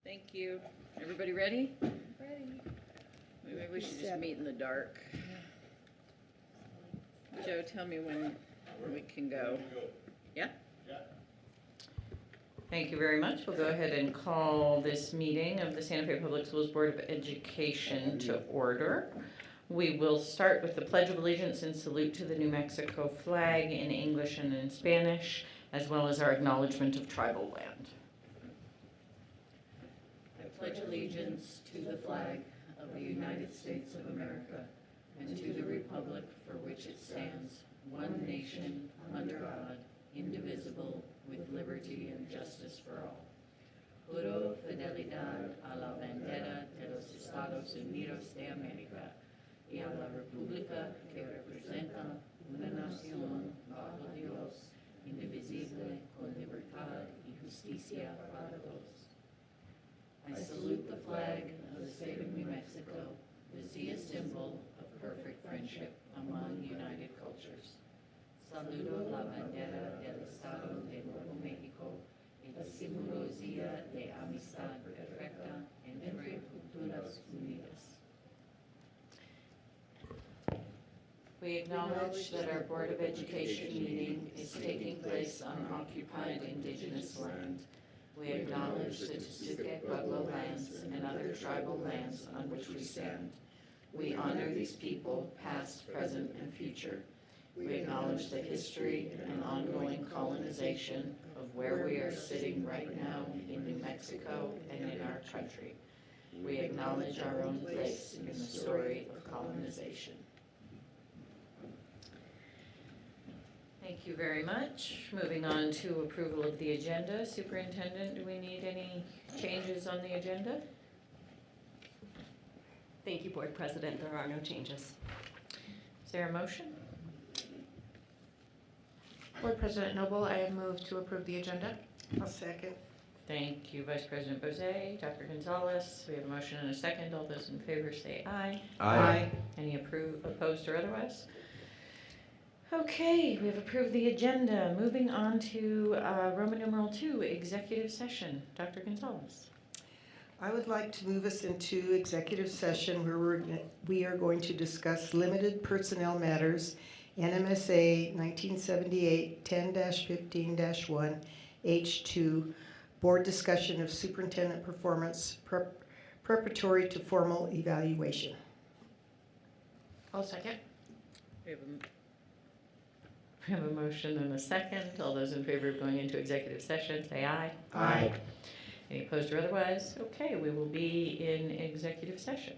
Thank you. Everybody ready? Ready. Maybe we should just meet in the dark. Joe, tell me when we can go. Yeah? Yeah. Thank you very much. We'll go ahead and call this meeting of the Santa Fe Public Schools Board of Education to order. We will start with the Pledge of Allegiance and salute to the New Mexico flag in English and in Spanish, as well as our acknowledgement of tribal land. I pledge allegiance to the flag of the United States of America and to the republic for which it stands, one nation, under God, indivisible, with liberty and justice for all. Juro fidelidad a la bandera de los Estados Unidos de América y a la república que representa una nación bajo Dios, indivisible, con libertad y justicia para todos. I salute the flag of the state of New Mexico, the sea symbol of perfect friendship among united cultures. Saludo la bandera del Estado de Nuevo México, el simbología de amistad perfecta entre culturas unidas. We acknowledge that our Board of Education meeting is taking place on occupied indigenous land. We acknowledge the Tesuque Pueblo lands and other tribal lands on which we stand. We honor these people, past, present, and future. We acknowledge the history and ongoing colonization of where we are sitting right now in New Mexico and in our country. We acknowledge our own place in the story of colonization. Thank you very much. Moving on to approval of the agenda. Superintendent, do we need any changes on the agenda? Thank you, Board President. There are no changes. Is there a motion? Board President Noble, I have moved to approve the agenda. I'll second. Thank you, Vice President Bozay. Dr. Gonzalez, we have a motion and a second. All those in favor say aye. Aye. Any opposed or otherwise? Okay, we have approved the agenda. Moving on to Roman numeral 2, executive session. Dr. Gonzalez. I would like to move us into executive session where we are going to discuss limited personnel matters, NMSA 1978 10-15-1 H2, board discussion of superintendent performance preparatory to formal evaluation. I'll second. We have a motion and a second. All those in favor of going into executive session say aye. Aye. Any opposed or otherwise? Okay, we will be in executive session.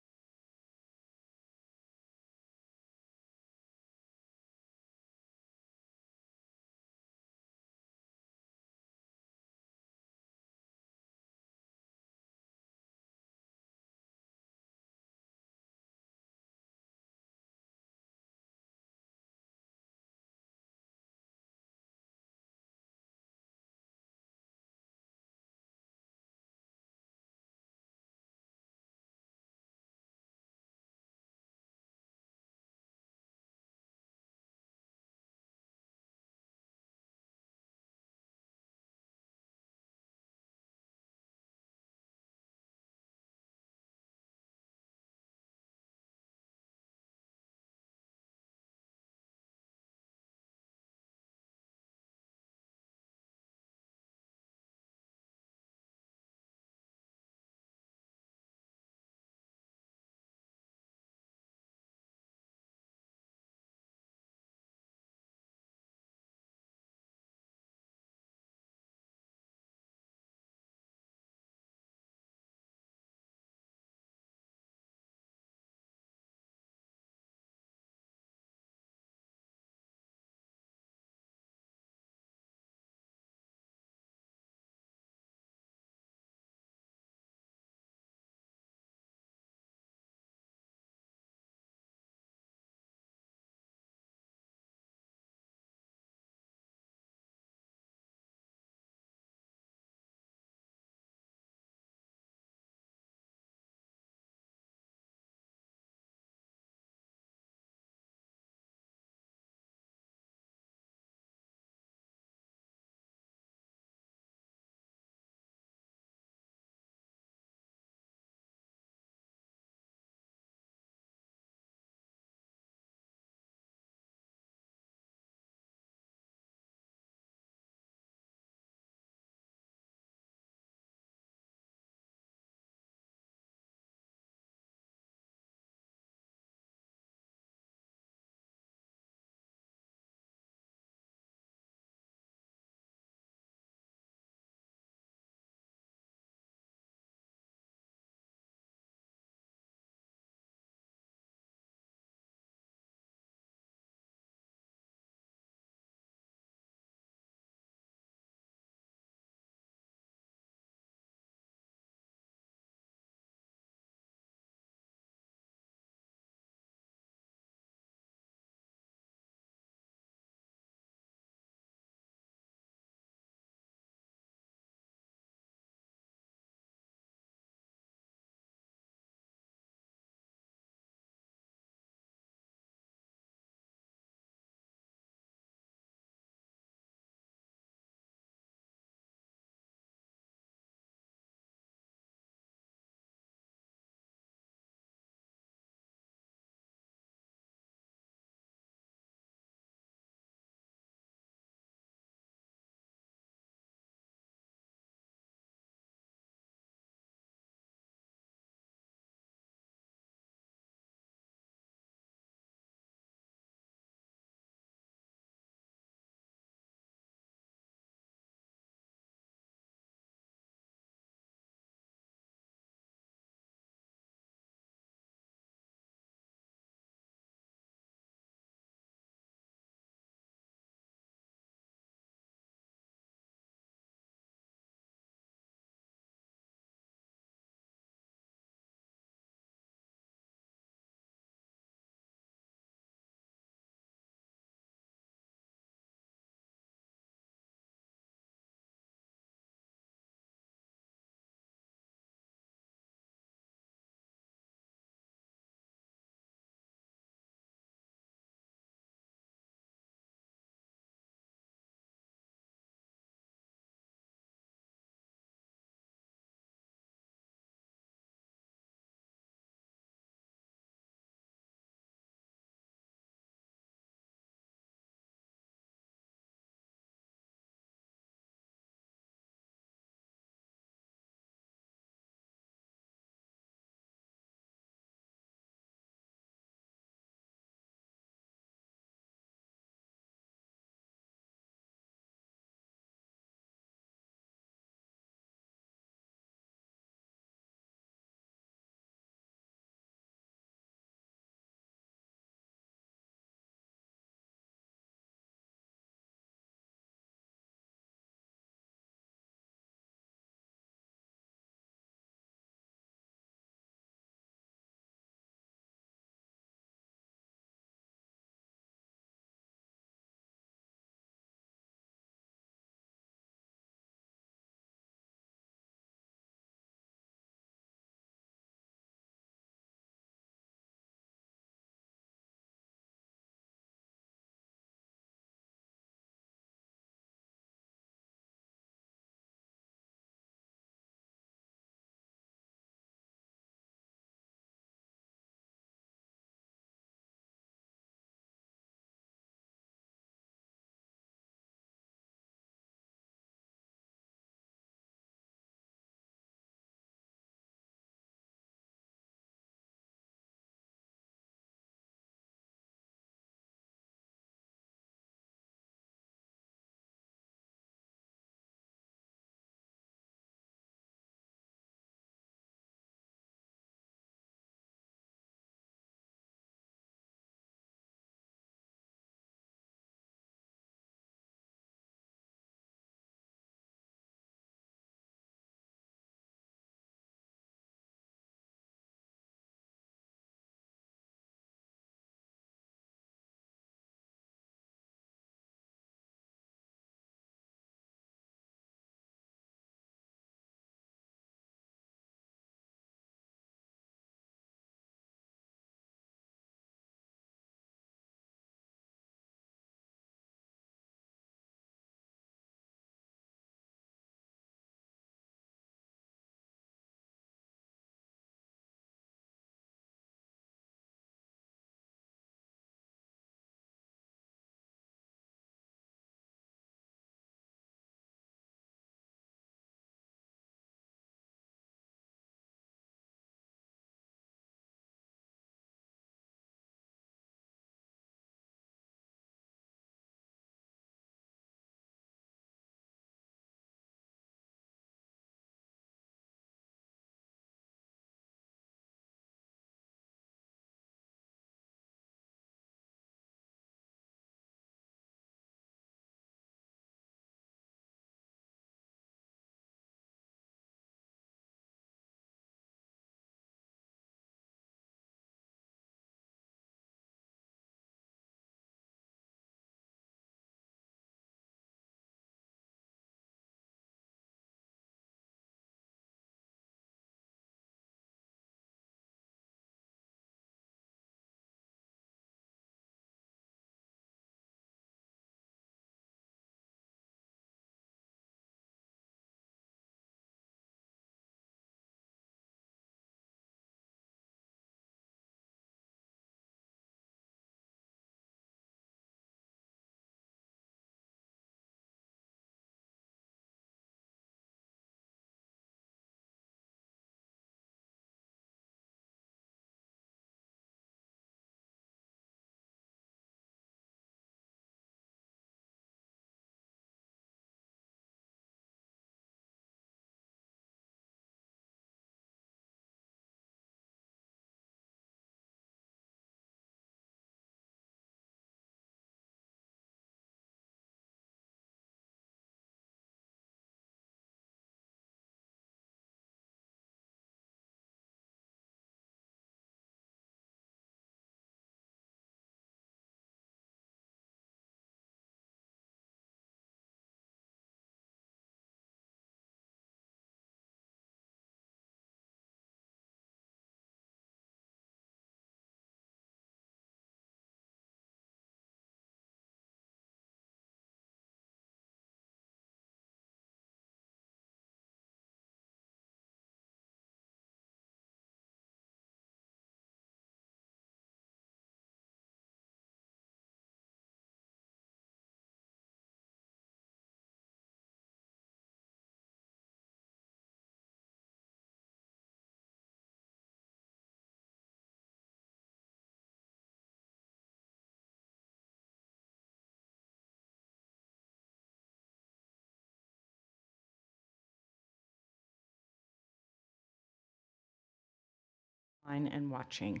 And watching.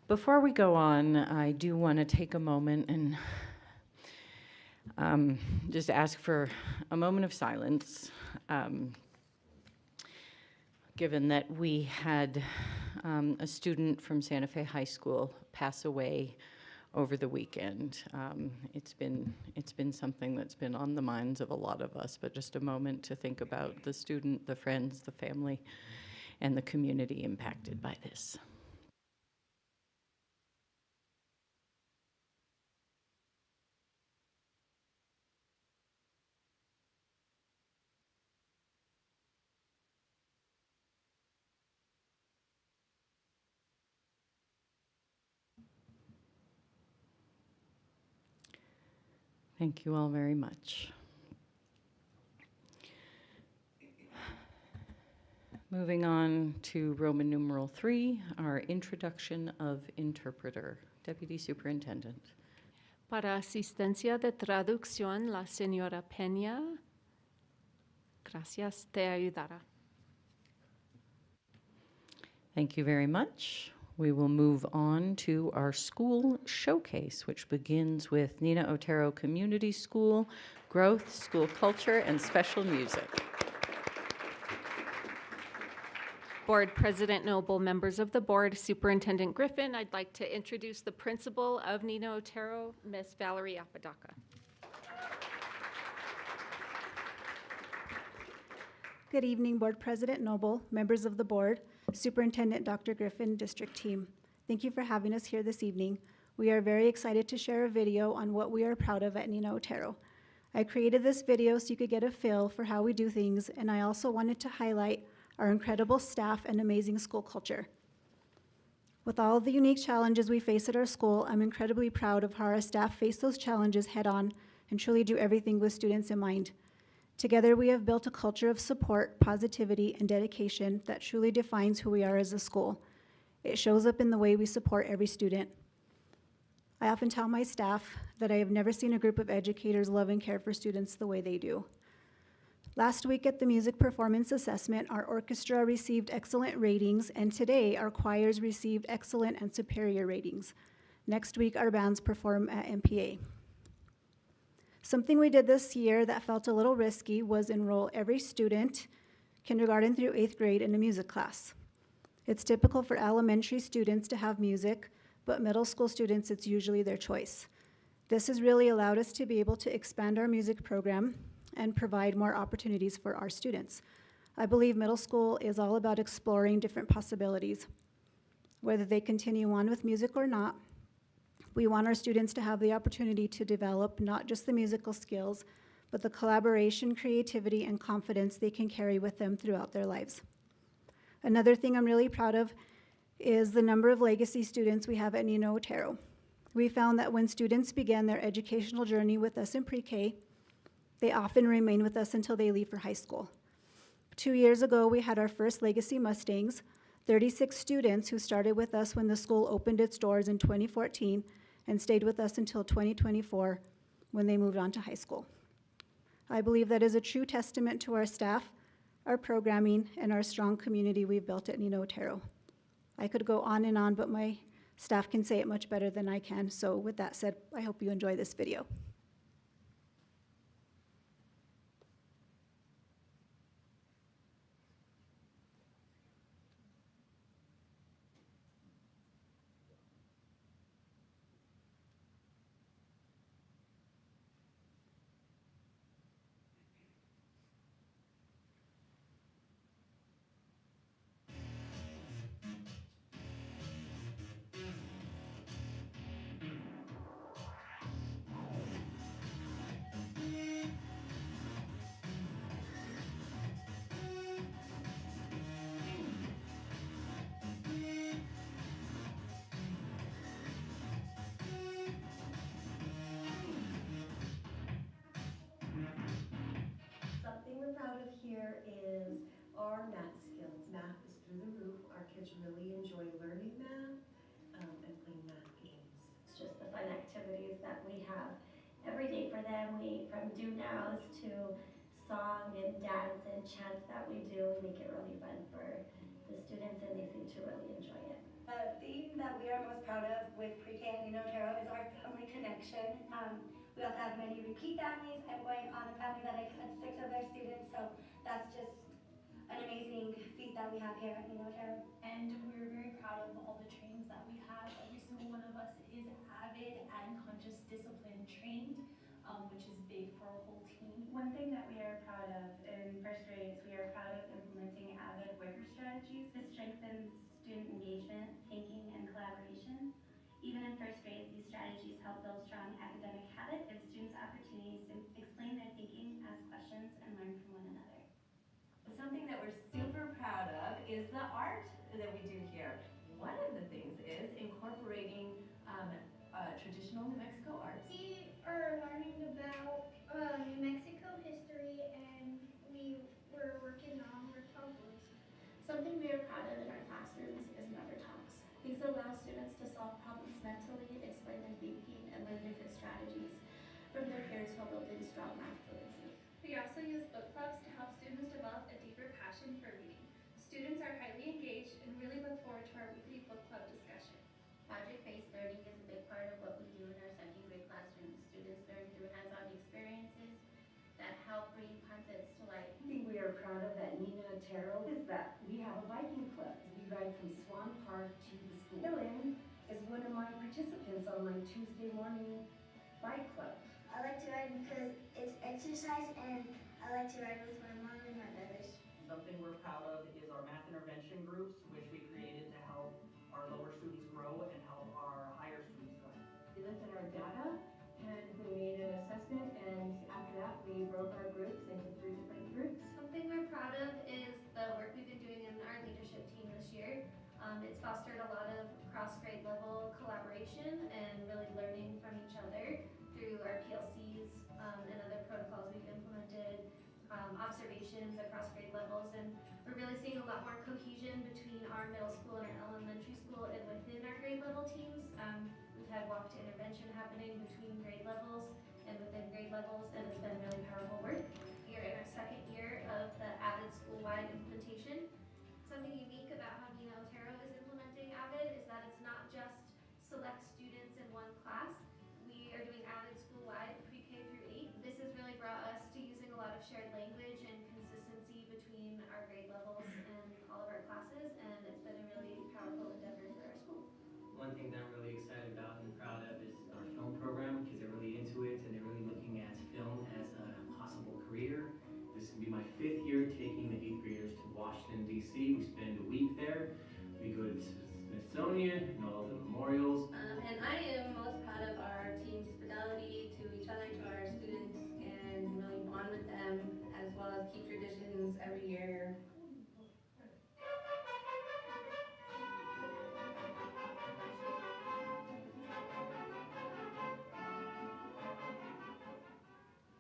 Before we go on, I do want to take a moment and just ask for a moment of silence, given that we had a student from Santa Fe High School pass away over the weekend. It's been something that's been on the minds of a lot of us, but just a moment to think about the student, the friends, the family, and the community impacted by this. Thank you all very much. Moving on to Roman numeral 3, our introduction of interpreter. Deputy Superintendent. Para asistencia de traducción, la señora Peña. Gracias, te ayudará. Thank you very much. We will move on to our school showcase, which begins with Nina Otero Community School, growth, school culture, and special music. Board President Noble, members of the board, Superintendent Griffin, I'd like to introduce the principal of Nina Otero, Miss Valerie Apodaca. Good evening, Board President Noble, members of the board, Superintendent Dr. Griffin, district team. Thank you for having us here this evening. We are very excited to share a video on what we are proud of at Nina Otero. I created this video so you could get a feel for how we do things, and I also wanted to highlight our incredible staff and amazing school culture. With all of the unique challenges we face at our school, I'm incredibly proud of how our staff face those challenges head on and truly do everything with students in mind. Together, we have built a culture of support, positivity, and dedication that truly defines who we are as a school. It shows up in the way we support every student. I often tell my staff that I have never seen a group of educators love and care for students the way they do. Last week at the music performance assessment, our orchestra received excellent ratings, and today our choirs received excellent and superior ratings. Next week, our bands perform at MPA. Something we did this year that felt a little risky was enroll every student, kindergarten through 8th grade, in a music class. It's typical for elementary students to have music, but middle school students, it's usually their choice. This has really allowed us to be able to expand our music program and provide more opportunities for our students. I believe middle school is all about exploring different possibilities. Whether they continue on with music or not, we want our students to have the opportunity to develop not just the musical skills, but the collaboration, creativity, and confidence they can carry with them throughout their lives. Another thing I'm really proud of is the number of legacy students we have at Nina Otero. We found that when students begin their educational journey with us in pre-K, they often remain with us until they leave for high school. 2 years ago, we had our first Legacy Mustangs, 36 students who started with us when the school opened its doors in 2014 and stayed with us until 2024 when they moved on to high school. I believe that is a true testament to our staff, our programming, and our strong community we've built at Nina Otero. I could go on, but my staff can say it much better than I can. So with that said, I hope you enjoy this video. Something we're proud of here is our math skills. Math is through the roof. Our kids really enjoy learning math and playing math games. It's just the fun activities that we have every day for them. From do nows to song and dance and chants that we do, we make it really fun for the the students, and they seem to really enjoy it. The theme that we are most proud of with pre-K at Nino Otero is our family connection. We also have many repeat families. I'm going on a family that I've had 6 of their students, so that's just an amazing feat that we have here at Nino Otero. And we're very proud of all the trainings that we have. Every single one of us is avid and conscious discipline trained, which is big for our whole team. One thing that we are proud of in first grade is we are proud of implementing AVID worker strategies. This strengthens student engagement, thinking, and collaboration. Even in first grade, these strategies help build strong academic habits, give students opportunities to explain their thinking, ask questions, and learn from one another. Something that we're super proud of is the art that we do here. One of the things is incorporating traditional New Mexico arts. We are learning about New Mexico history, and we were working on republics. Something we are proud of in our classrooms is never talks. These allow students to solve problems mentally, explain their thinking, and learn different strategies from their peers while building strong math fluency. We also use book clubs to help students develop a deeper passion for reading. Students are highly engaged and really look forward to our weekly book club discussion. Project-based learning is a big part of what we do in our second grade classrooms. Students learn through hands-on experiences that help bring concepts to life. One thing we are proud of at Nino Otero is that we have a biking club. We ride from Swan Park to the school. Dylan is one of my participants on my Tuesday morning bike club. I like to ride because it's exercise, and I like to ride with my mom and my brothers. Something we're proud of is our math intervention groups, which we created to help our lower students grow and help our higher students grow. We looked at our data and we made an assessment, and after that we broke our groups into 3 different groups. Something we're proud of is the work we've been doing in our leadership team this year. It's fostered a lot of cross-grade level collaboration and really learning from each other through our PLCs and other protocols we've implemented, observations across grade levels, and we're really seeing a lot more cohesion between our middle school and our elementary school and within our grade level teams. We've had walk to intervention happening between grade levels and within grade levels, and it's been really powerful work. We are in our second year of the AVID school-wide implementation. Something unique about how Nino Otero is implementing AVID is that it's not just select students in one class. We are doing AVID school-wide, pre-K through 8. This has really brought us to using a lot of shared language and consistency between our grade levels and all of our classes, and it's been a really powerful endeavor for our school. One thing that I'm really excited about and proud of is our film program, because they're really into it and they're really looking at film as a possible career. This will be my 5th year taking the 8th graders to Washington, D.C. We spend a week there. We go to the Smithsonian and all the memorials. And I am most proud of our team's fidelity to each other, to our students, and really bond with them, as well as keep traditions every year.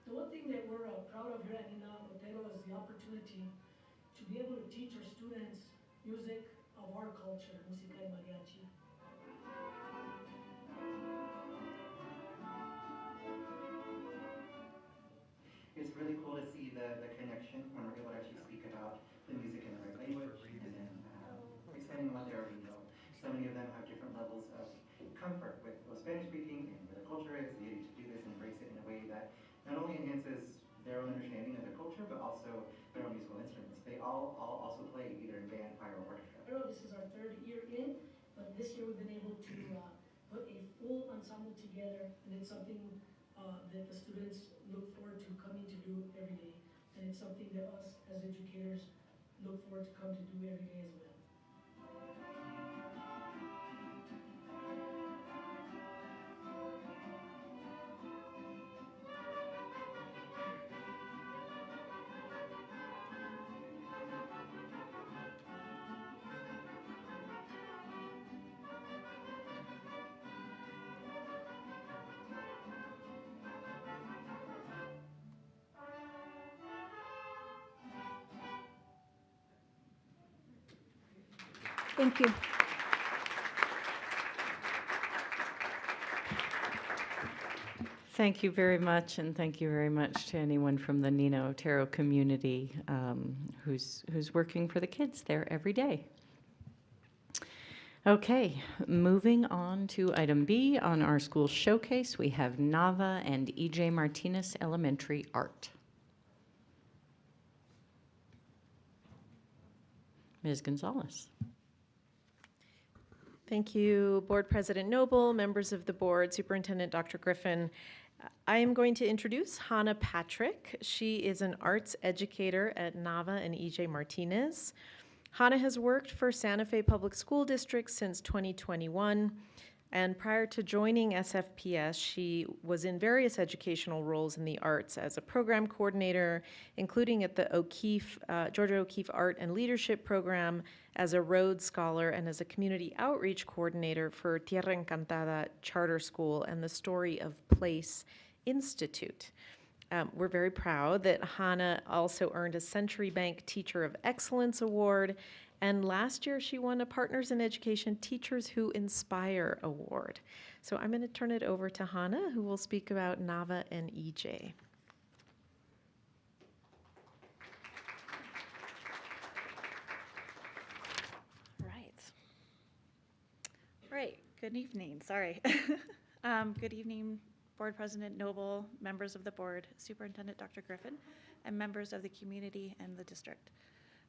The one thing that we're proud of here at Nino Otero is the opportunity to be able to teach our students music of our culture, música de mariachi. It's really cool to see the connection when we're able to actually speak about the music in the right language, and then expanding what they already know. So many of them have different levels of comfort with Spanish speaking and where the culture is, and getting to do this and embrace it in a way that not only enhances their own understanding of their culture, but also their own musical instruments. They all also play either in band, choir, or orchestra. This is our 3rd year in, but this year we've been able to put a full ensemble together, and it's something that the students look forward to coming to do every day, and it's something that us as educators look forward to come to do every day as well. Thank you. Thank you very much, and thank you very much to anyone from the Nino Otero community who's working for the kids there every day. Okay, moving on to item B on our school showcase, we have Nava and EJ Martinez Elementary Art. Ms. Gonzalez. Thank you, Board President Noble, members of the board, Superintendent Dr. Griffin. I am going to introduce Hannah Patrick. She is an arts educator at Nava and EJ Martinez. Hannah has worked for Santa Fe Public School District since 2021, and prior to joining SFPS, she was in various educational roles in the arts as a program coordinator, including at the Georgia O'Keeffe Art and Leadership Program, as a Rhodes Scholar, and as a community outreach coordinator for Tierra Encantada Charter School and the Story of Place Institute. We're very proud that Hannah also earned a Century Bank Teacher of Excellence Award, and last year she won a Partners in Education Teachers Who Inspire Award. So I'm going to turn it over to Hannah, who will speak about Nava and EJ. All right, good evening, sorry. Good evening, Board President Noble, members of the board, Superintendent Dr. Griffin, and members of the community and the district.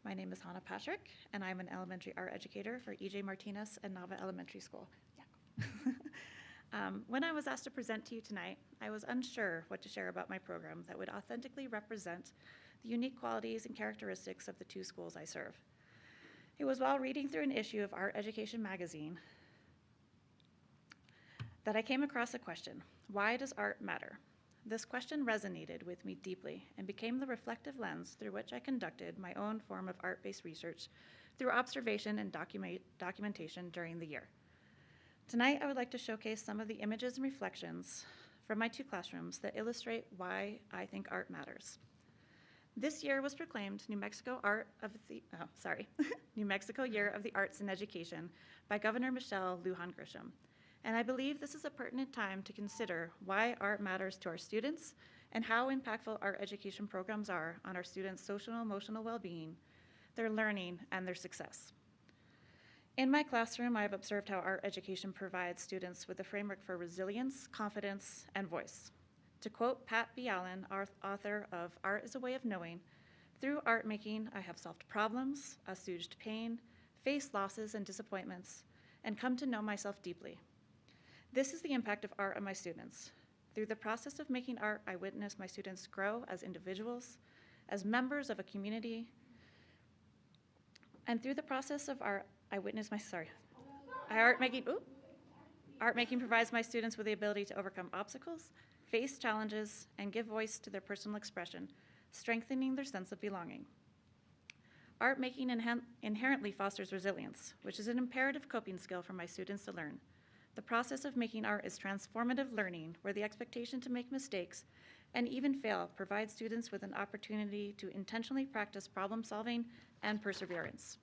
My name is Hannah Patrick, and I'm an elementary art educator for EJ Martinez and Nava Elementary School. Yeah. When I was asked to present to you tonight, I was unsure what to share about my program that would authentically represent the unique qualities and characteristics of the two schools I serve. It was while reading through an issue of Art Education magazine that I came across a question: why does art matter? This question resonated with me deeply and became the reflective lens through which I conducted my own form of art-based research through observation and documentation during the year. Tonight, I would like to showcase some of the images and reflections from my two classrooms that illustrate why I think art matters. This year was proclaimed New Mexico New Mexico Year of the Arts in Education by Governor Michelle Lujan Grisham. And I believe this is a pertinent time to consider why art matters to our students and how impactful our education programs are on our students' social and emotional well-being, their learning, and their success. In my classroom, I have observed how art education provides students with a framework for resilience, confidence, and voice. To quote Pat B. Allen, author of Art is a Way of Knowing, through art making, I have solved problems, assuaged pain, faced losses and disappointments, and come to know myself deeply. This is the impact of art on my students. Through the process of making art, I witness my students grow as individuals, as members of a community, and through the process of art, art making provides my students with the ability to overcome obstacles, face challenges, and give voice to their personal expression, strengthening their sense of belonging. Art making inherently fosters resilience, which is an imperative coping skill for my students to learn. The process of making art is transformative learning, where the expectation to make mistakes and even fail provides students with an opportunity to intentionally practice problem solving and perseverance.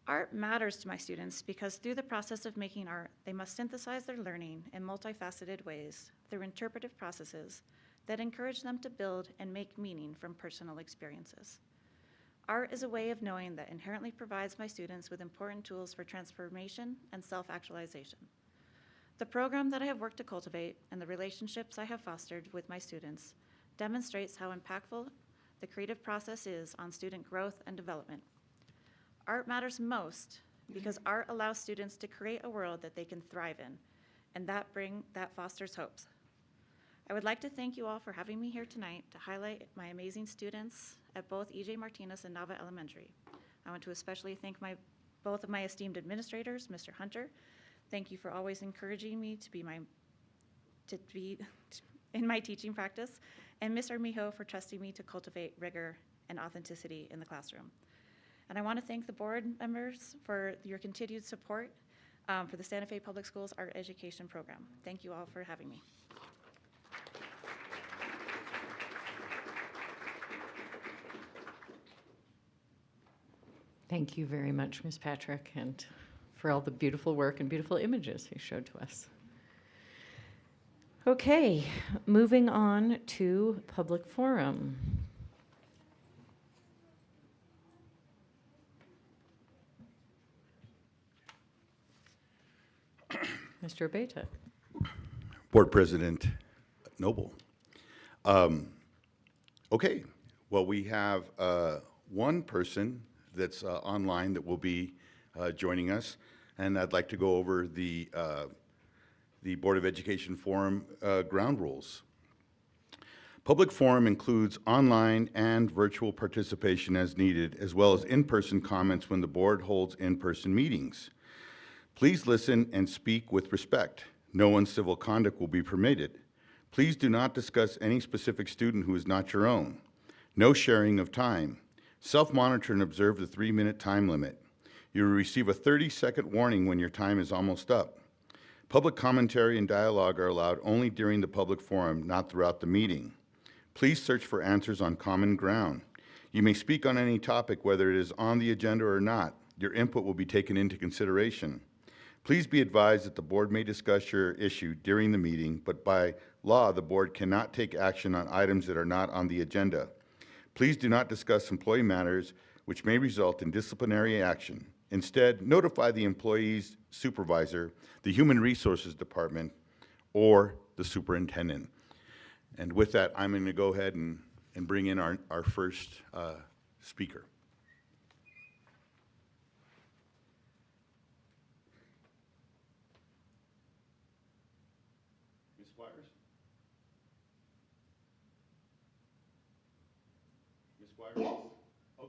Art matters to my students because through the process of making art, they must synthesize their learning in multifaceted ways through interpretive processes that encourage them to build and make meaning from personal experiences. Art is a way of knowing that inherently provides my students with important tools for transformation and self-actualization. The program that I have worked to cultivate and the relationships I have fostered with my students demonstrates how impactful the creative process is on student growth and development. Art matters most because art allows students to create a world that they can thrive in, and that fosters hopes. I would like to thank you all for having me here tonight to highlight my amazing students at both EJ Martinez and Nava Elementary. I want to especially thank both of my esteemed administrators, Mr. Hunter. Thank you for always encouraging me to be in my teaching practice, and Ms. Armijo for trusting me to cultivate rigor and authenticity in the classroom. And I want to thank the board members for your continued support for the Santa Fe Public Schools Art Education Program. Thank you all for having me. Thank you very much, Ms. Patrick, and for all the beautiful work and beautiful images you showed to us. Okay, moving on to public forum. Mr. Abeta. Board President Noble. Okay, well, we have one person that's online that will be joining us, and I'd like to go over the Board of Education Forum ground rules. Public forum includes online and virtual participation as needed, as well as in-person comments when the board holds in-person meetings. Please listen and speak with respect. No uncivil conduct will be permitted. Please do not discuss any specific student who is not your own. No sharing of time. Self-monitor and observe the 3-minute time limit. You will receive a 30-second warning when your time is almost up. Public commentary and dialogue are allowed only during the public forum, not throughout the meeting. Please search for answers on common ground. You may speak on any topic, whether it is on the agenda or not. Your input will be taken into consideration. Please be advised that the board may discuss your issue during the meeting, but by law, the board cannot take action on items that are not on the agenda. Please do not discuss employee matters which may result in disciplinary action. Instead, notify the employee's supervisor, the Human Resources Department, or the superintendent. And with that, I'm going to go ahead and bring in our first speaker. Ms. Squires? Ms. Squires? Yes? Oh,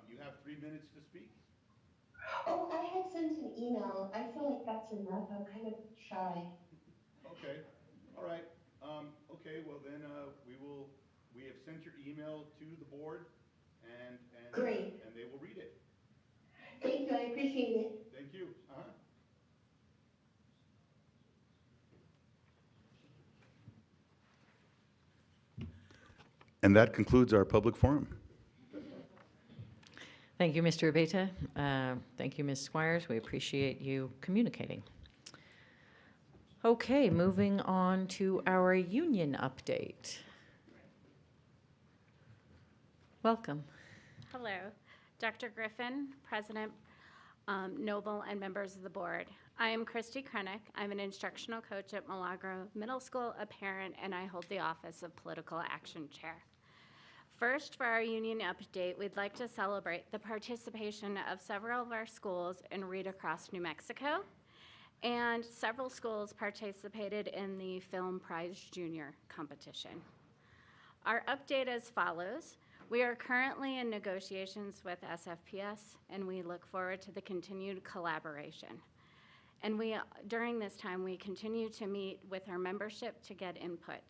you have 3 minutes to speak? Oh, I had sent an email. I feel like that's enough. I'm kind of shy. Okay, all right. Okay, well then we have sent your email to the board and Great. and they will read it. Thank you. I appreciate it. Thank you. And that concludes our public forum. Thank you, Mr. Abeta. Thank you, Ms. Squires. We appreciate you communicating. Okay, moving on to our union update. Welcome. Hello, Dr. Griffin, President Noble, and members of the board. I am Christy Krennick. I'm an instructional coach at Milagro Middle School, a parent, and I hold the office of Political Action Chair. First, for our union update, we'd like to celebrate the participation of several of our schools in Read Across New Mexico, and several schools participated in the Film Prize Junior competition. Our update as follows. We are currently in negotiations with SFPS, and we look forward to the continued collaboration. And during this time, we continue to meet with our membership to get input.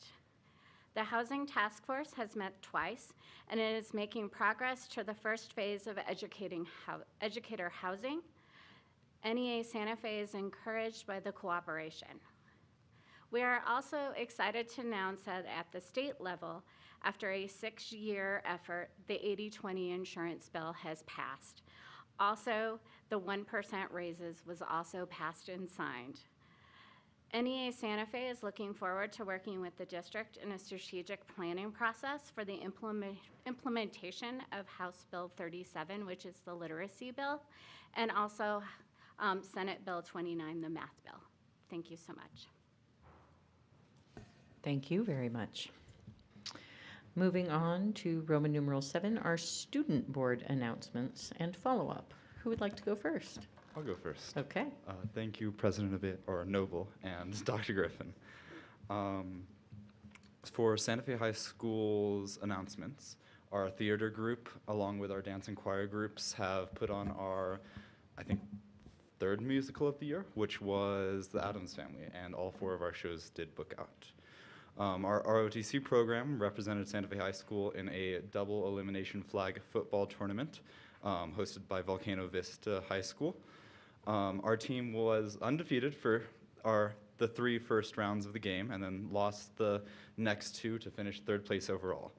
The Housing Task Force has met twice, and it is making progress to the first phase of educator housing. NEA Santa Fe is encouraged by the cooperation. We are also excited to announce that at the state level, after a 6-year effort, the 80-20 insurance bill has passed. Also, the 1% raises was also passed and signed. NEA Santa Fe is looking forward to working with the district in a strategic planning process for the implementation of House Bill 37, which is the literacy bill, and also Senate Bill 29, the math bill. Thank you so much. Thank you very much. Moving on to Roman numeral 7, our student board announcements and follow-up. Who would like to go first? I'll go first. Okay. Thank you, President Noble and Dr. Griffin. For Santa Fe High School's announcements, our theater group, along with our dance and choir groups, have put on our, I think, 3rd musical of the year, which was The Addams Family, and all 4 of our shows did book out. Our ROTC program represented Santa Fe High School in a double elimination flag football tournament hosted by Volcano Vista High School. Our team was undefeated for the 3 first rounds of the game, and then lost the next 2 to finish 3rd place overall,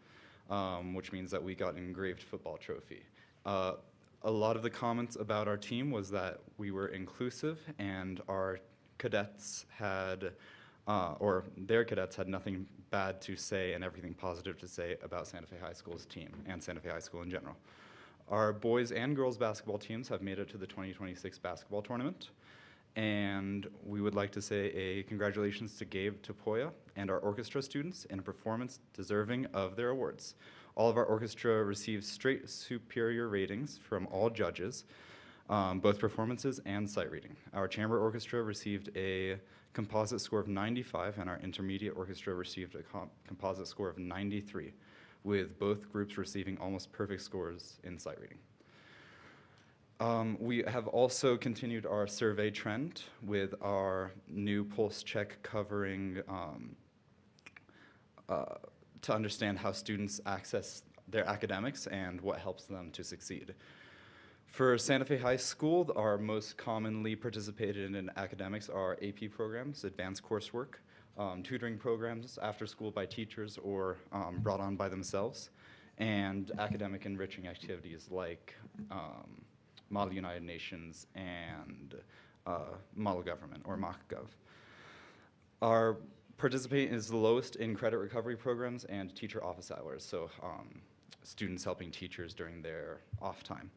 which means that we got an engraved football trophy. A lot of the comments about our team was that we were inclusive, and our cadets had, or their cadets had nothing bad to say and everything positive to say about Santa Fe High School's team and Santa Fe High School in general. Our boys and girls basketball teams have made it to the 2026 basketball tournament, And we would like to say a congratulations to Gabe Tapoya and our orchestra students in a performance deserving of their awards. All of our orchestra received straight superior ratings from all judges, both performances and sight reading. Our chamber orchestra received a composite score of 95, and our intermediate orchestra received a composite score of 93, with both groups receiving almost perfect scores in sight reading. We have also continued our survey trend with our new pulse check covering to understand how students access their academics and what helps them to succeed. For Santa Fe High School, our most commonly participated in academics are AP programs, advanced coursework, tutoring programs after school by teachers or brought on by themselves, and academic enriching activities like Model United Nations and Model Government, or MOCGov. Our participation is the lowest in credit recovery programs and teacher office hours, so students helping teachers during their off time.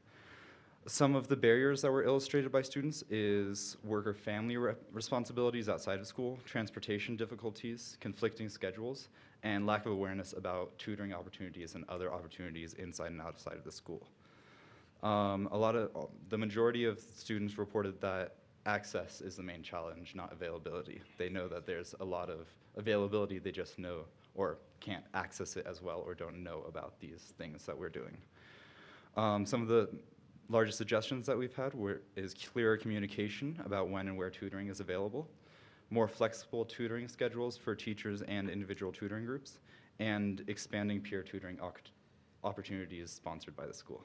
Some of the barriers that were illustrated by students is work or family responsibilities outside of school, transportation difficulties, conflicting schedules, and lack of awareness about tutoring opportunities and other opportunities inside and outside of the school. The majority of students reported that access is the main challenge, not availability. They know that there's a lot of availability, they just know or can't access it as well or don't know about these things that we're doing. Some of the largest suggestions that we've had is clearer communication about when and where tutoring is available, more flexible tutoring schedules for teachers and individual tutoring groups, and expanding peer tutoring opportunities sponsored by the school.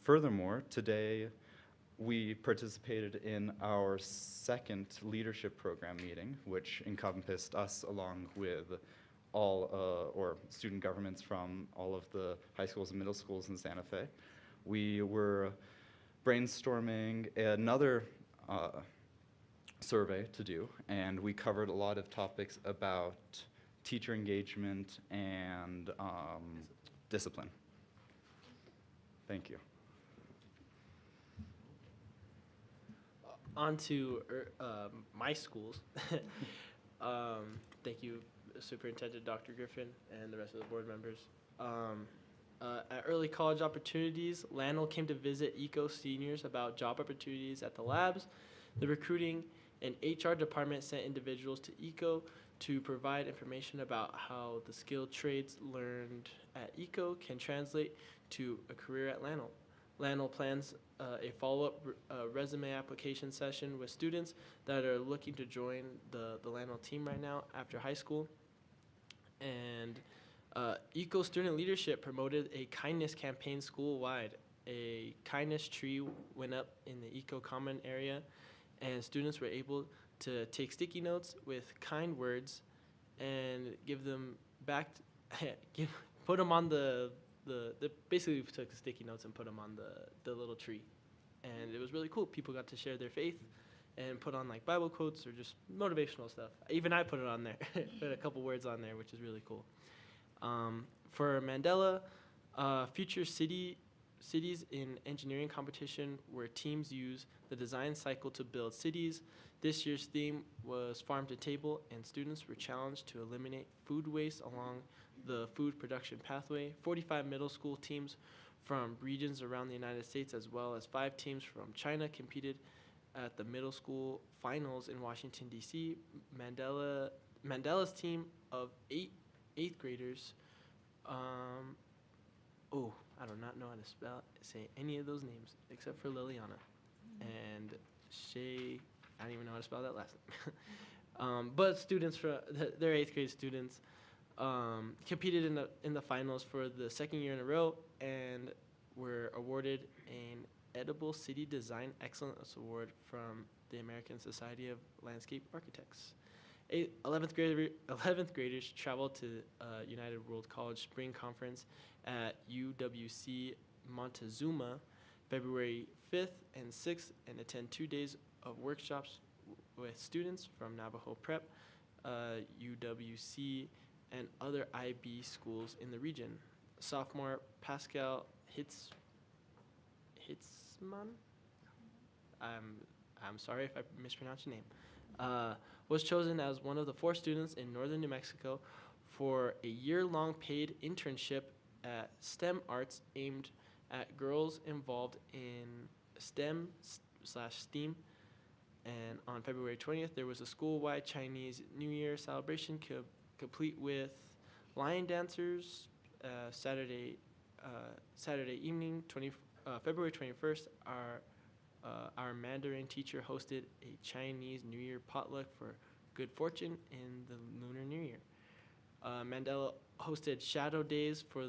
Furthermore, today we participated in our second leadership program meeting, which encompassed us along with all or student governments from all of the high schools and middle schools in Santa Fe. We were brainstorming another survey to do, and we covered a lot of topics about teacher engagement and discipline. Thank you. On to my schools. Thank you, Superintendent Dr. Griffin and the rest of the board members. At Early College Opportunities, Lanel came to visit ECO seniors about job opportunities at the labs. The recruiting and HR department sent individuals to ECO to provide information about how the skilled trades learned at ECO can translate to a career at Lanel. Lanel plans a follow-up resume application session with students that are looking to join the Lanel team right now after high school. And ECO Student Leadership promoted a kindness campaign school-wide. A kindness tree went up in the ECO Common area, and students were able to take sticky notes with kind words and give them back, put them on basically we took the sticky notes and put them on the little tree. And it was really cool. People got to share their faith and put on like Bible quotes or just motivational stuff. Even I put it on there, put a couple words on there, which is really cool. For Mandela, future cities in engineering competition where teams use the design cycle to build cities. This year's theme was farm to table, and students were challenged to eliminate food waste along the food production pathway. 45 middle school teams from regions around the United States, as well as 5 teams from China, competed at the middle school finals in Washington, D.C. Mandela's team of 8th graders, I do not know how to say any of those names except for Liliana and Shay. I don't even know how to spell that last name. But students they're 8th grade students, competed in the finals for the second year in a row and were awarded an Edible City Design Excellence Award from the American Society of Landscape Architects. 11th graders traveled to United World College Spring Conference at UWC Montezuma February 5th and 6th and attend 2 days of workshops with students from Navajo Prep, UWC, and other IB schools in the region. Sophomore Pascal Hitzman, I'm sorry if I mispronounced your name, was chosen as one of the 4 students in northern New Mexico for a year-long paid internship at STEM Arts aimed at girls involved in STEM/STEAM. And on February 20th, there was a school-wide Chinese New Year celebration complete with lion dancers. Saturday evening, February 21st, our Mandarin teacher hosted a Chinese New Year potluck for good fortune in the Lunar New Year. Mandela hosted Shadow Days for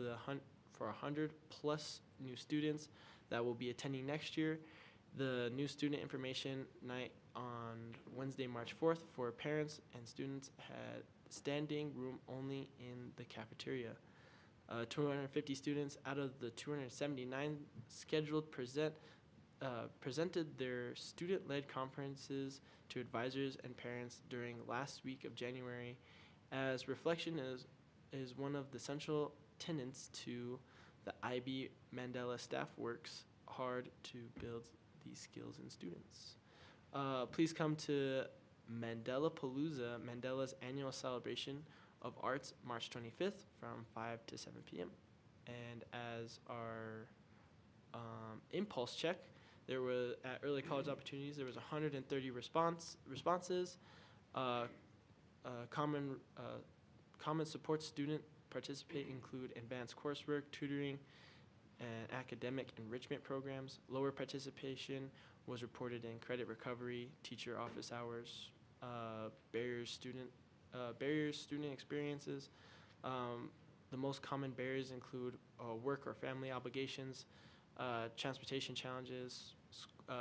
100 plus new students that will be attending next year. The new student information night on Wednesday, March 4th for parents and students had standing room only in the cafeteria. 250 students out of the 279 scheduled presented their student-led conferences to advisors and parents during last week of January, as reflection is one of the central tenets to the IB Mandela staff works hard to build these skills in students. Please come to Mandela Palooza, Mandela's annual celebration of arts, March 25th from 5 to 7 p.m. And as our impulse check, there were at early college opportunities, there was 130 responses. Common support student participate include advanced coursework, tutoring, and academic enrichment programs. Lower participation was reported in credit recovery, teacher office hours, barriers student experiences. The most common barriers include work or family obligations, transportation challenges,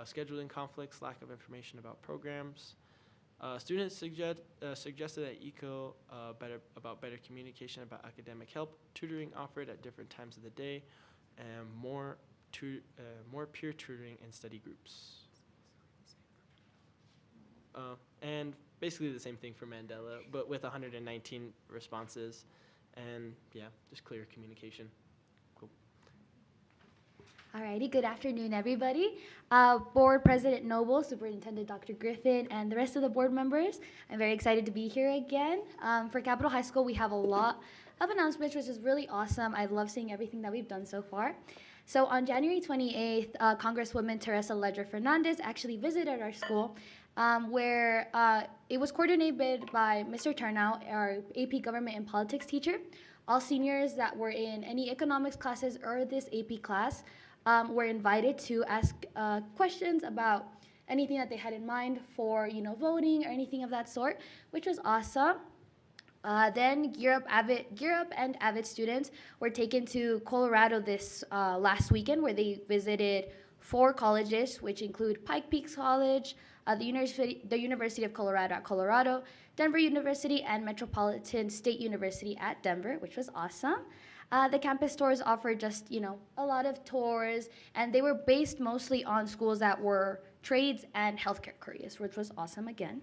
scheduling conflicts, lack of information about programs. Students suggested at ECO better communication about academic help, tutoring offered at different times of the day, and more peer tutoring and study groups. And basically the same thing for Mandela, but with 119 responses, and yeah, just clear communication. Cool. Alrighty, good afternoon, everybody. Board President Noble, Superintendent Dr. Griffin, and the rest of the board members. I'm very excited to be here again. For Capitol High School, we have a lot of announcements, which is really awesome. I love seeing everything that we've done so far. So on January 28th, Congresswoman Teresa Ledger Fernandez actually visited our school, where it was coordinated by Mr. Turnout, our AP Government and Politics teacher. All seniors that were in any economics classes or this AP class were invited to ask questions about anything that they had in mind for, voting or anything of that sort, which was awesome. Then Gear Up and Avid students were taken to Colorado this last weekend, where they visited 4 colleges, which include Pike Peaks College, the University of Colorado at Colorado, Denver University, and Metropolitan State University at Denver, which was awesome. The campus tours offered just, a lot of tours, and they were based mostly on schools that were trades and healthcare careers, which was awesome again.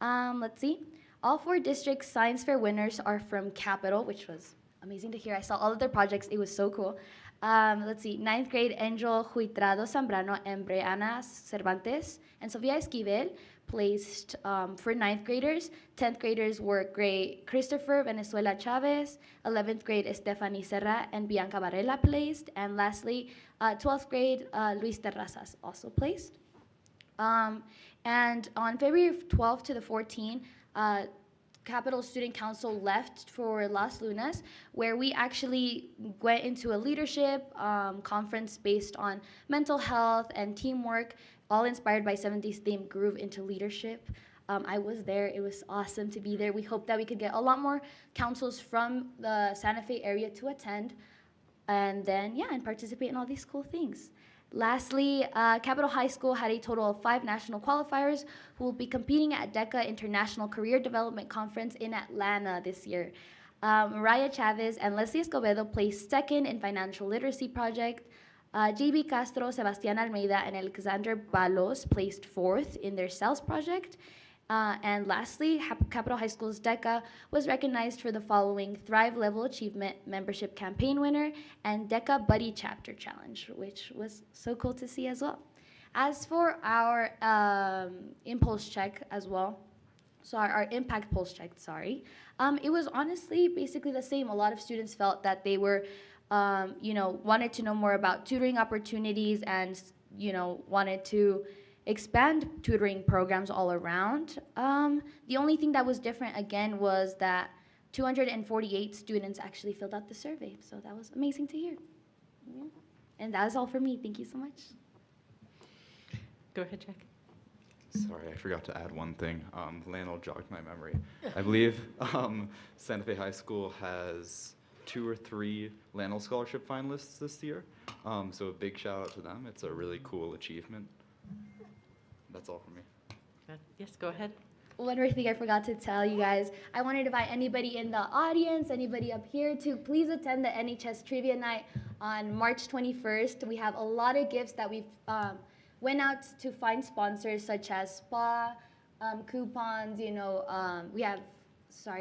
Let's see. All 4 district science fair winners are from Capital, which was amazing to hear. I saw all of their projects. It was so cool. Let's see. 9th grade, Angel Huitrado Zambrano and Breana Cervantes and Sofia Esquivel placed for 9th graders. 10th graders were grade Christopher Venezuela Chavez. 11th grade, Stephanie Serra and Bianca Varela placed. And lastly, 12th grade, Luis Terrazas also placed. And on February 12th to the 14th, Capital Student Council left for Las Lunas, where we actually went into a leadership conference based on mental health and teamwork, all inspired by 70s theme Groove into Leadership. I was there. It was awesome to be there. We hope that we could get a lot more councils from the Santa Fe area to attend, and then, and participate in all these cool things. Lastly, Capitol High School had a total of 5 national qualifiers who will be competing at DECA International Career Development Conference in Atlanta this year. Mariah Chavez and Leslie Escobedo placed 2nd in Financial Literacy Project. JB Castro, Sebastián Almeida, and Alexander Balos placed 4th in their Sales Project. And lastly, Capitol High School's DECA was recognized for the following Thrive Level Achievement Membership Campaign winner and DECA Buddy Chapter Challenge, which was so cool to see as well. As for our impulse check as well, so our impact pulse check, sorry, it was honestly basically the same. A lot of students felt that they were, wanted to know more about tutoring opportunities and, wanted to expand tutoring programs all around. The only thing that was different again was that 248 students actually filled out the survey. So that was amazing to hear. Yeah. And that is all for me. Thank you so much. Go ahead, Jack. Sorry, I forgot to add one thing. Lionel jogged my memory. I believe Santa Fe High School has 2 or 3 Lionel Scholarship finalists this year. So a big shout out to them. It's a really cool achievement. That's all for me. Yes, go ahead. One more thing I forgot to tell you guys. I wanted to invite anybody in the audience, anybody up here to please attend the NHS Trivia Night on March 21st. We have a lot of gifts that we've went out to find sponsors such as spa, coupons, we have,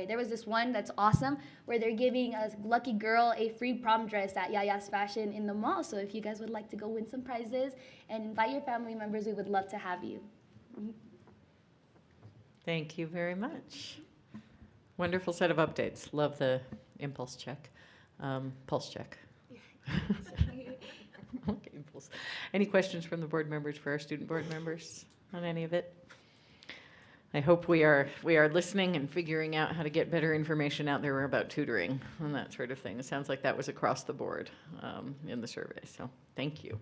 there was this one that's awesome where they're giving a lucky girl a free prom dress at Yaya's Fashion in the mall. So if you guys would like to go win some prizes and invite your family members, we would love to have you. Thank you very much. Wonderful set of updates. Love the impulse check, pulse check. Okay, impulse. Any questions from the board members for our student board members on any of it? I hope we are listening and figuring out how to get better information out there about tutoring and that sort of thing. It sounds like that was across the board in the survey, so thank you.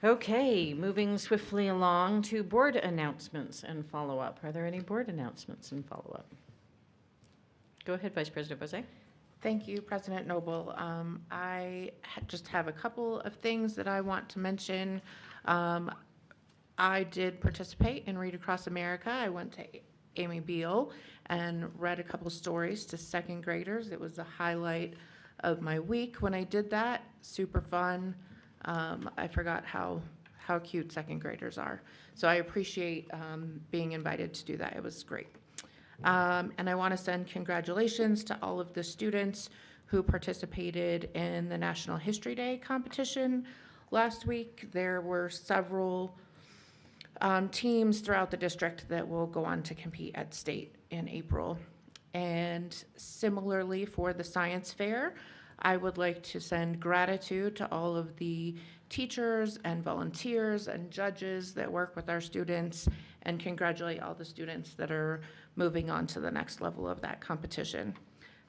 Okay, moving swiftly along to board announcements and follow-up. Are there any board announcements and follow-up? Go ahead, Vice President Bose. Thank you, President Noble. I just have a couple of things that I want to mention. I did participate in Read Across America. I went to Amy Beal and read a couple stories to second graders. It was a highlight of my week when I did that. Super fun. I forgot how cute second graders are. So I appreciate being invited to do that. It was great. And I want to send congratulations to all of the students who participated in the National History Day competition last week. There were several teams throughout the district that will go on to compete at state in April. And similarly for the science fair, I would like to send gratitude to all of the teachers and volunteers and judges that work with our students and congratulate all the students that are moving on to the next level of that competition.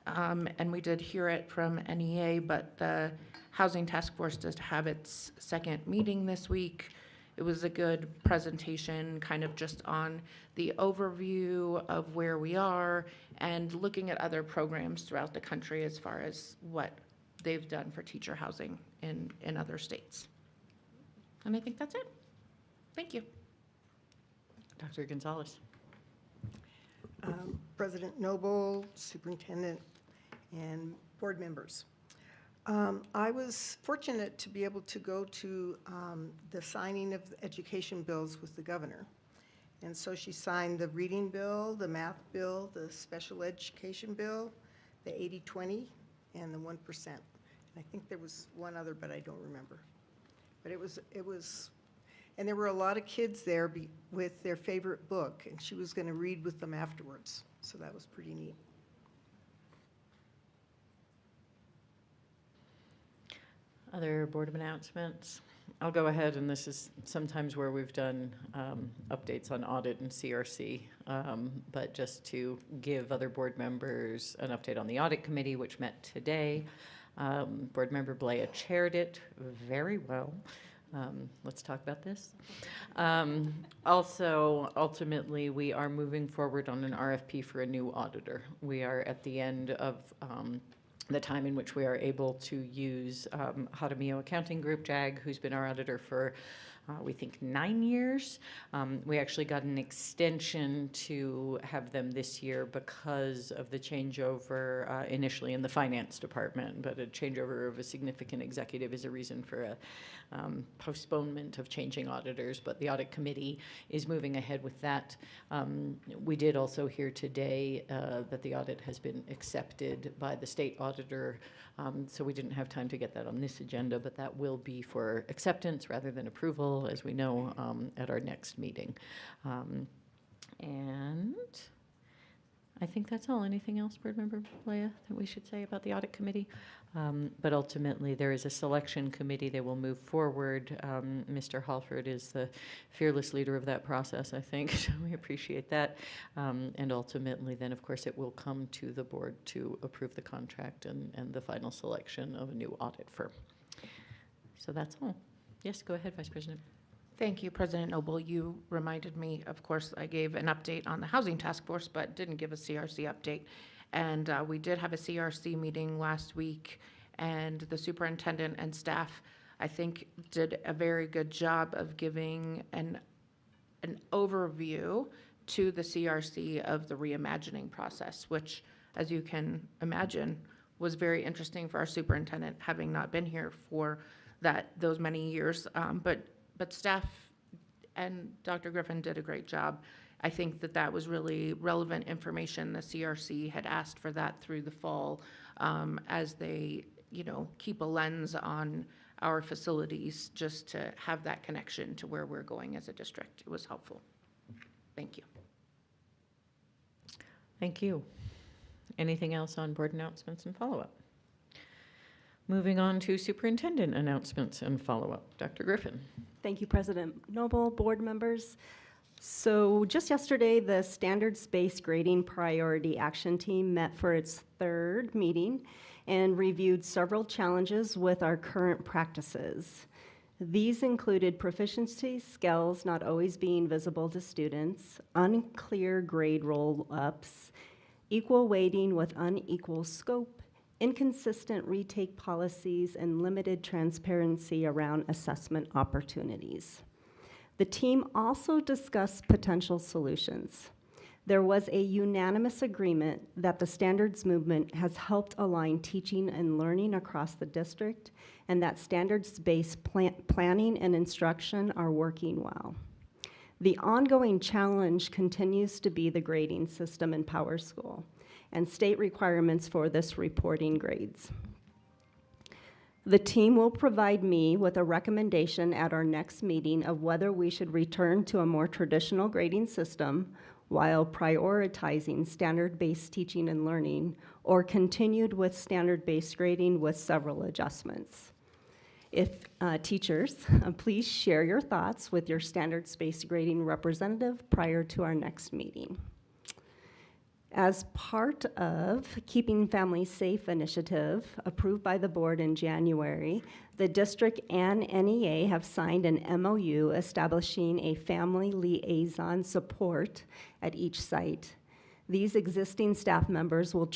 And we did hear it from NEA, but the Housing Task Force does have its second meeting this week. It was a good presentation, kind of just on the overview of where we are and looking at other programs throughout the country as far as what they've done for teacher housing in other states. And I think that's it. Thank you. Dr. Gonzalez. President Noble, Superintendent, and board members. I was fortunate to be able to go to the signing of the education bills with the governor. And so she signed the reading bill, the math bill, the special education bill, the 80-20, and the 1%. And I think there was one other, but I don't remember. But it was, and there were a lot of kids there with their favorite book, and she was going to read with them afterwards. So that was pretty neat. Other board announcements? I'll go ahead, and this is sometimes where we've done updates on audit and CRC, but just to give other board members an update on the audit committee, which met today. Board member Blea chaired it very well. Let's talk about this. Also, ultimately, we are moving forward on an RFP for a new auditor. We are at the end of the time in which we are able to use Jaramillo Accounting Group, JAG, who's been our auditor for we think 9 years. We actually got an extension to have them this year because of the changeover initially in the finance department, but a changeover of a significant executive is a reason for a postponement of changing auditors, but the audit committee is moving ahead with that. We did also hear today that the audit has been accepted by the state auditor, so we didn't have time to get that on this agenda, but that will be for acceptance rather than approval, as we know, at our next meeting. And I think that's all. Anything else, Board Member Leah, that we should say about the audit committee? But ultimately, there is a selection committee. They will move forward. Mr. Halford is the fearless leader of that process, I think, so we appreciate that. And ultimately, then, of course, it will come to the board to approve the contract and the final selection of a new audit firm. So that's all. Yes, go ahead, Vice President. Thank you, President Noble. You reminded me, of course, I gave an update on the Housing Task Force, but didn't give a CRC update. And we did have a CRC meeting last week, and the superintendent and staff, I think, did a very good job of giving an overview to the CRC of the reimagining process, which, as you can imagine, was very interesting for our superintendent, having not been here for those many years. But staff and Dr. Griffin did a great job. I think that was really relevant information. The CRC had asked for that through the fall as they, keep a lens on our facilities just to have that connection to where we're going as a district. It was helpful. Thank you. Thank you. Anything else on board announcements and follow-up? Moving on to superintendent announcements and follow-up. Dr. Griffin. Thank you, President Noble, board members. So just yesterday, the Standards-Based Grading Priority Action Team met for its third meeting and reviewed several challenges with our current practices. These included proficiency skills not always being visible to students, unclear grade roll-ups, equal weighting with unequal scope, inconsistent retake policies, and limited transparency around assessment opportunities. The team also discussed potential solutions. There was a unanimous agreement that the standards movement has helped align teaching and learning across the district, and that standards-based planning and instruction are working well. The ongoing challenge continues to be the grading system in Power School and state requirements for this reporting grades. The team will provide me with a recommendation at our next meeting of whether we should return to a more traditional grading system while prioritizing standard-based teaching and learning, or continued with standard-based grading with several adjustments. If teachers, please share your thoughts with your standards-based grading representative prior to our next meeting. As part of Keeping Families Safe initiative approved by the board in January, the district and NEA have signed an MOU establishing a family liaison support at each site. These existing staff members will be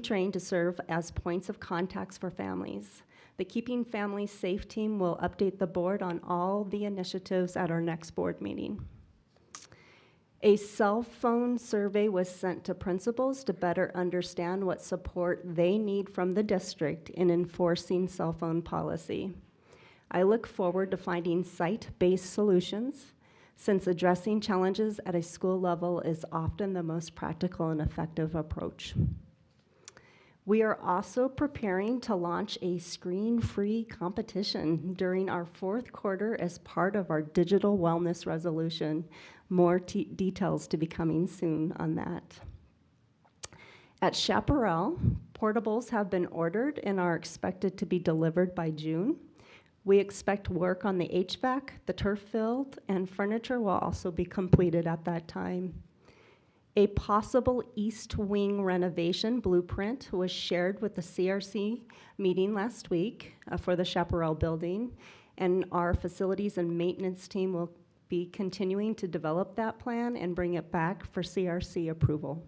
trained to serve as points of contacts for families. The Keeping Families Safe team will update the board on all the initiatives at our next board meeting. A cell phone survey was sent to principals to better understand what support they need from the district in enforcing cell phone policy. I look forward to finding site-based solutions, since addressing challenges at a school level is often the most practical and effective approach. We are also preparing to launch a screen-free competition during our fourth quarter as part of our digital wellness resolution. More details to be coming soon on that. At Chaparral, portables have been ordered and are expected to be delivered by June. We expect work on the HVAC, the turf field, and furniture will also be completed at that time. A possible east wing renovation blueprint was shared with the CRC meeting last week for the Chaparral building, and our facilities and maintenance team will be continuing to develop that plan and bring it back for CRC approval.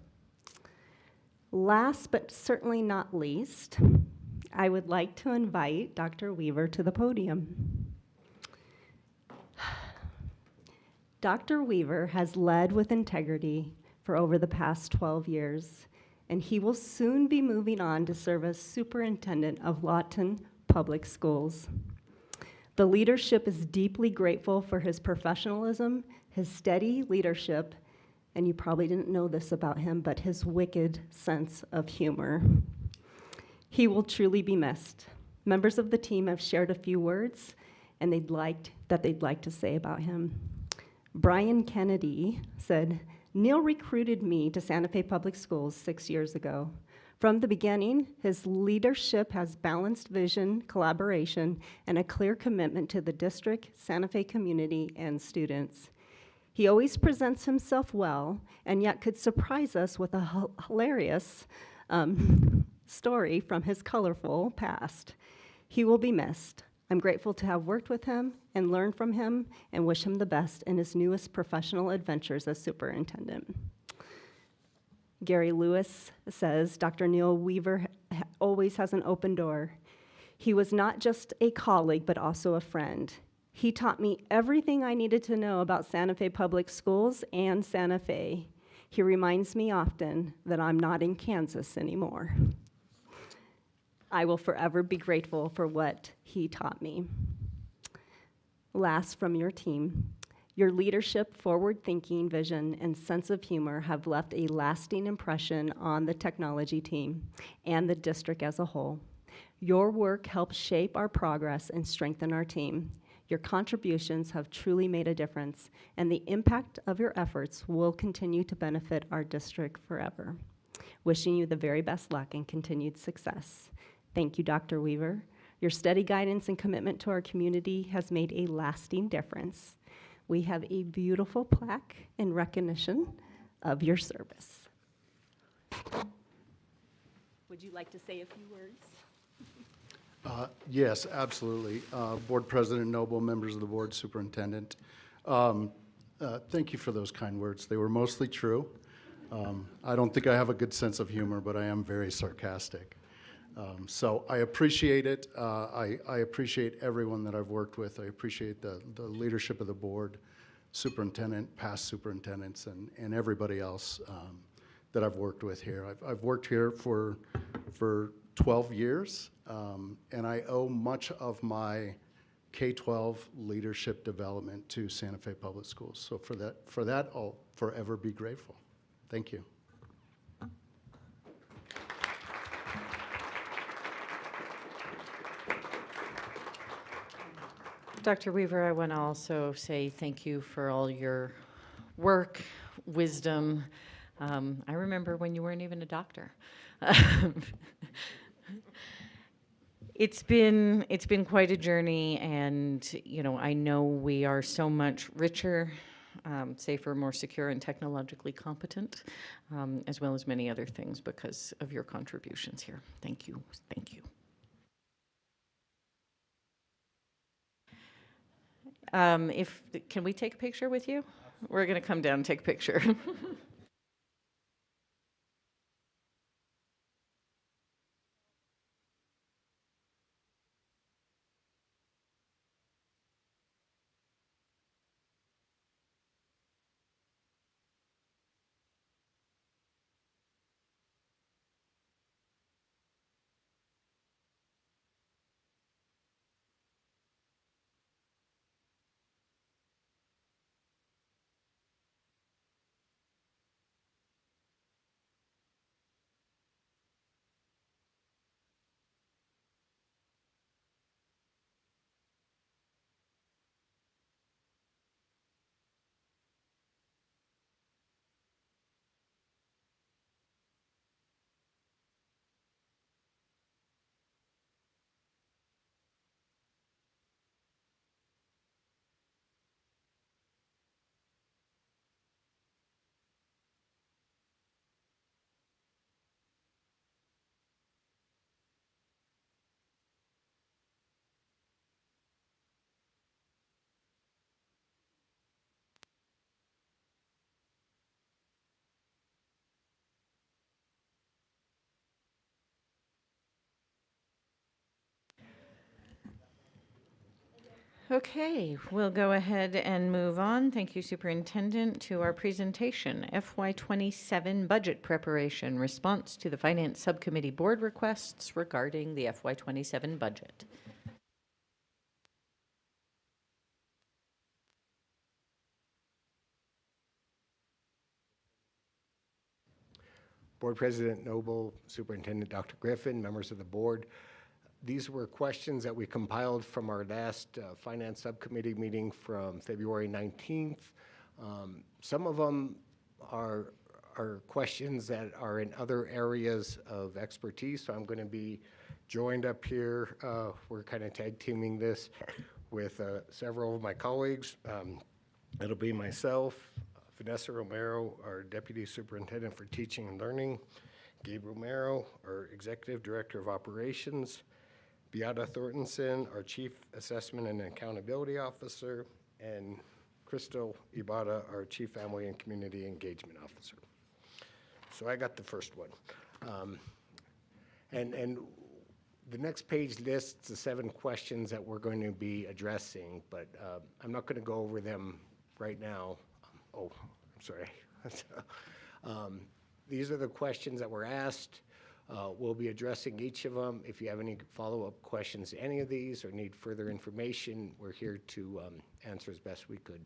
Last but certainly not least, I would like to invite Dr. Weaver to the podium. Dr. Weaver has led with integrity for over the past 12 years, and he will soon be moving on to serve as superintendent of Lawton Public Schools. The leadership is deeply grateful for his professionalism, his steady leadership, and you probably didn't know this about him, but his wicked sense of humor. He will truly be missed. Members of the team have shared a few words and they'd like to say about him. Brian Kennedy said, "Neil recruited me to Santa Fe Public Schools 6 years ago. From the beginning, his leadership has balanced vision, collaboration, and a clear commitment to the district, Santa Fe community, and students. He always presents himself well, and yet could surprise us with a hilarious story from his colorful past. He will be missed. I'm grateful to have worked with him and learned from him and wish him the best in his newest professional adventures as superintendent." Gary Lewis says, "Dr. Neil Weaver always has an open door. He was not just a colleague, but also a friend. He taught me everything I needed to know about Santa Fe Public Schools and Santa Fe. He reminds me often that I'm not in Kansas anymore. I will forever be grateful for what he taught me." Last from your team, your leadership, forward-thinking vision, and sense of humor have left a lasting impression on the technology team and the district as a whole. Your work helps shape our progress and strengthen our team. Your contributions have truly made a difference, and the impact of your efforts will continue to benefit our district forever. Wishing you the very best luck and continued success. Thank you, Dr. Weaver. Your steady guidance and commitment to our community has made a lasting difference. We have a beautiful plaque in recognition of your service. Would you like to say a few words? Yes, absolutely. Board President Noble, members of the board, superintendent. Thank you for those kind words. They were mostly true. I don't think I have a good sense of humor, but I am very sarcastic. So I appreciate it. I appreciate everyone that I've worked with. I appreciate the leadership of the board, superintendent, past superintendents, and everybody else that I've worked with here. I've worked here for 12 years, and I owe much of my K-12 leadership development to Santa Fe Public Schools. So for that, I'll forever be grateful. Thank you. Dr. Weaver, I want to also say thank you for all your work, wisdom. I remember when you weren't even a doctor. It's been quite a journey, and I know we are so much richer, safer, more secure, and technologically competent, as well as many other things because of your contributions here. Thank you. Thank you. Can we take a picture with you? We're going to come down and take a picture. Okay, we'll go ahead and move on. Thank you, Superintendent, to our presentation, FY27 budget preparation, response to the Finance Subcommittee board requests regarding the FY27 budget. Board President Noble, Superintendent Dr. Griffin, members of the board. These were questions that we compiled from our last Finance Subcommittee meeting from February 19th. Some of them are questions that are in other areas of expertise, so I'm going to be joined up here. We're kind of tag teaming this with several of my colleagues. It'll be myself, Vanessa Romero, our Deputy Superintendent for Teaching and Learning, Gabe Romero, our Executive Director of Operations, Beata Thorntonson, our Chief Assessment and Accountability Officer, and Crystal Ibata, our Chief Family and Community Engagement Officer. So I got the first one. And the next page lists the 7 questions that we're going to be addressing, but I'm not going to go over them right now. Oh, I'm sorry. These are the questions that were asked. We'll be addressing each of them. If you have any follow-up questions to any of these or need further information, we're here to answer as best we could.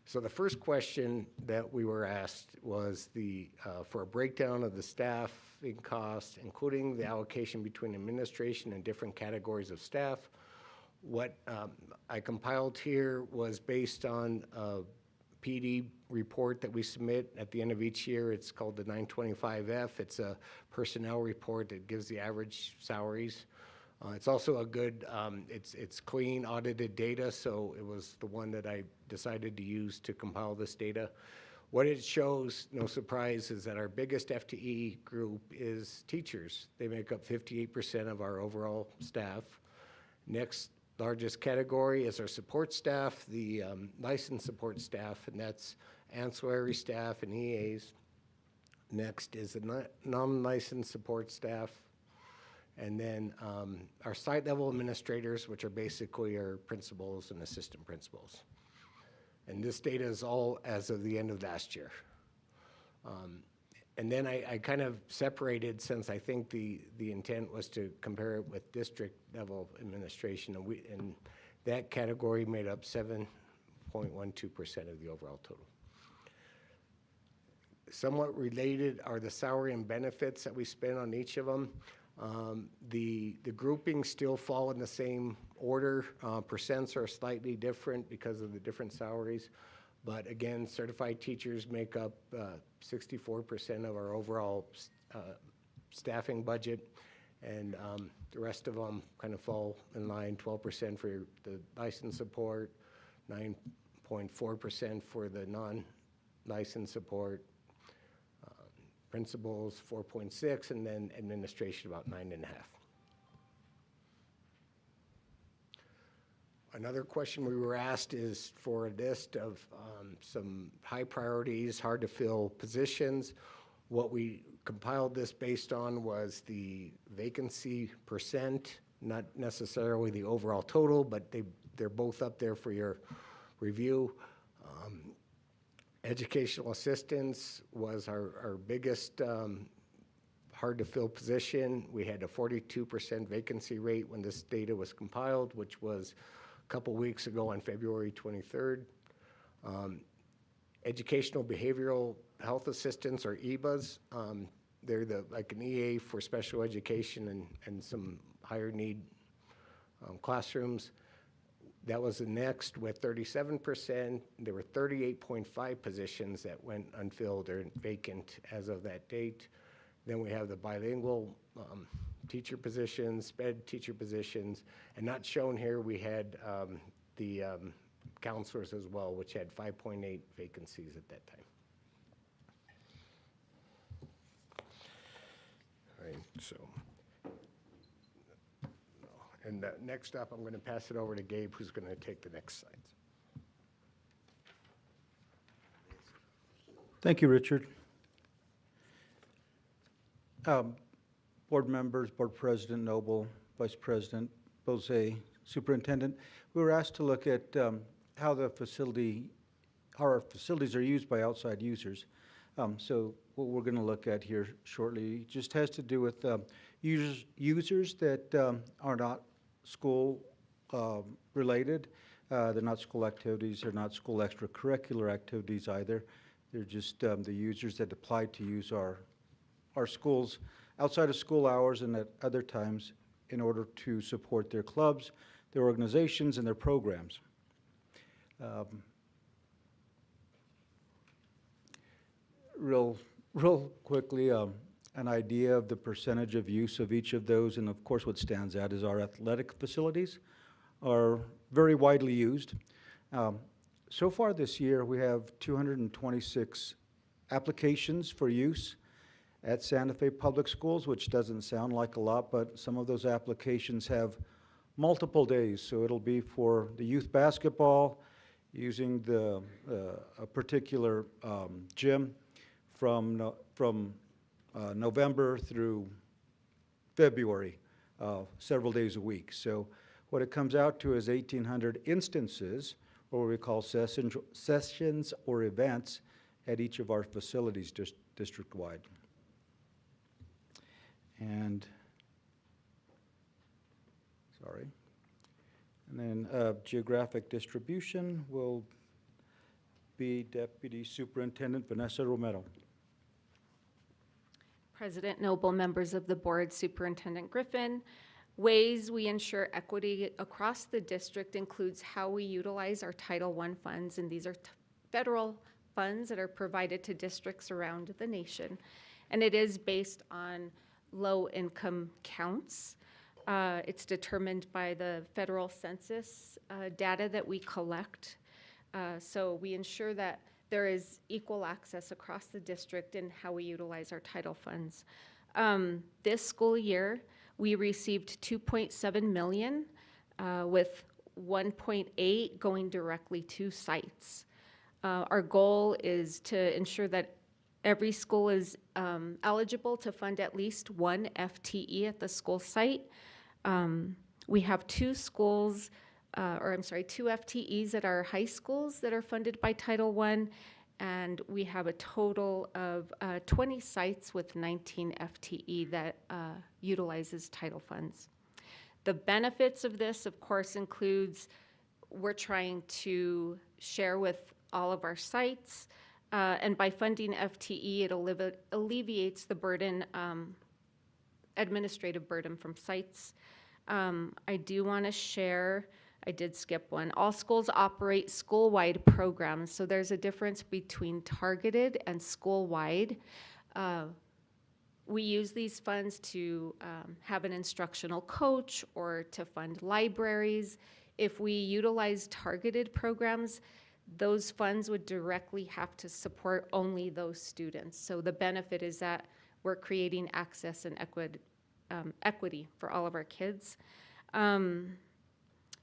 So the first question that we were asked was for a breakdown of the staffing costs, including the allocation between administration and different categories of staff. What I compiled here was based on a PD report that we submit at the end of each year. It's called the 925F. It's a personnel report that gives the average salaries. It's also a good, it's clean audited data, so it was the one that I decided to use to compile this data. What it shows, no surprise, is that our biggest FTE group is teachers. They make up 58% of our overall staff. Next largest category is our support staff, the licensed support staff, and that's ancillary staff and EAs. Next is the non-licensed support staff. And then our site level administrators, which are basically our principals and assistant principals. And this data is all as of the end of last year. And then I kind of separated, since I think the intent was to compare it with district level administration, and that category made up 7.12% of the overall total. Somewhat related are the salary and benefits that we spend on each of them. The groupings still fall in the same order. Percents are slightly different because of the different salaries. But again, certified teachers make up 64% of our overall staffing budget. And the rest of them kind of fall in line, 12% for the licensed support, 9.4% for the non-licensed support, principals 4.6, and then administration about 9.5. Another question we were asked is for a list of some high priorities, hard to fill positions. What we compiled this based on was the vacancy percent, not necessarily the overall total, but they're both up there for your review. Educational assistants was our biggest hard to fill position. We had a 42% vacancy rate when this data was compiled, which was a couple weeks ago on February 23rd. Educational behavioral health assistants, or EBAs, they're like an EA for special education and some higher need classrooms. That was the next with 37%. There were 38.5 positions that went unfilled or vacant as of that date. Then we have the bilingual teacher positions, SPED teacher positions, and not shown here, we had the counselors as well, which had 5.8 vacancies at that time. All right, so. And next up, I'm going to pass it over to Gabe, who's going to take the next slides. Thank you, Richard. Board members, Board President Noble, Vice President Bose, Superintendent. We were asked to look at how our facilities are used by outside users. So what we're going to look at here shortly just has to do with users that are not school related. They're not school activities, they're not school extracurricular activities either. They're just the users that apply to use our schools outside of school hours and at other times in order to support their clubs, their organizations, and their programs. Real quickly, an idea of the percentage of use of each of those, and of course what stands out is our athletic facilities are very widely used. So far this year, we have 226 applications for use at Santa Fe Public Schools, which doesn't sound like a lot, but some of those applications have multiple days. So it'll be for the youth basketball, using a particular gym from November through February, several days a week. So what it comes out to is 1,800 instances, or what we call sessions or events at each of our facilities district-wide. And, and then geographic distribution will be Deputy Superintendent Vanessa Romero. President Noble, members of the board, Superintendent Griffin. Ways we ensure equity across the district includes how we utilize our Title I funds, and these are federal funds that are provided to districts around the nation. And it is based on low-income counts. It's determined by the federal census data that we collect. So we ensure that there is equal access across the district in how we utilize our title funds. This school year, we received $2.7 million, with 1.8 going directly to sites. Our goal is to ensure that every school is eligible to fund at least one FTE at the school site. We have two FTEs at our high schools that are funded by Title I, and we have a total of 20 sites with 19 FTE that utilizes title funds. The benefits of this, of course, includes we're trying to share with all of our sites, and by funding FTE, it alleviates the burden, administrative burden from sites. I do want to share, I did skip one. All schools operate school-wide programs, so there's a difference between targeted and school-wide. We use these funds to have an instructional coach or to fund libraries. If we utilize targeted programs, those funds would directly have to support only those students. So the benefit is that we're creating access and equity for all of our kids.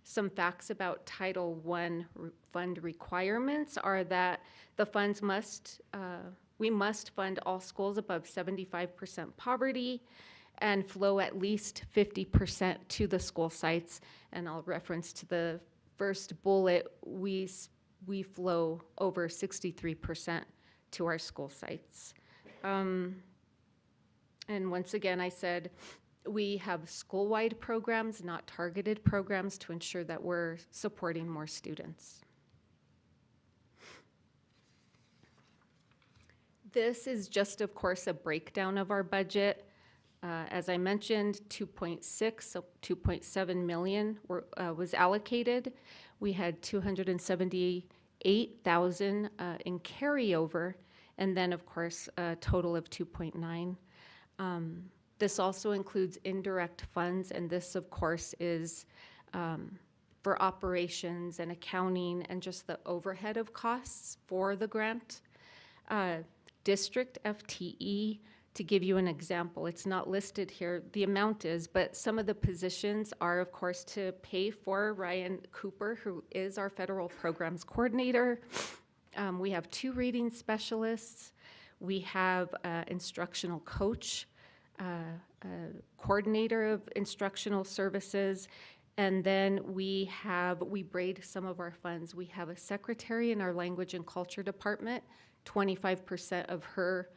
Some facts about Title I fund requirements are that the funds we must fund all schools above 75% poverty and flow at least 50% to the school sites. And I'll reference to the first bullet, we flow over 63% to our school sites. And once again, I said, we have school-wide programs, not targeted programs, to ensure that we're supporting more students. This is just, of course, a breakdown of our budget. As I mentioned, 2.7 million was allocated. We had 278,000 in carryover, and then, of course, a total of 2.9. This also includes indirect funds, and this, of course, is for operations and accounting and just the overhead of costs for the grant. District FTE, to give you an example, it's not listed here, the amount is, but some of the positions are, of course, to pay for Ryan Cooper, who is our federal programs coordinator. We have 2 reading specialists. We have an instructional coach, a coordinator of instructional services, And then we braid some of our funds. We have a secretary in our language and culture department. 25% of her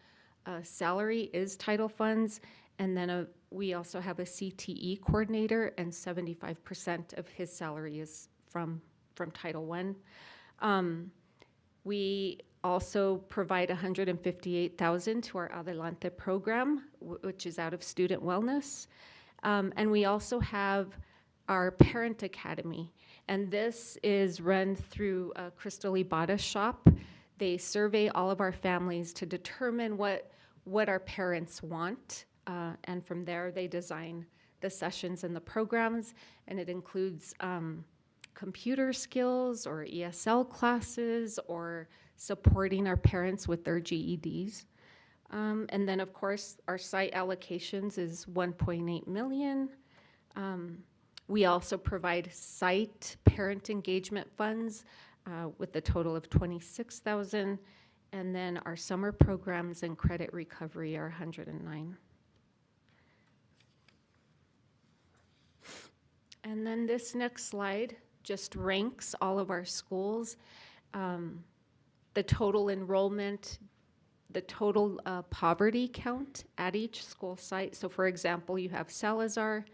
salary is title funds. And then we also have a CTE coordinator, and 75% of his salary is from Title I. We also provide $158,000 to our Adelante program, which is out of student wellness. And we also have our Parent Academy, and this is run through Crystal Ibada's shop. They survey all of our families to determine what our parents want, and from there they design the sessions and the programs, and it includes computer skills or ESL classes or supporting our parents with their GEDs. And then, of course, our site allocations is $1.8 million. We also provide site parent engagement funds with a total of $26,000. And then our summer programs and credit recovery are $109,000. And then this next slide just ranks all of our schools, the total enrollment, the total poverty count at each school site. So for example, you have Salazar,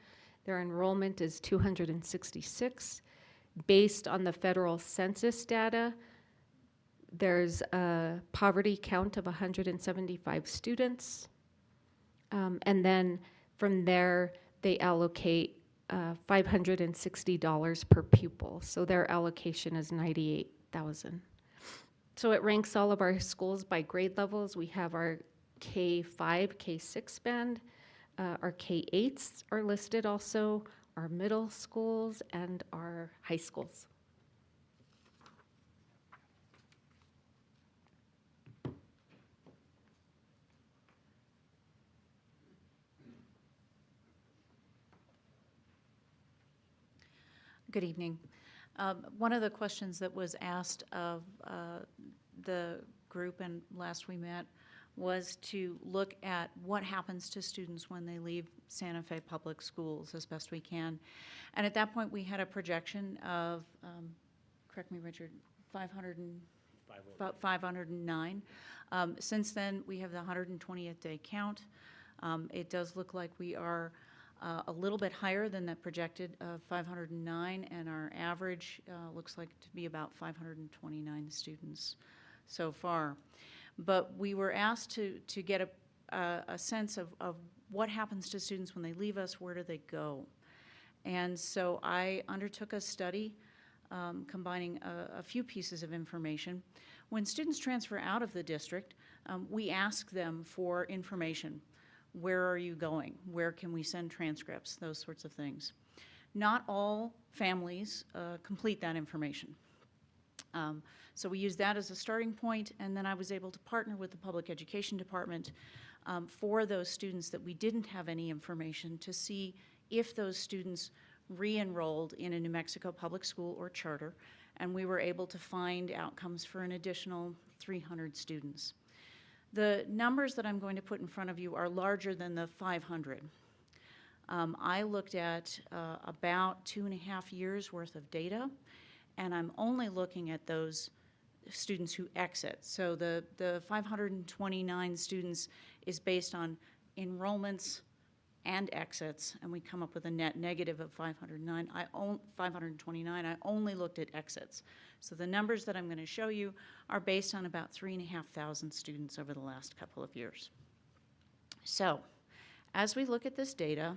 their enrollment is 266. Based on the federal census data, there's a poverty count of 175 students. And then from there, they allocate $560 per pupil. So their allocation is $98,000. So it ranks all of our schools by grade levels. We have our K-5, K-6 band. Our K-8s are listed also, our middle schools, and our high schools. Good evening. One of the questions that was asked of the group and last we met was to look at what happens to students when they leave Santa Fe Public Schools as best we can. And at that point, we had a projection of, correct me, Richard, 509. Since then, we have the 120th day count. It does look like we are a little bit higher than that projected 509, and our average looks like to be about 529 students so far. But we were asked to get a sense of what happens to students when they leave us, where do they go? And so I undertook a study combining a few pieces of information. When students transfer out of the district, we ask them for information. Where are you going? Where can we send transcripts? Those sorts of things. Not all families complete that information. So we used that as a starting point, and then I was able to partner with the Public Education Department for those students that we didn't have any information to see if those students re-enrolled in a New Mexico public school or charter, and we were able to find outcomes for an additional 300 students. The numbers that I'm going to put in front of you are larger than the 500. I looked at about 2.5 years worth of data, and I'm only looking at those students who exit. So the 529 students is based on enrollments and exits, and we come up with a net negative of 529. I only looked at exits. So the numbers that I'm going to show you are based on about 3,500 students over the last couple of years. So as we look at this data,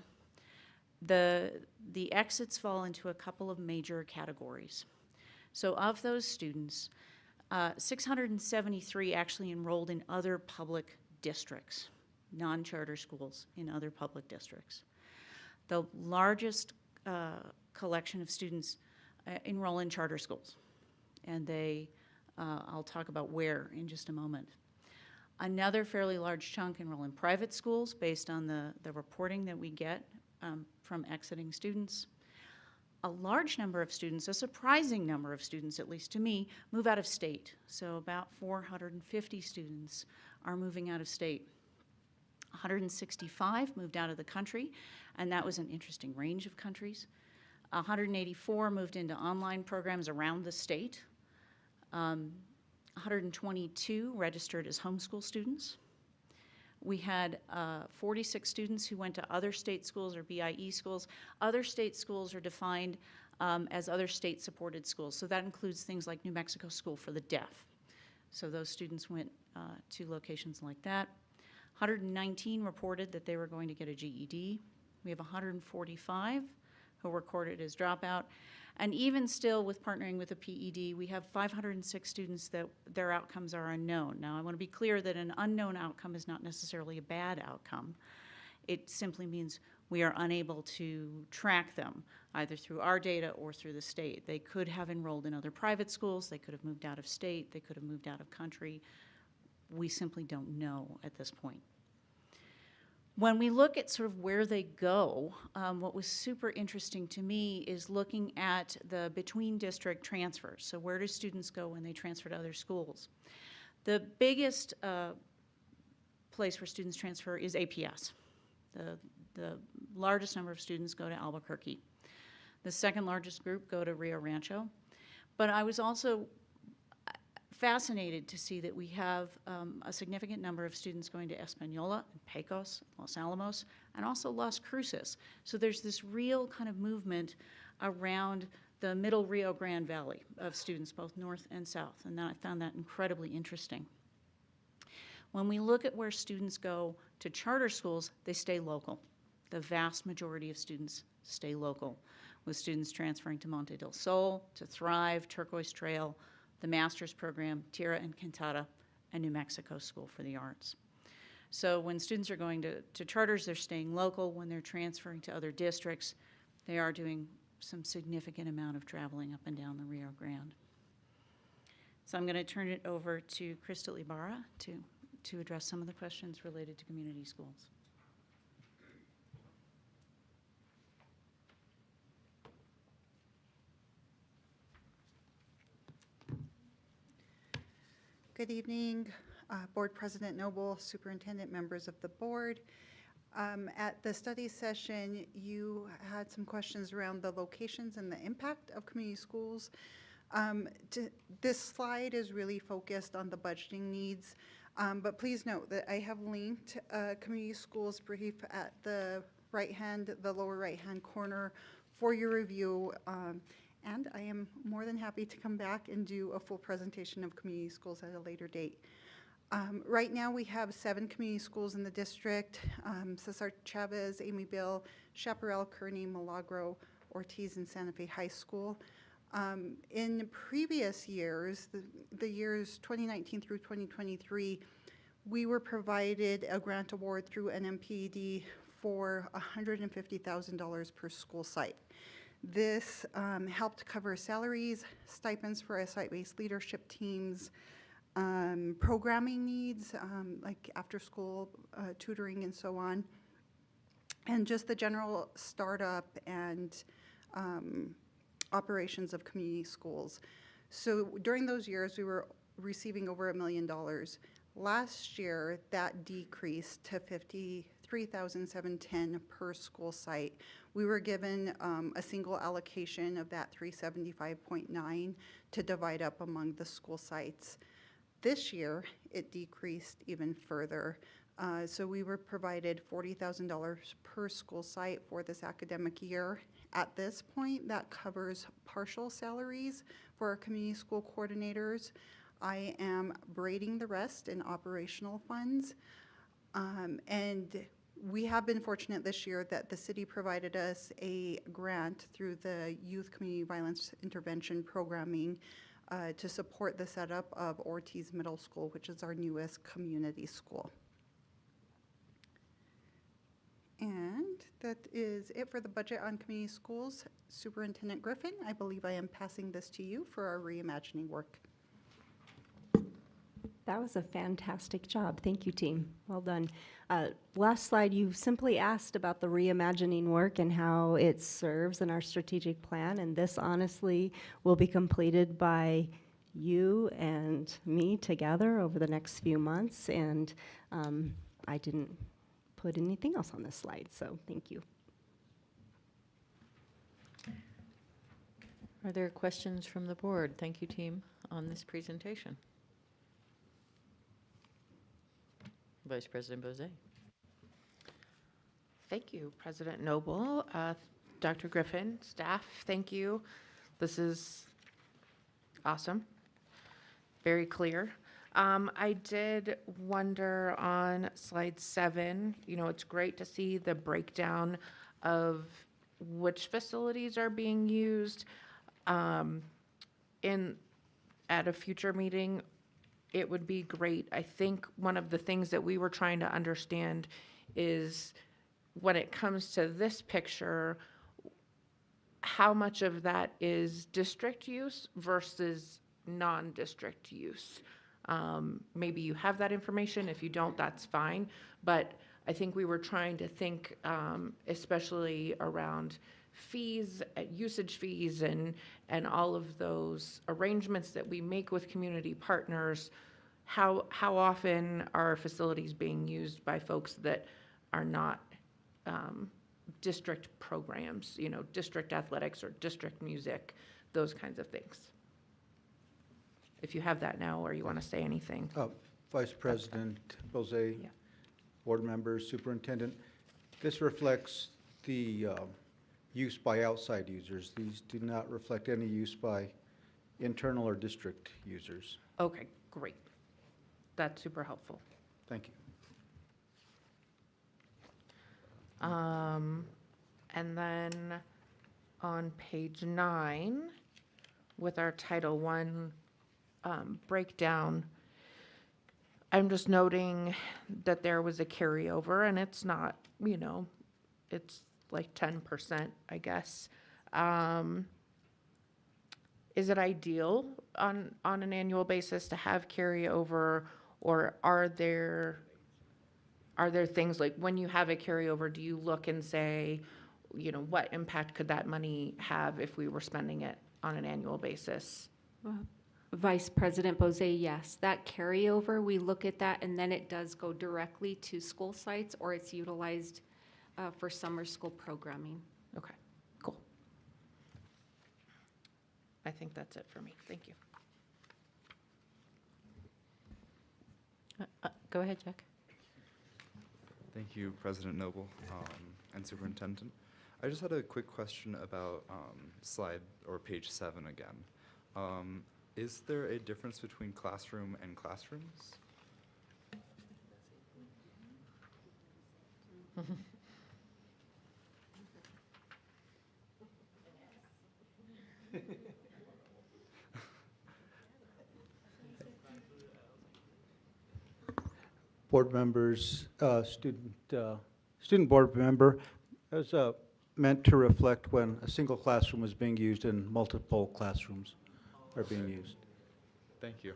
the exits fall into a couple of major categories. So of those students, 673 actually enrolled in other public districts, non-charter schools in other public districts. The largest collection of students enroll in charter schools, and I'll talk about where in just a moment. Another fairly large chunk enroll in private schools based on the reporting that we get from exiting students. A large number of students, a surprising number of students, at least to me, move out of state. So about 450 students are moving out of state. 165 moved out of the country, and that was an interesting range of countries. 184 moved into online programs around the state. 122 registered as homeschool students. We had 46 students who went to other state schools or BIE schools. Other state schools are defined as other state-supported schools. So that includes things like New Mexico School for the Deaf. So those students went to locations like that. 119 reported that they were going to get a GED. We have 145 who were recorded as dropout. And even still, with partnering with a PED, we have 506 students that their outcomes are unknown. Now, I want to be clear that an unknown outcome is not necessarily a bad outcome. It simply means we are unable to track them, either through our data or through the state. They could have enrolled in other private schools, they could have moved out of state, they could have moved out of country. We simply don't know at this point. When we look at sort of where they go, what was super interesting to me is looking at the between district transfers. So where do students go when they transfer to other schools? The biggest place where students transfer is APS. The largest number of students go to Albuquerque. The second largest group go to Rio Rancho. But I was also fascinated to see that we have a significant number of students going to Española, Pecos, Los Alamos, and also Las Cruces. So there's this real kind of movement around the middle Rio Grande Valley of students, both north and south, and I found that incredibly interesting. When we look at where students go to charter schools, they stay local. The vast majority of students stay local, with students transferring to Monte del Sol, to Thrive, Turquoise Trail, the master's program, Tierra and Cantata, and New Mexico School for the Arts. So when students are going to charters, they're staying local. When they're transferring to other districts, they are doing some significant amount of traveling up and down the Rio Grande. So I'm going to turn it over to Crystal Ibarra to address some of the questions related to community schools. Good evening, Board President Noble, Superintendent, members of the board. At the study session, you had some questions around the locations and the impact of community schools. This slide is really focused on the budgeting needs, but please note that I have linked community schools brief at the lower right-hand corner for your review. And I am more than happy to come back and do a full presentation of community schools at a later date. Right now we have 7 community schools in the district: Cesar Chavez, Amyville, Chaparral, Kearney, Milagro, Ortiz, and Santa Fe High School. In previous years, the years 2019 through 2023, we were provided a grant award through NMPED for $150,000 per school site. This helped cover salaries, stipends for site-based leadership teams, programming needs like after-school tutoring and so on, and just the general startup and operations of community schools. So during those years, we were receiving over $1 million. Last year, that decreased to $53,710 per school site. We were given a single allocation of that $375.9 to divide up among the school sites. This year, it decreased even further. So we were provided $40,000 per school site for this academic year. At this point, that covers partial salaries for our community school coordinators. I am braiding the rest in operational funds. And we have been fortunate this year that the city provided us a grant through the Youth Community Violence Intervention Programming to support the setup of Ortiz Middle School, which is our newest community school. And that is it for the budget on community schools. Superintendent Griffin, I believe I am passing this to you for our reimagining work. That was a fantastic job. Thank you, team. Well done. Last slide, you simply asked about the reimagining work and how it serves in our strategic plan, and this honestly will be completed by you and me together over the next few months, and I didn't put anything else on this slide, so thank you. Are there questions from the board? Thank you, team, on this presentation. Vice President Bozay. Thank you, President Noble, Dr. Griffin, staff, thank you. This is awesome, very clear. I did wonder on slide 7, it's great to see the breakdown of which facilities are being used. At a future meeting, it would be great. I think one of the things that we were trying to understand is when it comes to this picture, how much of that is district use versus non-district use. Maybe you have that information. If you don't, that's fine. But I think we were trying to think, especially around fees, usage fees, and all of those arrangements that we make with community partners. How often are facilities being used by folks that are not district programs, district athletics or district music, those kinds of things? If you have that now, or you want to say anything. Vice President Bozay, Yeah. board members, superintendent, this reflects the use by outside users. These do not reflect any use by internal or district users. Okay, great. That's super helpful. Thank you. And then on page 9, with our Title I breakdown, I'm just noting that there was a carryover, and it's not, it's like 10%, I guess. Is it ideal on an annual basis to have carryover, or are there things like when you have a carryover, do you look and say, what impact could that money have if we were spending it on an annual basis? Vice President Bozay, yes. That carryover, we look at that, and then it does go directly to school sites, or it's utilized for summer school programming. Okay, cool. I think that's it for me. Thank you. Go ahead, Jack. Thank you, President Noble and Superintendent. I just had a quick question about slide or page 7 again. Is there a difference between classroom and classrooms? Board members, student board member, is meant to reflect when a single classroom is being used and multiple classrooms are being used. Thank you.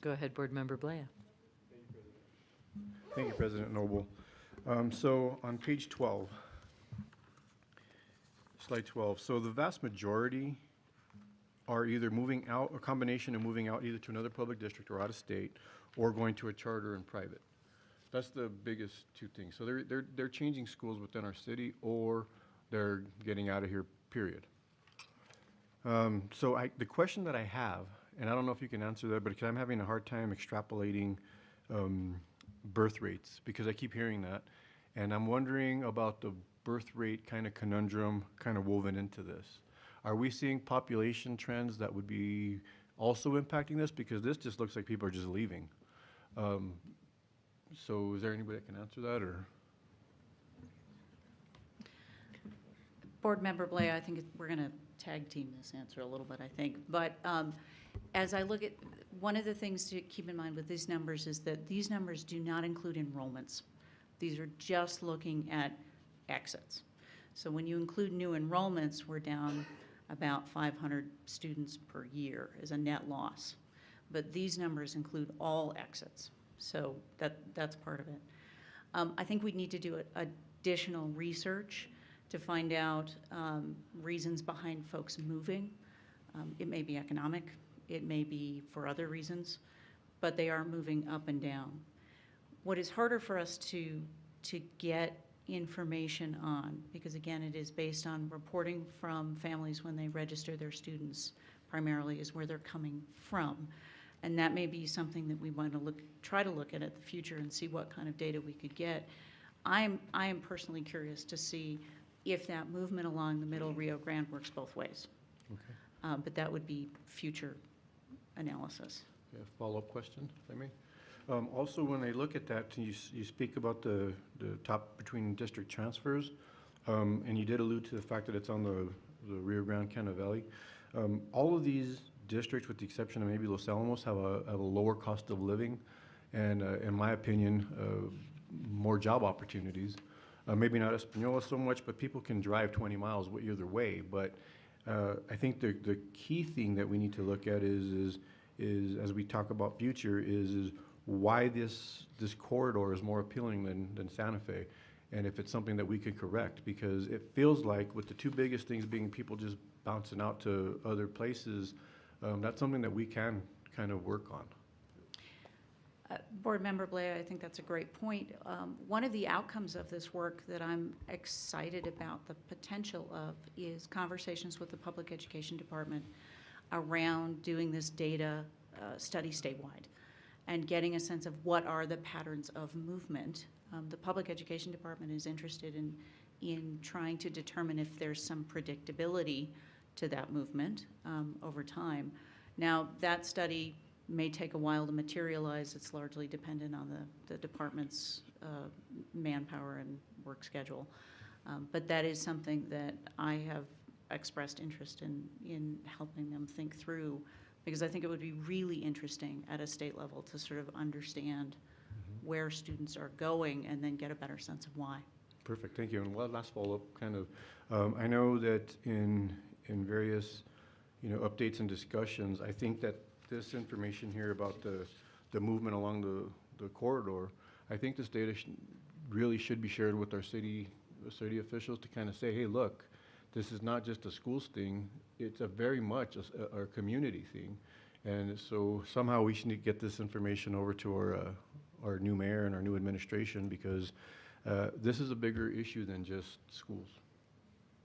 Go ahead, board member Blaya. Thank you, President Noble. So on page 12, slide 12, so the vast majority are either moving out, a combination of moving out either to another public district or out of state, or going to a charter and private. That's the biggest two things. So they're changing schools within our city, or they're getting out of here, period. So the question that I have, and I don't know if you can answer that, but because I'm having a hard time extrapolating birth rates, because I keep hearing that, and I'm wondering about the birth rate kind of conundrum kind of woven into this. Are we seeing population trends that would be also impacting this? Because this just looks like people are just leaving. So is there anybody that can answer that, or? Board Member Blay, I think we're going to tag team this answer a little bit, I think. But as I look at, one of the things to keep in mind with these numbers is that these numbers do not include enrollments. These are just looking at exits. So when you include new enrollments, we're down about 500 students per year as a net loss. But these numbers include all exits. So that's part of it. I think we need to do additional research to find out reasons behind folks moving. It may be economic, it may be for other reasons, but they are moving up and down. What is harder for us to to get information on, because again, it is based on reporting from families when they register their students, primarily is where they're coming from. And that may be something that we want to try to look at the future and see what kind of data we could get. I am personally curious to see if that movement along the middle Rio Grande works both ways. Okay. But that would be future analysis. Yeah, follow-up question, if I may. Also, when I look at that, you speak about the top between district transfers, and you did allude to the fact that it's on the Rio Grande Canada Valley. All of these districts, with the exception of maybe Los Alamos, have a lower cost of living, and in my opinion, more job opportunities. Maybe not Espanola so much, but people can drive 20 miles either way. But I think the key thing that we need to look at is as we talk about future is why this corridor is more appealing than Santa Fe, and if it's something that we could correct, because it feels like with the two biggest things being people just bouncing out to other places, that's something that we can kind of work on. Board Member Blea, I think that's a great point. One of the outcomes of this work that I'm excited about the potential of is conversations with the Public Education Department around doing this data study statewide and getting a sense of what are the patterns of movement. The Public Education Department is interested in trying to determine if there's some predictability to that movement over time. Now, that study may take a while to materialize. It's largely dependent on the department's manpower and work schedule. But that is something that I have expressed interest in helping them think through, because I think it would be really interesting at a state level to sort of understand where students are going and then get a better sense of why. Perfect, thank you. And one last follow-up, kind of, I know that in various, updates and discussions, I think that this information here about the movement along the corridor, I think this data really should be shared with our city officials to kind of say, hey, look, this is not just a schools thing, it's a very much a community thing. And so somehow we should get this information over to our new mayor and our new administration, because this is a bigger issue than just schools.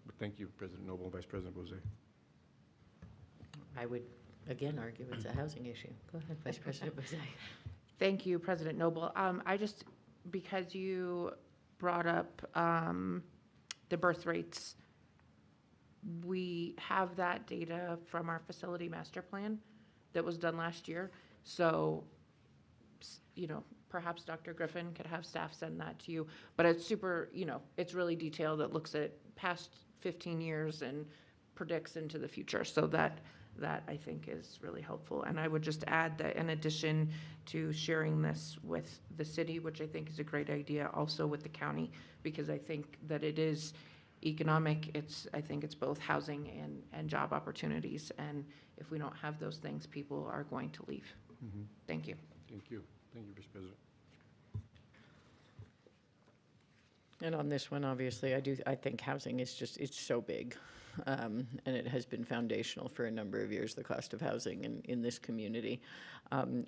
But thank you, President Noble and Vice President Bose. I would, again, argue it's a housing issue. Go ahead, Vice President Bose. Thank you, President Noble. Because you brought up the birth rates, we have that data from our facility master plan that was done last year. So, perhaps Dr. Griffin could have staff send that to you. But it's super, it's really detailed. It looks at past 15 years and predicts into the future. So that I think is really helpful. And I would just add that in addition to sharing this with the city, which I think is a great idea, also with the county, because I think that it is economic. I think it's both housing and job opportunities. And if we don't have those things, people are going to leave. Mm-hmm. Thank you. Thank you. Thank you, Vice President. And on this one, obviously, I think housing is it's so big. And it has been foundational for a number of years, the cost of housing in this community.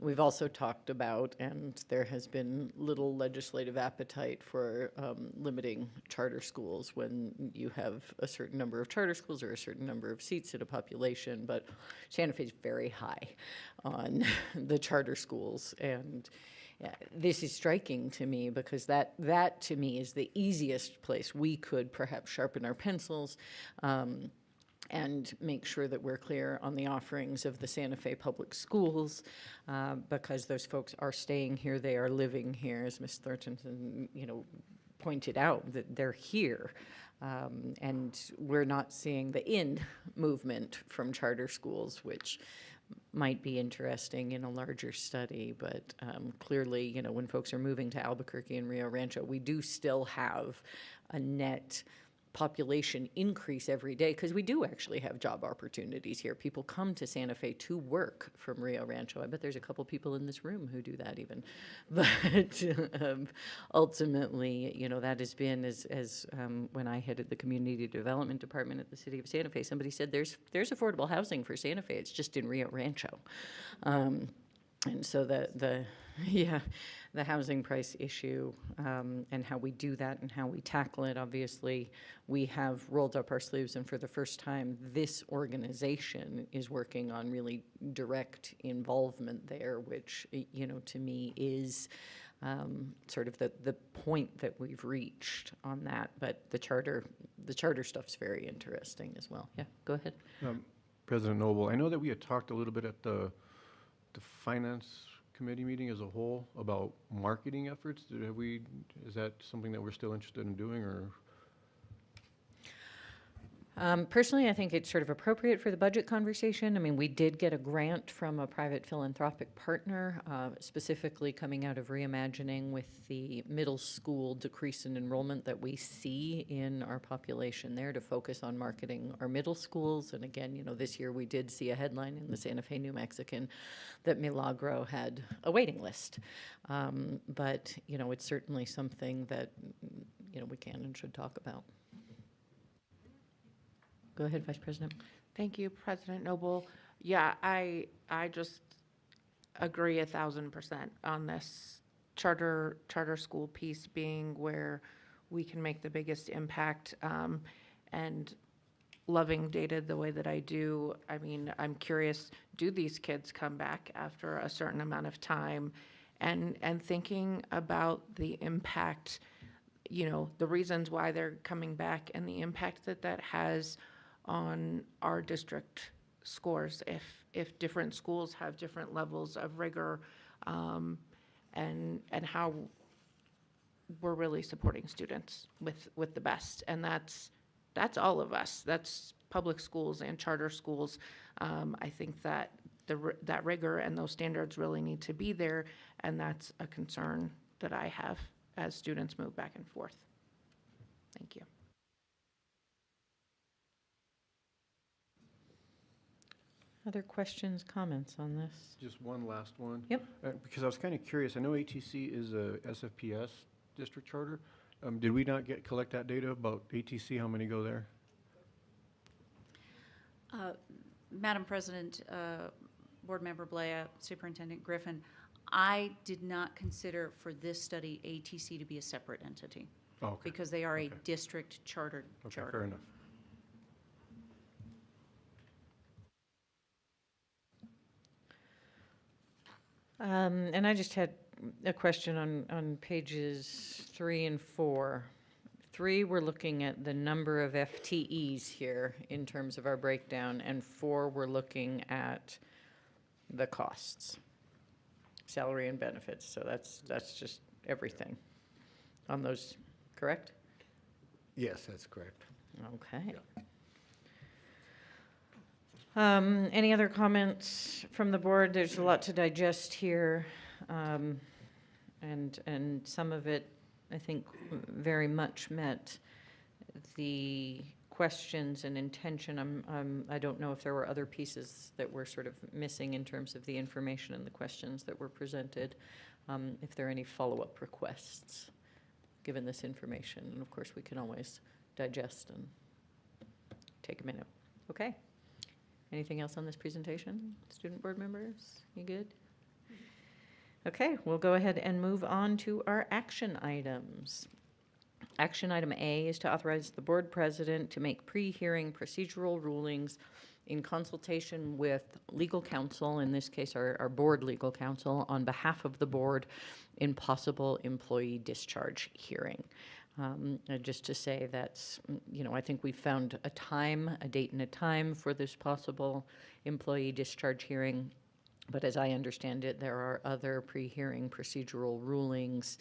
We've also talked about, and there has been little legislative appetite for limiting charter schools when you have a certain number of charter schools or a certain number of seats in a population, but Santa Fe is very high on the charter schools. And this is striking to me because that to me is the easiest place we could perhaps sharpen our pencils and make sure that we're clear on the offerings of the Santa Fe Public Schools, because those folks are staying here, they are living here, as Ms. Thornton, pointed out, that they're here. And we're not seeing the in movement from charter schools, which might be interesting in a larger study, but clearly, when folks are moving to Albuquerque and Rio Rancho, we do still have a net population increase every day because we do actually have job opportunities here. People come to Santa Fe to work from Rio Rancho. I bet there's a couple people in this room who do that even. But ultimately, that has been, as when I headed the Community Development Department at the City of Santa Fe, somebody said there's affordable housing for Santa Fe. It's just in Rio Rancho. And so yeah, the housing price issue, and how we do that and how we tackle it, obviously, we have rolled up our sleeves, and for the first time, this organization is working on really direct involvement there, which, you know, to me is sort of the point that we've reached on that. But the charter stuff's very interesting as well. Yeah, go ahead. President Noble, I know that we had talked a little bit at the Finance Committee meeting as a whole about marketing efforts. Is that something that we're still interested in doing, or? Personally, I think it's sort of appropriate for the budget conversation. I mean, we did get a grant from a private philanthropic partner, specifically coming out of reimagining with the middle school decrease in enrollment that we see in our population there, to focus on marketing our middle schools. And again, you know, this year we did see a headline in the Santa Fe New Mexican that Milagro had a waiting list. But, you know, it's certainly something that, you know, we can and should talk about. Go ahead, Vice President. Thank you, President Noble. Yeah, I just agree 1,000% on this charter school piece being where we can make the biggest impact. And loving data the way that I do, I mean, I'm curious, do these kids come back after a certain amount of time? And thinking about the impact, you know, the reasons why they're coming back and the impact that has on our district scores, if different schools have different levels of rigor, and how we're really supporting students with the best. And that's all of us. That's public schools and charter schools. I think that that rigor and those standards really need to be there, and that's a concern that I have as students move back and forth. Thank you. Other questions, comments on this? Just one last one. Yep. Because I was kind of curious. I know ATC is a SFPS district charter. Did we not collect that data about ATC? How many go there? Madam President, Board Member Blea, Superintendent Griffin, I did not consider for this study ATC to be a separate entity. Oh, okay. Because they are a district chartered charter. Fair enough. And I just had a question on pages 3 and 4. 3, we're looking at the number of FTEs here in terms of our breakdown, and 4, we're looking at the costs, salary and benefits. So that's just everything on those, correct? Yes, that's correct. Okay. Any other comments from the board? There's a lot to digest here, and some of it, I think, very much met the questions and intention. I don't know if there were other pieces that were sort of missing in terms of the information and the questions that were presented. If there are any follow-up requests, given this information, and of course we can always digest and take a minute. Okay. Anything else on this presentation? Student board members, you good? Okay, we'll go ahead and move on to our action items. Action item A is to authorize the board president to make pre-hearing procedural rulings in consultation with legal counsel, in this case our board legal counsel, on behalf of the board in possible employee discharge hearing. Just to say that's, you know, I think we found a date and a time for this possible employee discharge hearing. But as I understand it, there are other pre-hearing procedural rulings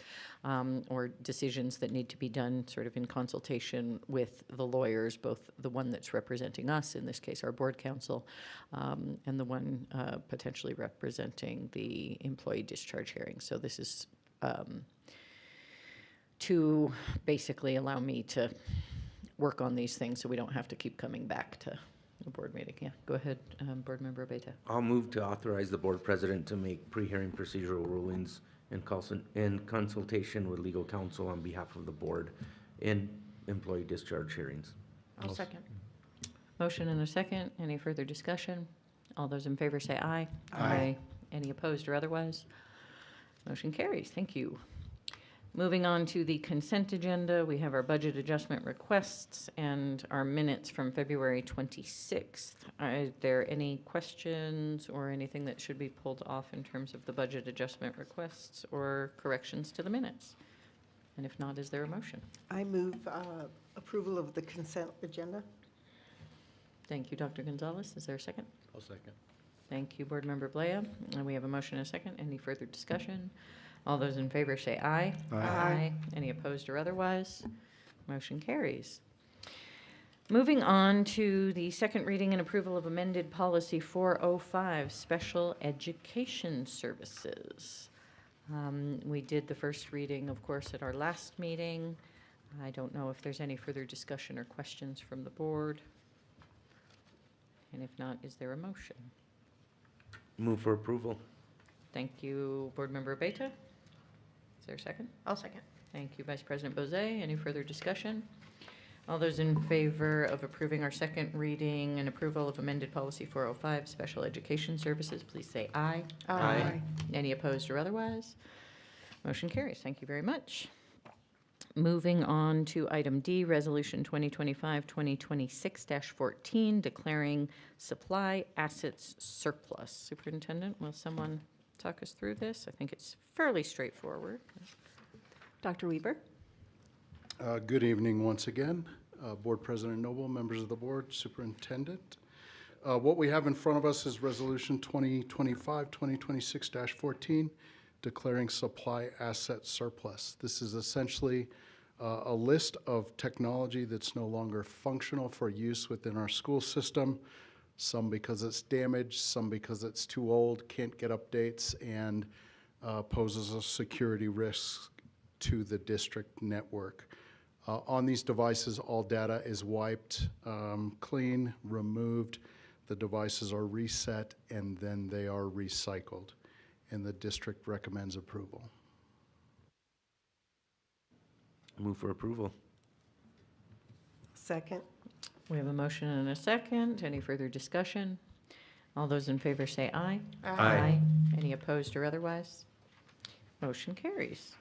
or decisions that need to be done sort of in consultation with the lawyers, both the one that's representing us, in this case our board counsel, and the one potentially representing the employee discharge hearing. So this is to basically allow me to work on these things so we don't have to keep coming back to a board meeting. Yeah, go ahead, Board Member Abeyta. I'll move to authorize the board president to make pre-hearing procedural rulings in consultation with legal counsel on behalf of the board in employee discharge hearings. I'll second. Motion and a second. Any further discussion? All those in favor say aye. Aye. Any opposed or otherwise? Motion carries. Thank you. Moving on to the consent agenda, we have our budget adjustment requests and our minutes from February 26th. Are there any questions or anything that should be pulled off in terms of the budget adjustment requests or corrections to the minutes? And if not, is there a motion? I move approval of the consent agenda. Thank you, Dr. Gonzalez. Is there a second? I'll second. Thank you, Board Member Blea. And we have a motion and a second. Any further discussion? All those in favor say aye. Aye. Any opposed or otherwise? Motion carries. Moving on to the second reading and approval of amended policy 405, special education services. We did the first reading, of course, at our last meeting. I don't know if there's any further discussion or questions from the board. And if not, is there a motion? Move for approval. Thank you, Board Member Beta. Is there a second? I'll second. Thank you, Vice President Bozay. Any further discussion? All those in favor of approving our second reading and approval of amended policy 405, special education services, please say aye. Aye. Any opposed or otherwise? Motion carries. Thank you very much. Moving on to item D, Resolution 2025-2026-14, declaring supply assets surplus. Superintendent, will someone talk us through this? I think it's fairly straightforward. Dr. Weaver? Good evening once again, Board President Noble, members of the board, Superintendent. What we have in front of us is Resolution 2025-2026-14, declaring supply asset surplus. This is essentially a list of technology that's no longer functional for use within our school system, some because it's damaged, some because it's too old, can't get updates, and poses a security risk to the district network. On these devices, all data is wiped clean, removed, the devices are reset, and then they are recycled, and the district recommends approval. Move for approval. Second. We have a motion and a second. Any further discussion? All those in favor say aye. Aye. Any opposed or otherwise? Motion carries.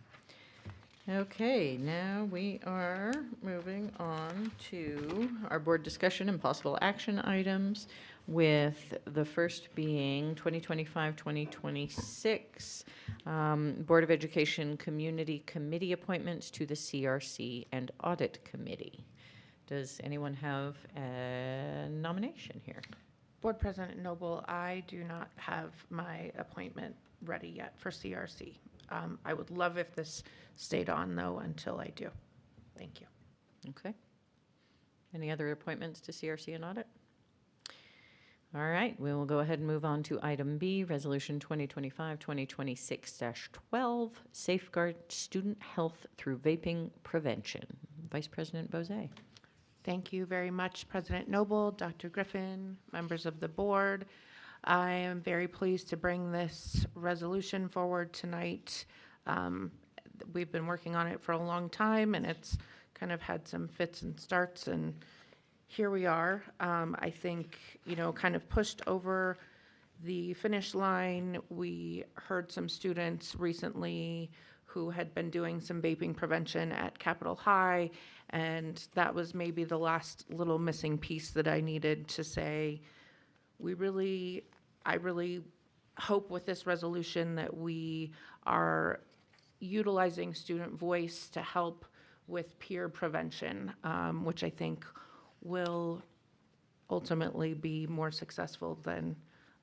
Okay, now we are moving on to our board discussion and possible action items, with the first being 2025-2026 Board of Education Community Committee appointments to the CRC and Audit Committee. Does anyone have a nomination here? Board President Noble, I do not have my appointment ready yet for CRC. I would love if this stayed on, though, until I do. Thank you. Okay. Any other appointments to CRC and Audit? All right, we will go ahead and move on to item B, Resolution 2025-2026-12, Safeguard Student Health Through Vaping Prevention. Vice President Bozay. Thank you very much, President Noble, Dr. Griffin, members of the board. I am very pleased to bring this resolution forward tonight. We've been working on it for a long time, and it's kind of had some fits and starts, and here we are. I think, kind of pushed over the finish line. We heard some students recently who had been doing some vaping prevention at Capitol High, and that was maybe the last little missing piece that I needed to say, I really hope with this resolution that we are utilizing student voice to help with peer prevention, which I think will ultimately be more successful than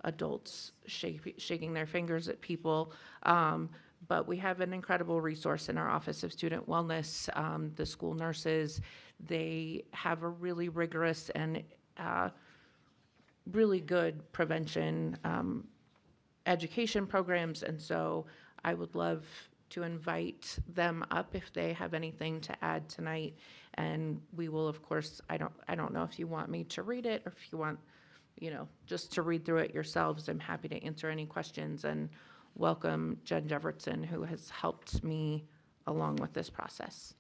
adults shaking their fingers at people. But we have an incredible resource in our Office of Student Wellness, the school nurses. They have a really rigorous and really good prevention education programs, and so I would love to invite them up if they have anything to add tonight. And we will, of course, I don't know if you want me to read it or if you want, just to read through it yourselves. I'm happy to answer any questions and welcome Jen Evertson, who has helped me along with this process.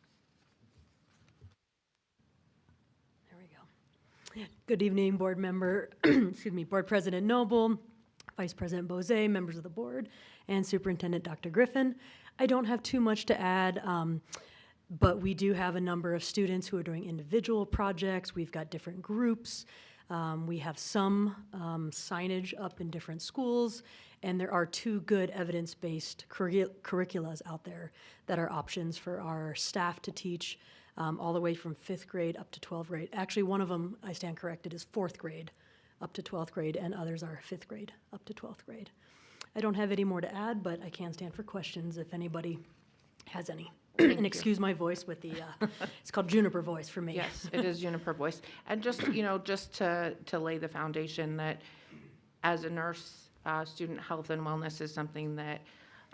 Good evening, board member, Board President Noble, Vice President Bozé, members of the board, and Superintendent Dr. Griffin. I don't have too much to add, but we do have a number of students who are doing individual projects. We've got different groups. We have some signage up in different schools, and there are 2 good evidence-based curriculas out there that are options for our staff to teach all the way from 5th grade up to 12th grade. Actually, one of them, I stand corrected, is 4th grade up to 12th grade, and others are 5th grade up to 12th grade. I don't have any more to add, but I can stand for questions if anybody has any. And excuse my voice with the, it's called juniper voice for me. Yes, it is juniper voice. And just, just to lay the foundation that as a nurse, student health and wellness is something that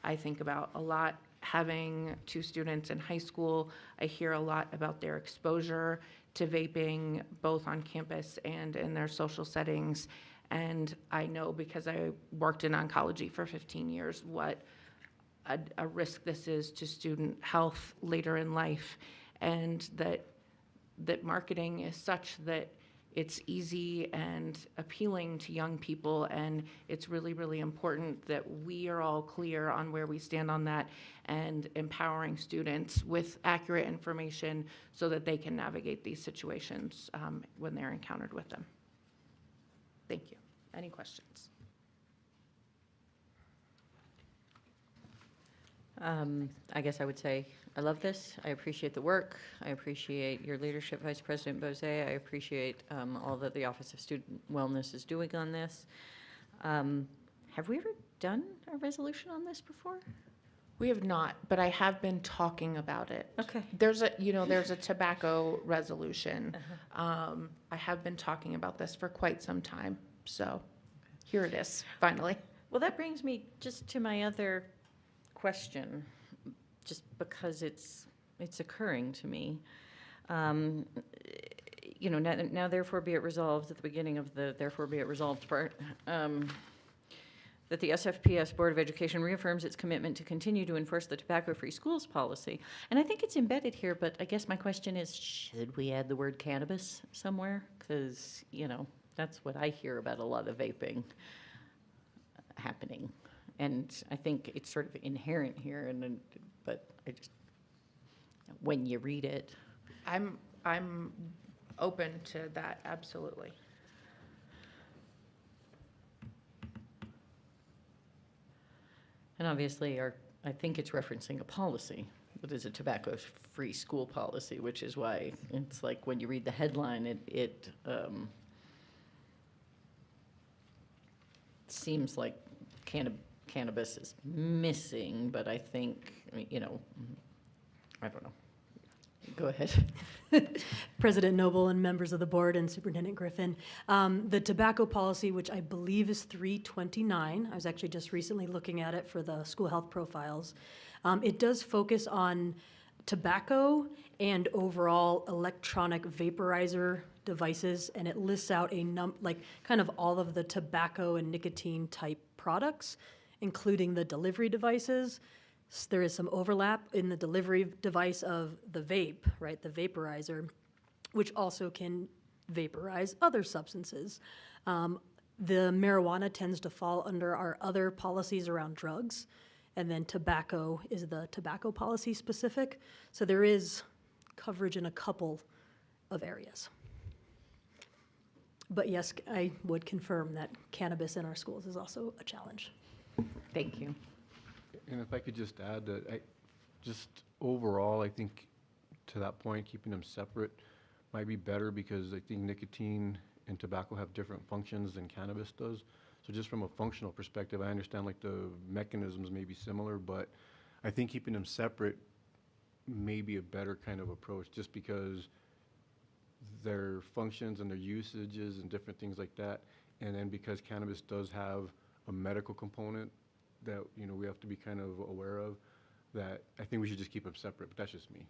I think about a lot. Having 2 students in high school, I hear a lot about their exposure to vaping, both on campus and in their social settings. And I know, because I worked in oncology for 15 years, what a risk this is to student health later in life, and that marketing is such that it's easy and appealing to young people, and it's really, really important that we are all clear on where we stand on that and empowering students with accurate information so that they can navigate these situations when they're encountered with them. Thank you. Any questions? I guess I would say I love this. I appreciate the work. I appreciate your leadership, Vice President Bozé. I appreciate all that the Office of Student Wellness is doing on this. Have we ever done a resolution on this before? We have not, but I have been talking about it. Okay. There's a tobacco resolution. I have been talking about this for quite some time, so here it is, finally. Well, that brings me just to my other question, just because it's occurring to me. Now therefore be it resolved, at the beginning of the therefore be it resolved part, that the SFPS Board of Education reaffirms its commitment to continue to enforce the tobacco-free schools policy. And I think it's embedded here, but I guess my question is, should we add the word cannabis somewhere? Because, that's what I hear about a lot of vaping happening. And I think it's sort of inherent here, but I just, when you read it. I'm open to that, absolutely. And obviously, I think it's referencing a policy that is a tobacco-free school policy, which is why it's like when you read the headline, it seems like cannabis is missing, but I think, I don't know. Go ahead. President Noble and members of the board and Superintendent Griffin. The tobacco policy, which I believe is 329, I was actually just recently looking at it for the school health profiles. It does focus on tobacco and overall electronic vaporizer devices, and it lists out kind of all of the tobacco and nicotine type products, including the delivery devices. There is some overlap in the delivery device of the vape, right, the vaporizer, which also can vaporize other substances. The marijuana tends to fall under our other policies around drugs, and then tobacco is the tobacco policy specific. So there is coverage in a couple of areas. But yes, I would confirm that cannabis in our schools is also a challenge. Thank you. And if I could just add that just overall, I think to that point, keeping them separate might be better, because I think nicotine and tobacco have different functions than cannabis does. So just from a functional perspective, I understand like the mechanisms may be similar, but I think keeping them separate may be a better kind of approach, just because their functions and their usages and different things like that. And then because cannabis does have a medical component that, we have to be kind of aware of, that I think we should just keep them separate, but that's just me.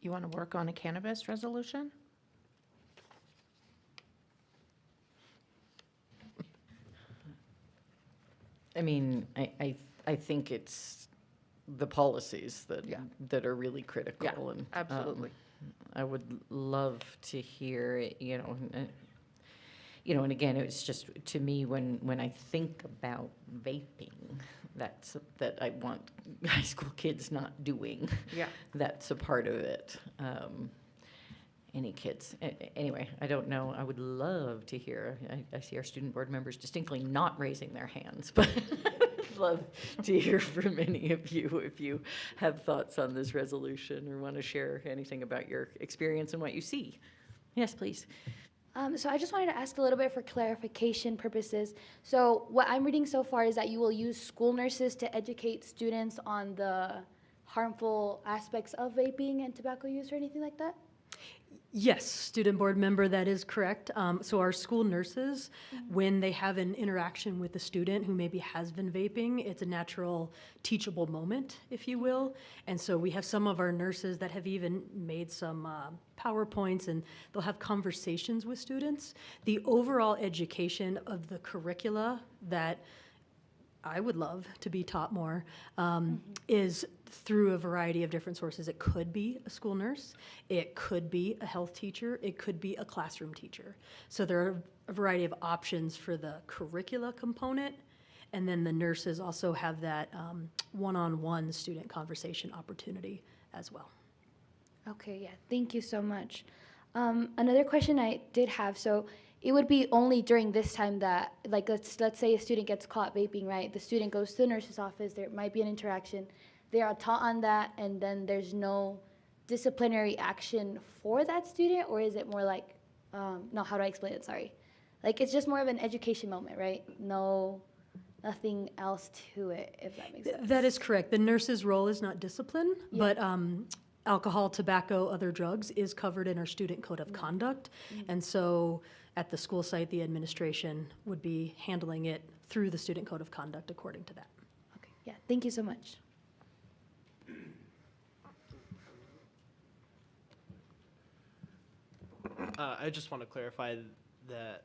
You want to work on a cannabis resolution? I mean, I think it's the policies that are really critical. Yeah, and absolutely. I would love to hear, and again, it's just, to me, when I think about vaping, that I want high school kids not doing. Yeah. That's a part of it. Any kids. Anyway, I don't know. I would love to hear. I see our student board members distinctly not raising their hands, but I'd love to hear from any of you if you have thoughts on this resolution or want to share anything about your experience and what you see. Yes, please. So I just wanted to ask a little bit for clarification purposes. So what I'm reading so far is that you will use school nurses to educate students on the harmful aspects of vaping and tobacco use or anything like that? Yes, student board member, that is correct. So our school nurses, when they have an interaction with a student who maybe has been vaping, it's a natural teachable moment, if you will. And so we have some of our nurses that have even made some PowerPoints, and they'll have conversations with students. The overall education of the curricula that I would love to be taught more is through a variety of different sources. It could be a school nurse, it could be a health teacher, it could be a classroom teacher. So there are a variety of options for the curricula component, and then the nurses also have that one-on-one student conversation opportunity as well. Okay, yeah, thank you so much. Another question I did have, so it would be only during this time that, like, let's say a student gets caught vaping, right? The student goes to the nurse's office, there might be an interaction, they are taught on that, and then there's no disciplinary action for that student, or is it more like, no, how do I explain it, sorry? Like, it's just more of an education moment, right? Nothing else to it, if that makes sense. That is correct. The nurse's role is not discipline, but alcohol, tobacco, other drugs is covered in our student code of conduct. And so at the school site, the administration would be handling it through the student code of conduct according to that. Okay, yeah, thank you so much. I just want to clarify that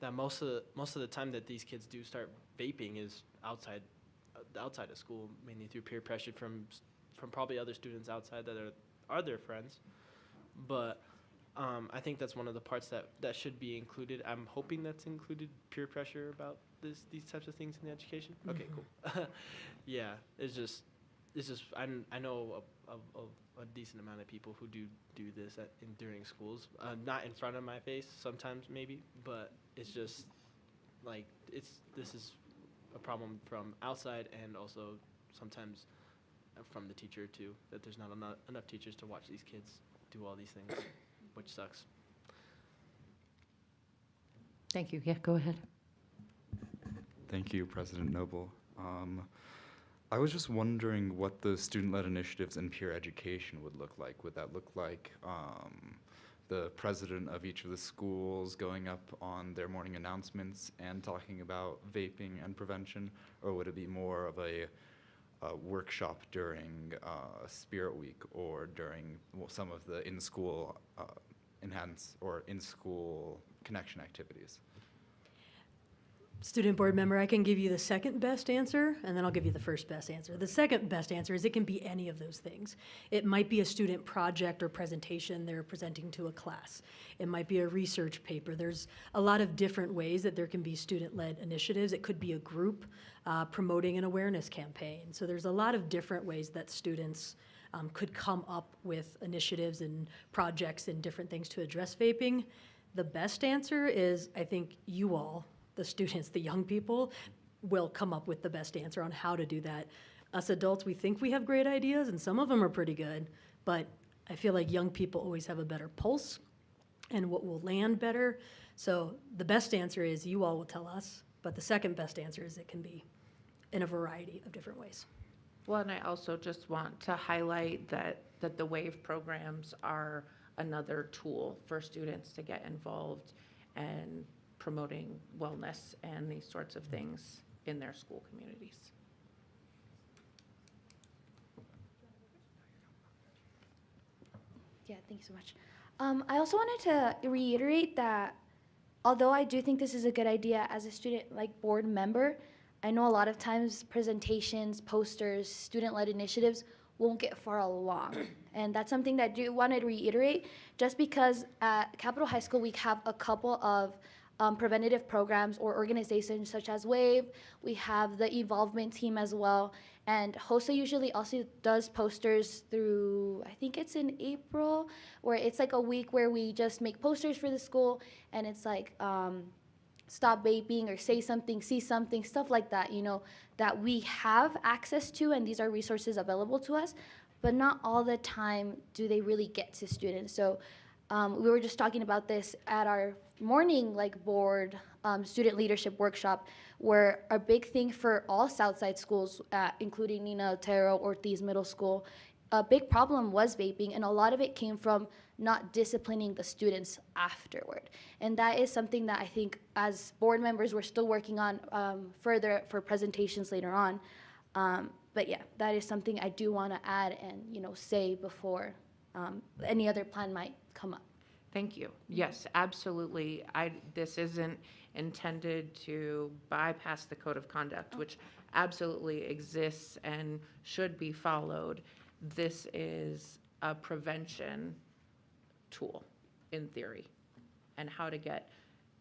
that most of the time that these kids do start vaping is outside of school, mainly through peer pressure from probably other students outside that are their friends. But I think that's one of the parts that should be included. I'm hoping that's included, peer pressure about these types of things in the education. Okay, cool. Yeah, it's just I know a decent amount of people who do this during schools, not in front of my face sometimes maybe, but it's just like this is a problem from outside and also sometimes from the teacher too, that there's not enough teachers to watch these kids do all these things, which sucks. Thank you. Yeah, go ahead. Thank you, President Noble. I was just wondering what the student-led initiatives in peer education would look like. Would that look like the president of each of the schools going up on their morning announcements and talking about vaping and prevention, or would it be more of a workshop during Spirit Week or during some of the in-school in-school connection activities? Student board member, I can give you the second best answer, and then I'll give you the first best answer. The second best answer is it can be any of those things. It might be a student project or presentation they're presenting to a class. It might be a research paper. There's a lot of different ways that there can be student-led initiatives. It could be a group promoting an awareness campaign. So there's a lot of different ways that students could come up with initiatives and projects and different things to address vaping. The best answer is, I think you all, the students, the young people, will come up with the best answer on how to do that. Us adults, we think we have great ideas, and some of them are pretty good, but I feel like young people always have a better pulse and what will land better. So the best answer is you all will tell us, but the second best answer is it can be in a variety of different ways. Well, and I also just want to highlight that the WAVE programs are another tool for students to get involved and promoting wellness and these sorts of things in their school communities. Yeah, thank you so much. I also wanted to reiterate that although I do think this is a good idea as a student board member, I know a lot of times presentations, posters, student-led initiatives won't get far along. And that's something that I do want to reiterate, just because at Capitol High School, we have a couple of preventative programs or organizations such as WAVE. We have the Evolvement team as well. And HOSA usually also does posters through, I think it's in April, where it's like a week where we just make posters for the school, and it's like, stop vaping or say something, see something, stuff like that, that we have access to, and these are resources available to us, but not all the time do they really get to students. So we were just talking about this at our morning board student leadership workshop, where a big thing for all Southside schools, including Nina Otero, Ortiz Middle School, a big problem was vaping, and a lot of it came from not disciplining the students afterward. And that is something that I think as board members we're still working on further for presentations later on. But yeah, that is something I do want to add and say before any other plan might come up. Thank you. Yes, absolutely. This isn't intended to bypass the code of conduct, which absolutely exists and should be followed. This is a prevention tool, in theory, and how to get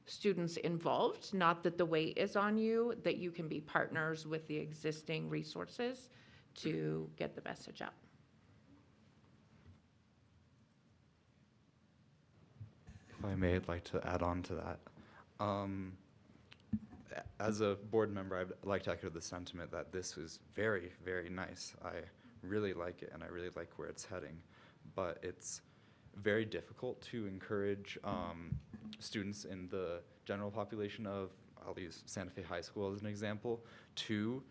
students involved. Not that the weight is on you, that you can be partners with the existing resources to get the message out. If I may, I'd like to add on to that. As a board member, I'd like to echo the sentiment that this is very, very nice. I really like it, and I really like where it's heading. But it's very difficult to encourage students in the general population of, I'll use Santa Fe High School as an example, to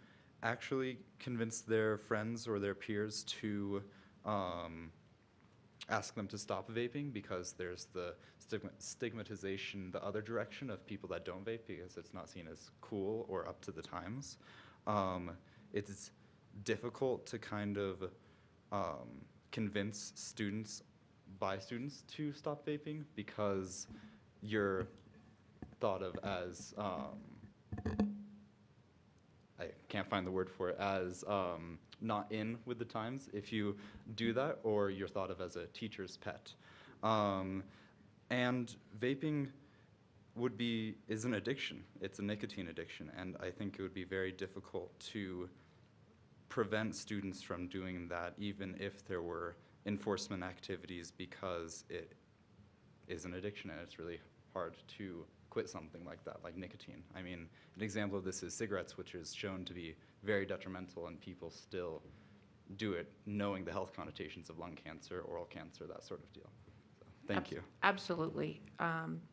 actually convince their friends or their peers to ask them to stop vaping, because there's the stigmatization the other direction of people that don't vape because it's not seen as cool or up to the times. It's difficult to kind of convince students to stop vaping because you're thought of as, I can't find the word for it, as not in with the times if you do that, or you're thought of as a teacher's pet. And vaping is an addiction. It's a nicotine addiction, and I think it would be very difficult to prevent students from doing that, even if there were enforcement activities, because it is an addiction and it's really hard to quit something like that, like nicotine. I mean, an example of this is cigarettes, which is shown to be very detrimental, and people still do it knowing the health connotations of lung cancer, oral cancer, that sort of deal. So, thank you. Absolutely.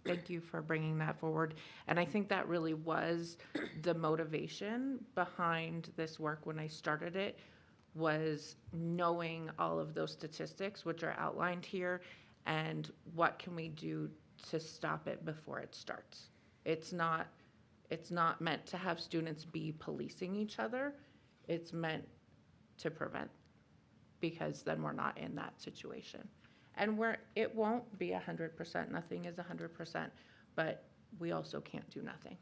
Thank you for bringing that forward. And I think that really was the motivation behind this work when I started it, was knowing all of those statistics, which are outlined here, and what can we do to stop it before it starts. It's not meant to have students be policing each other. It's meant to prevent, because then we're not in that situation. And it won't be 100%, nothing is 100%, but we also can't do nothing.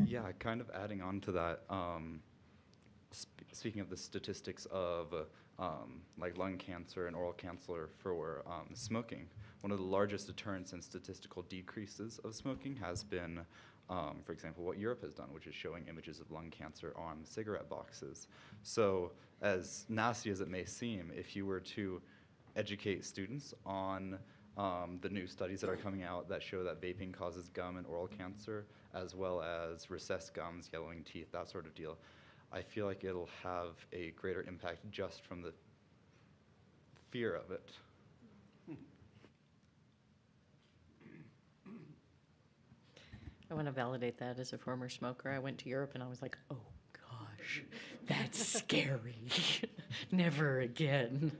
Yeah, kind of adding on to that, speaking of the statistics of like lung cancer and oral cancer for smoking, one of the largest deterrents and statistical decreases of smoking has been, for example, what Europe has done, which is showing images of lung cancer on cigarette boxes. So as nasty as it may seem, if you were to educate students on the new studies that are coming out that show that vaping causes gum and oral cancer, as well as recessed gums, yellowing teeth, that sort of deal, I feel like it'll have a greater impact just from the fear of it. I want to validate that as a former smoker. I went to Europe and I was like, oh gosh, that's scary. Never again.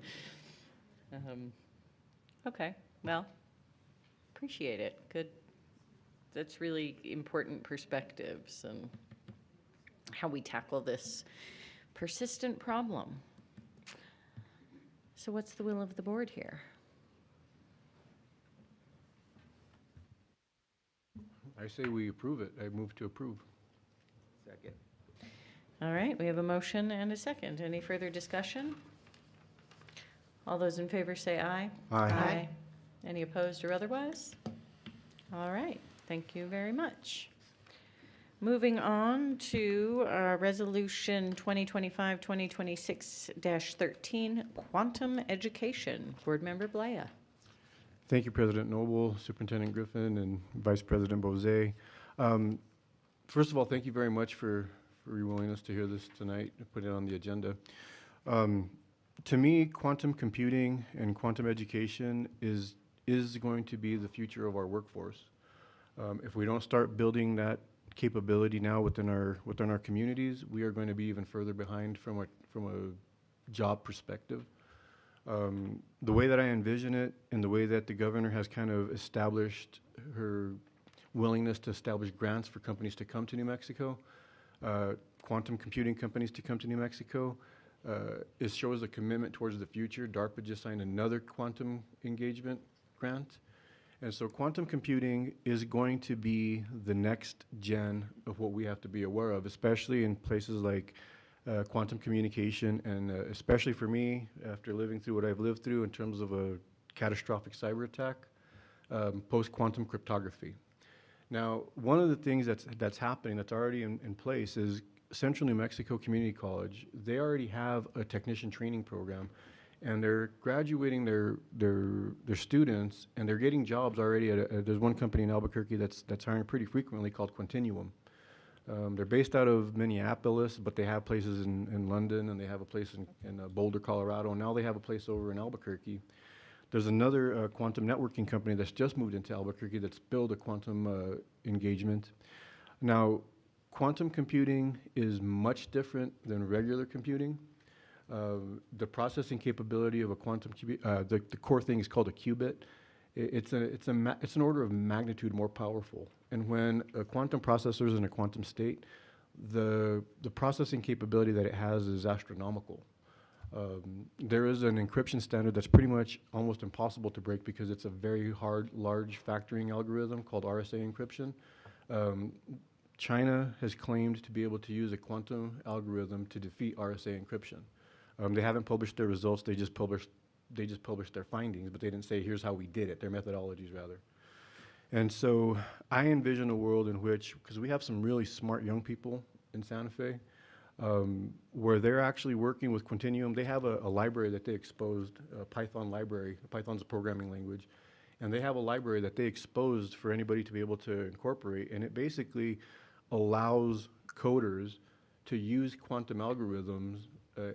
Okay, well, appreciate it. Good. That's really important perspectives and how we tackle this persistent problem. So what's the will of the board here? I I say we approve it. I move to approve. Second. All right, we have a motion and a second. Any further discussion? All those in favor say aye. Aye. Any opposed or otherwise? All right, thank you very much. Moving on to Resolution 2025-2026-13, Quantum Education. Board Member Blaya. Thank you, President Noble, Superintendent Griffin, and Vice President Bozay. First of all, thank you very much for your willingness to hear this tonight and put it on the agenda. To me, quantum computing and quantum education is going to be the future of our workforce. If we don't start building that capability now within our communities, we are going to be even further behind from a job perspective. The way that I envision it and the way that the governor has kind of established her willingness to establish grants for companies to come to New Mexico, quantum computing companies to come to New Mexico, it shows a commitment towards the future. DARPA just signed another quantum engagement grant. And so quantum computing is going to be the next gen of what we have to be aware of, especially in places like quantum communication, and especially for me, after living through what I've lived through in terms of a catastrophic cyber attack, post-quantum cryptography. Now, one of the things that's happening, that's already in place, is Central New Mexico Community College. They already have a technician training program, and they're graduating their students, and they're getting jobs already there's one company in Albuquerque that's hiring pretty frequently called Continuum. They're based out of Minneapolis, but they have places in London, and they have a place in Boulder, Colorado, and now they have a place over in Albuquerque. There's another quantum networking company that's just moved into Albuquerque that's built a quantum engagement. Now, quantum computing is much different than regular computing. The processing capability of a quantum qubit, the core thing is called a qubit. It's an order of magnitude more powerful. And when a quantum processor is in a quantum state, the processing capability that it has is astronomical. There is an encryption standard that's pretty much almost impossible to break because it's a very hard, large factoring algorithm called RSA encryption. China has claimed to be able to use a quantum algorithm to defeat RSA encryption. They haven't published their results, they just published their findings, but they didn't say, here's how we did it, their methodologies rather. And so I envision a world in which, because we have some really smart young people in Santa Fe, where they're actually working with Continuum. They have a library that they exposed, a Python library. Python's a programming language. And they have a library that they exposed for anybody to be able to incorporate. And it basically allows coders to use quantum algorithms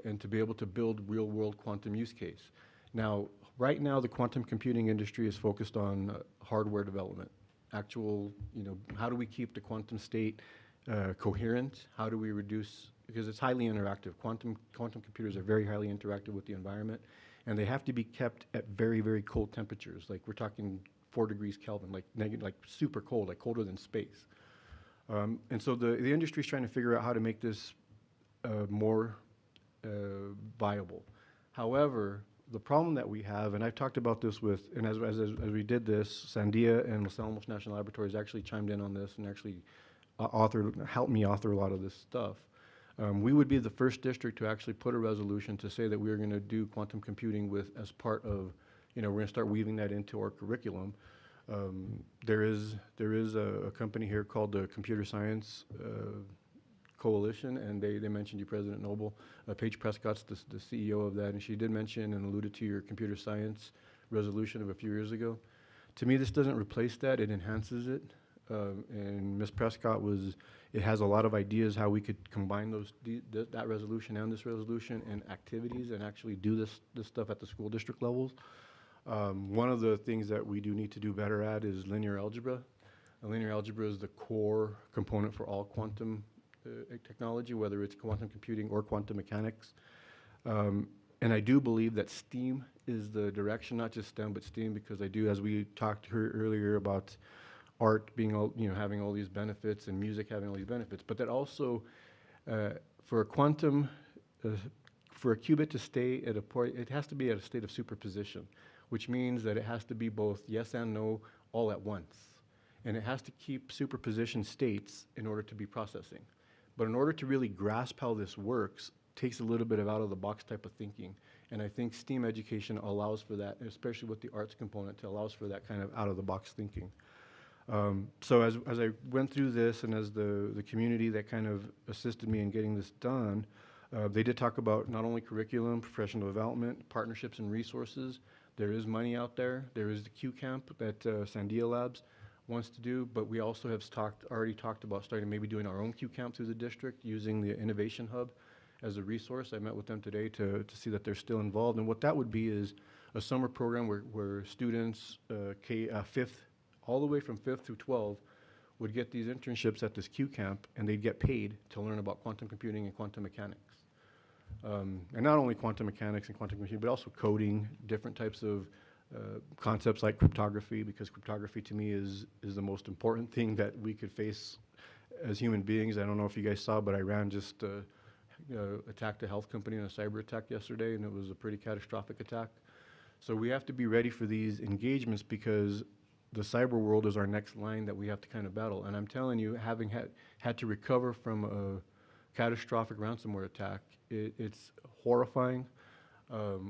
and to be able to build real-world quantum use case. Now, right now, the quantum computing industry is focused on hardware development. Actual, how do we keep the quantum state coherent? How do we reduce, because it's highly interactive. Quantum computers are very highly interactive with the environment, and they have to be kept at very, very cold temperatures. Like we're talking 4 degrees Kelvin, like super cold, like colder than space. And so the industry is trying to figure out how to make this more viable. However, the problem that we have, and I've talked about this with, and as we did this, Sandia and Los Alamos National Laboratories actually chimed in on this and actually helped me author a lot of this stuff. We would be the first district to actually put a resolution to say that we are going to do quantum computing as part of, we're going to start weaving that into our curriculum. There is a company here called the Computer Science Coalition, and they mentioned you, President Noble. Paige Prescott's the CEO of that, and she did mention and alluded to your computer science resolution of a few years ago. To me, this doesn't replace that, it enhances it. And Ms. Prescott it has a lot of ideas how we could combine that resolution and this resolution and activities and actually do this stuff at the school district levels. One of the things that we do need to do better at is linear algebra. Linear algebra is the core component for all quantum technology, whether it's quantum computing or quantum mechanics. And I do believe that STEAM is the direction, not just STEM, but STEAM, because I do, as we talked earlier about art being having all these benefits and music having all these benefits, but that also for a quantum, for a qubit to stay at a point, it has to be at a state of superposition, which means that it has to be both yes and no all at once. and it has to keep superposition states in order to be processing. But in order to really grasp how this works, takes a little bit of out-of-the-box type of thinking. And I think STEAM education allows for that, especially with the arts component, allows for that kind of out-of-the-box thinking. So as I went through this, and as the community that kind of assisted me in getting this done, they did talk about not only curriculum, professional development, partnerships and resources. There is money out there. There is the Q Camp that Sandia Labs wants to do, but we also have already talked about starting maybe doing our own Q Camp through the district using the Innovation Hub as a resource. I met with them today to see that they're still involved. And what that would be is a summer program where students, fifth, all the way from 5th through 12, would get these internships at this Q Camp, and they'd get paid to learn about quantum computing and quantum mechanics. And not only quantum mechanics and quantum computing, but also coding, different types of concepts like cryptography, because cryptography to me is the most important thing that we could face as human beings. I don't know if you guys saw, but Iran just attacked a health company in a cyber attack yesterday, and it was a pretty catastrophic attack. So we have to be ready for these engagements, because the cyber world is our next line that we have to kind of battle. And I'm telling you, having had to recover from a catastrophic ransomware attack, it's horrifying.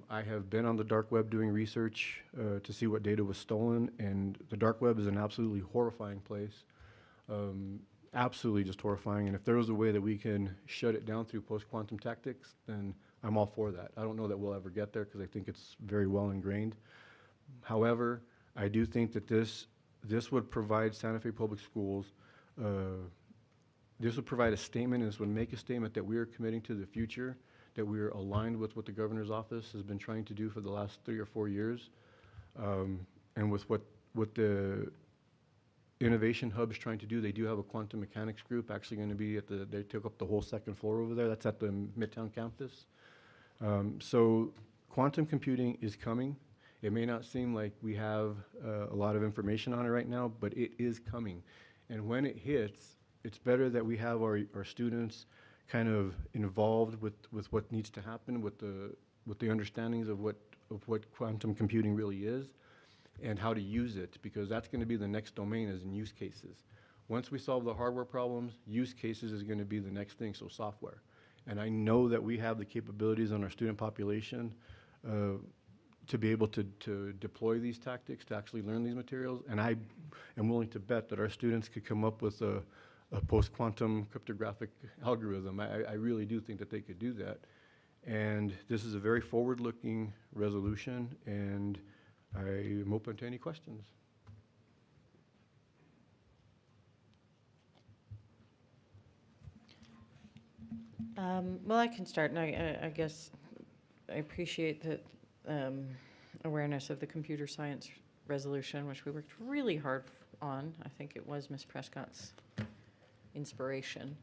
I have been on the dark web doing research to see what data was stolen, and the dark web is an absolutely horrifying place. Absolutely just horrifying. And if there was a way that we can shut it down through post-quantum tactics, then I'm all for that. I don't know that we'll ever get there, because I think it's very well ingrained. However, I do think that this would provide Santa Fe Public Schools, this would provide a statement, and this would make a statement that we are committing to the future, that we are aligned with what the governor's office has been trying to do for the last 3 or 4 years, and with what the Innovation Hub is trying to do. They do have a quantum mechanics group actually going to be they took up the whole second floor over there. That's at the Midtown campus. So quantum computing is coming. It may not seem like we have a lot of information on it right now, but it is coming. And when it hits, it's better that we have our students kind of involved with what needs to happen, with the understandings of what quantum computing really is and how to use it, because that's going to be the next domain, is in use cases. Once we solve the hardware problems, use cases is going to be the next thing, so software. And I know that we have the capabilities on our student population to be able to deploy these tactics, to actually learn these materials. And I am willing to bet that our students could come up with a post-quantum cryptographic algorithm. I really do think that they could do that. And this is a very forward-looking resolution, and I am open to any questions. Well, I can start, and I guess I appreciate that awareness of the computer science resolution, which we worked really hard on. I think it was Ms. Prescott's inspiration.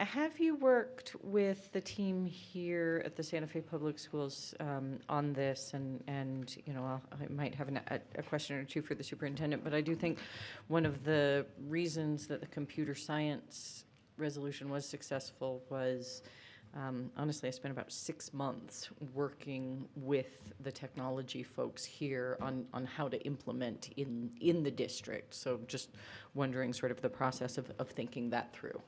Have you worked with the team here at the Santa Fe Public Schools on this? And you know, I might have a question or two for the superintendent, but I do think one of the reasons that the computer science resolution was successful was, honestly, I spent about 6 months working with the technology folks here on how to implement in the district. So just wondering sort of the process of thinking that through.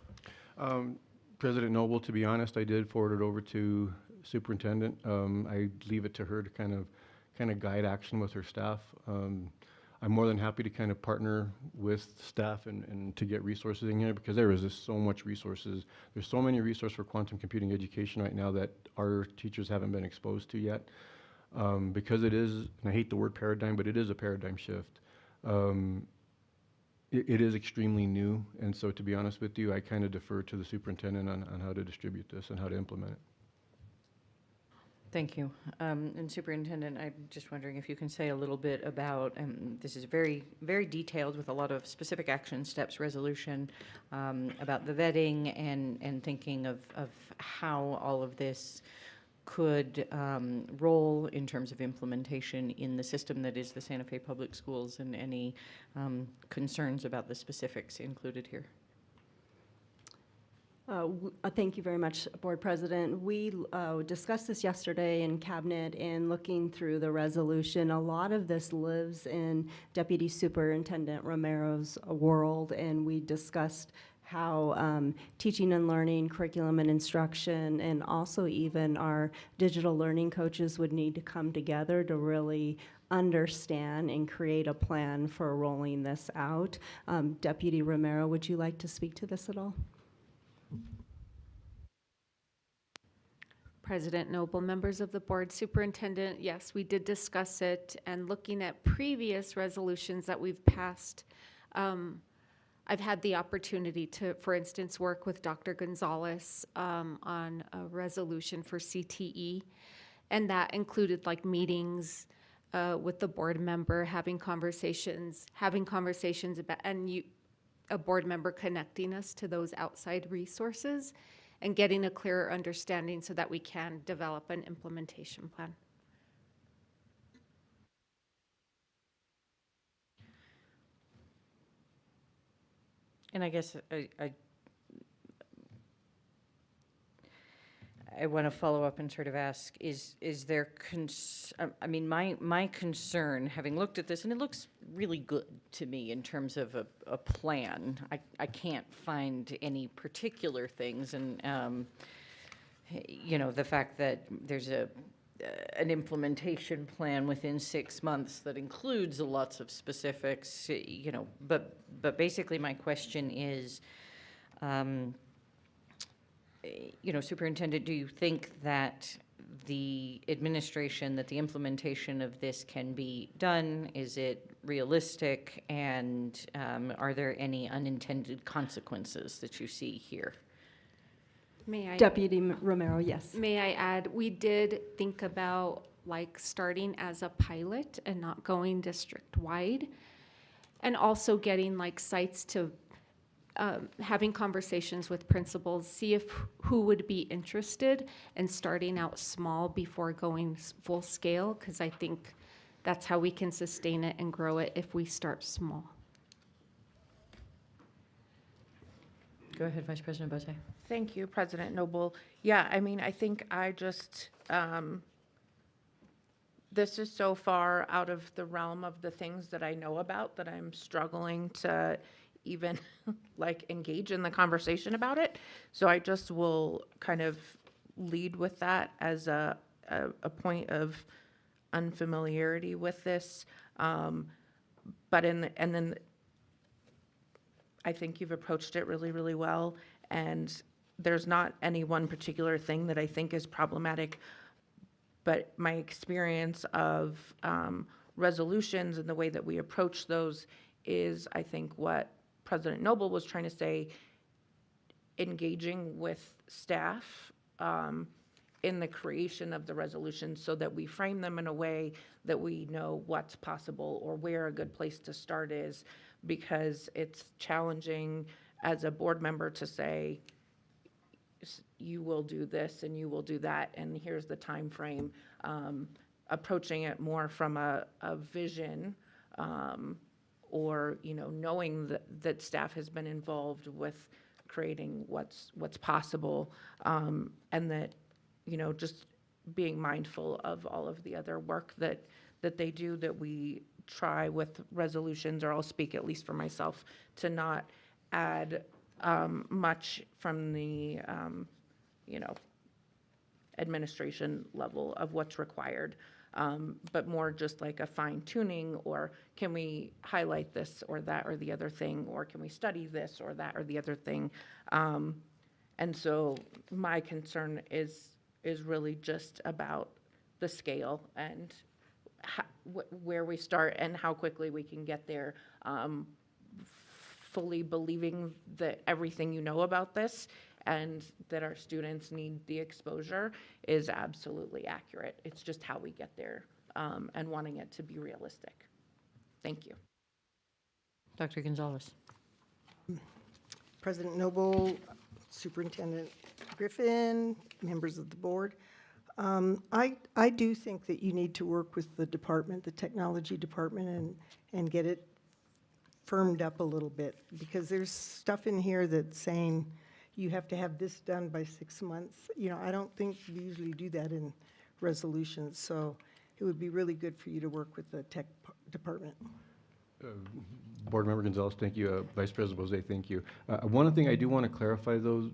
President Noble, to be honest, I did forward it over to superintendent. I leave it to her to kind of guide action with her staff. I'm more than happy to kind of partner with staff and to get resources in here, because there is just so much resources. There's so many resources for quantum computing education right now that our teachers haven't been exposed to yet. Because it is, and I hate the word paradigm, but it is a paradigm shift. It is extremely new, and so to be honest with you, I kind of defer to the superintendent on how to distribute this and how to implement it. Thank you. And Superintendent, I'm just wondering if you can say a little bit about, this is very, very detailed with a lot of specific action steps resolution, about the vetting and thinking of how all of this could roll in terms of implementation in the system that is the Santa Fe Public Schools, and any concerns about the specifics included here. Thank you very much, Board President. We discussed this yesterday in Cabinet, and looking through the resolution, a lot of this lives in Deputy Superintendent Romero's world, and we discussed how teaching and learning, curriculum and instruction, and also even our digital learning coaches would need to come together to really understand and create a plan for rolling this out. Deputy Romero, would you like to speak to this at all? President Noble, members of the board, superintendent, yes, we did discuss it, and looking at previous resolutions that we've passed, I've had the opportunity to, for instance, work with Dr. Gonzalez on a resolution for CTE, and that included like meetings with the board member, having conversations about, and a board member connecting us to those outside resources and getting a clearer understanding so that we can develop an implementation plan. And I guess I want to follow up and sort of ask, is there, I mean, my concern, having looked at this, and it looks really good to me in terms of a plan. I can't find any particular things, and, you know, the fact that there's an implementation plan within 6 months that includes lots of specifics, you know, but basically my question is, you know, Superintendent, do you think that the administration, that the implementation of this can be done? Is it realistic? And are there any unintended consequences that you see here? May I? Deputy Romero, yes. May I add, we did think about like starting as a pilot and not going district-wide, and also getting like sites to having conversations with principals, see if who would be interested, and starting out small before going full scale, because I think that's how we can sustain it and grow it if we start small. Go ahead, Vice President Bote. Thank you, President Noble. Yeah, I mean, I think I just, this is so far out of the realm of the things that I know about that I'm struggling to even like engage in the conversation about it. So I just will kind of lead with that as a point of unfamiliarity with this. But and then I think you've approached it really, really well. And there's not any one particular thing that I think is problematic, but my experience of resolutions and the way that we approach those is, I think, what President Noble was trying to say, engaging with staff in the creation of the resolutions so that we frame them in a way that we know what's possible or where a good place to start is, because it's challenging as a board member to say, you will do this and you will do that, and here's the time frame. Approaching it more from a vision, or, you know, knowing that staff has been involved with creating what's possible, and that, you know, just being mindful of all of the other work that they do, that we try with resolutions, or I'll speak at least for myself, to not add much from the, you know, administration level of what's required, but more just like a fine tuning, or can we highlight this or that or the other thing, or can we study this or that or the other thing. And so my concern is really just about the scale and where we start and how quickly we can get there, fully believing that everything you know about this and that our students need the exposure is absolutely accurate. It's just how we get there, and wanting it to be realistic. Thank you. Dr. Gonzalez. President Noble, Superintendent Griffin, members of the board. I do think that you need to work with the department, the technology department, and get it firmed up a little bit, because there's stuff in here that's saying you have to have this done by 6 months. You know, I don't think we usually do that in resolutions, so it would be really good for you to work with the tech department. Board Member Gonzalez, thank you. Vice President Bose, thank you. One thing I do want to clarify, though,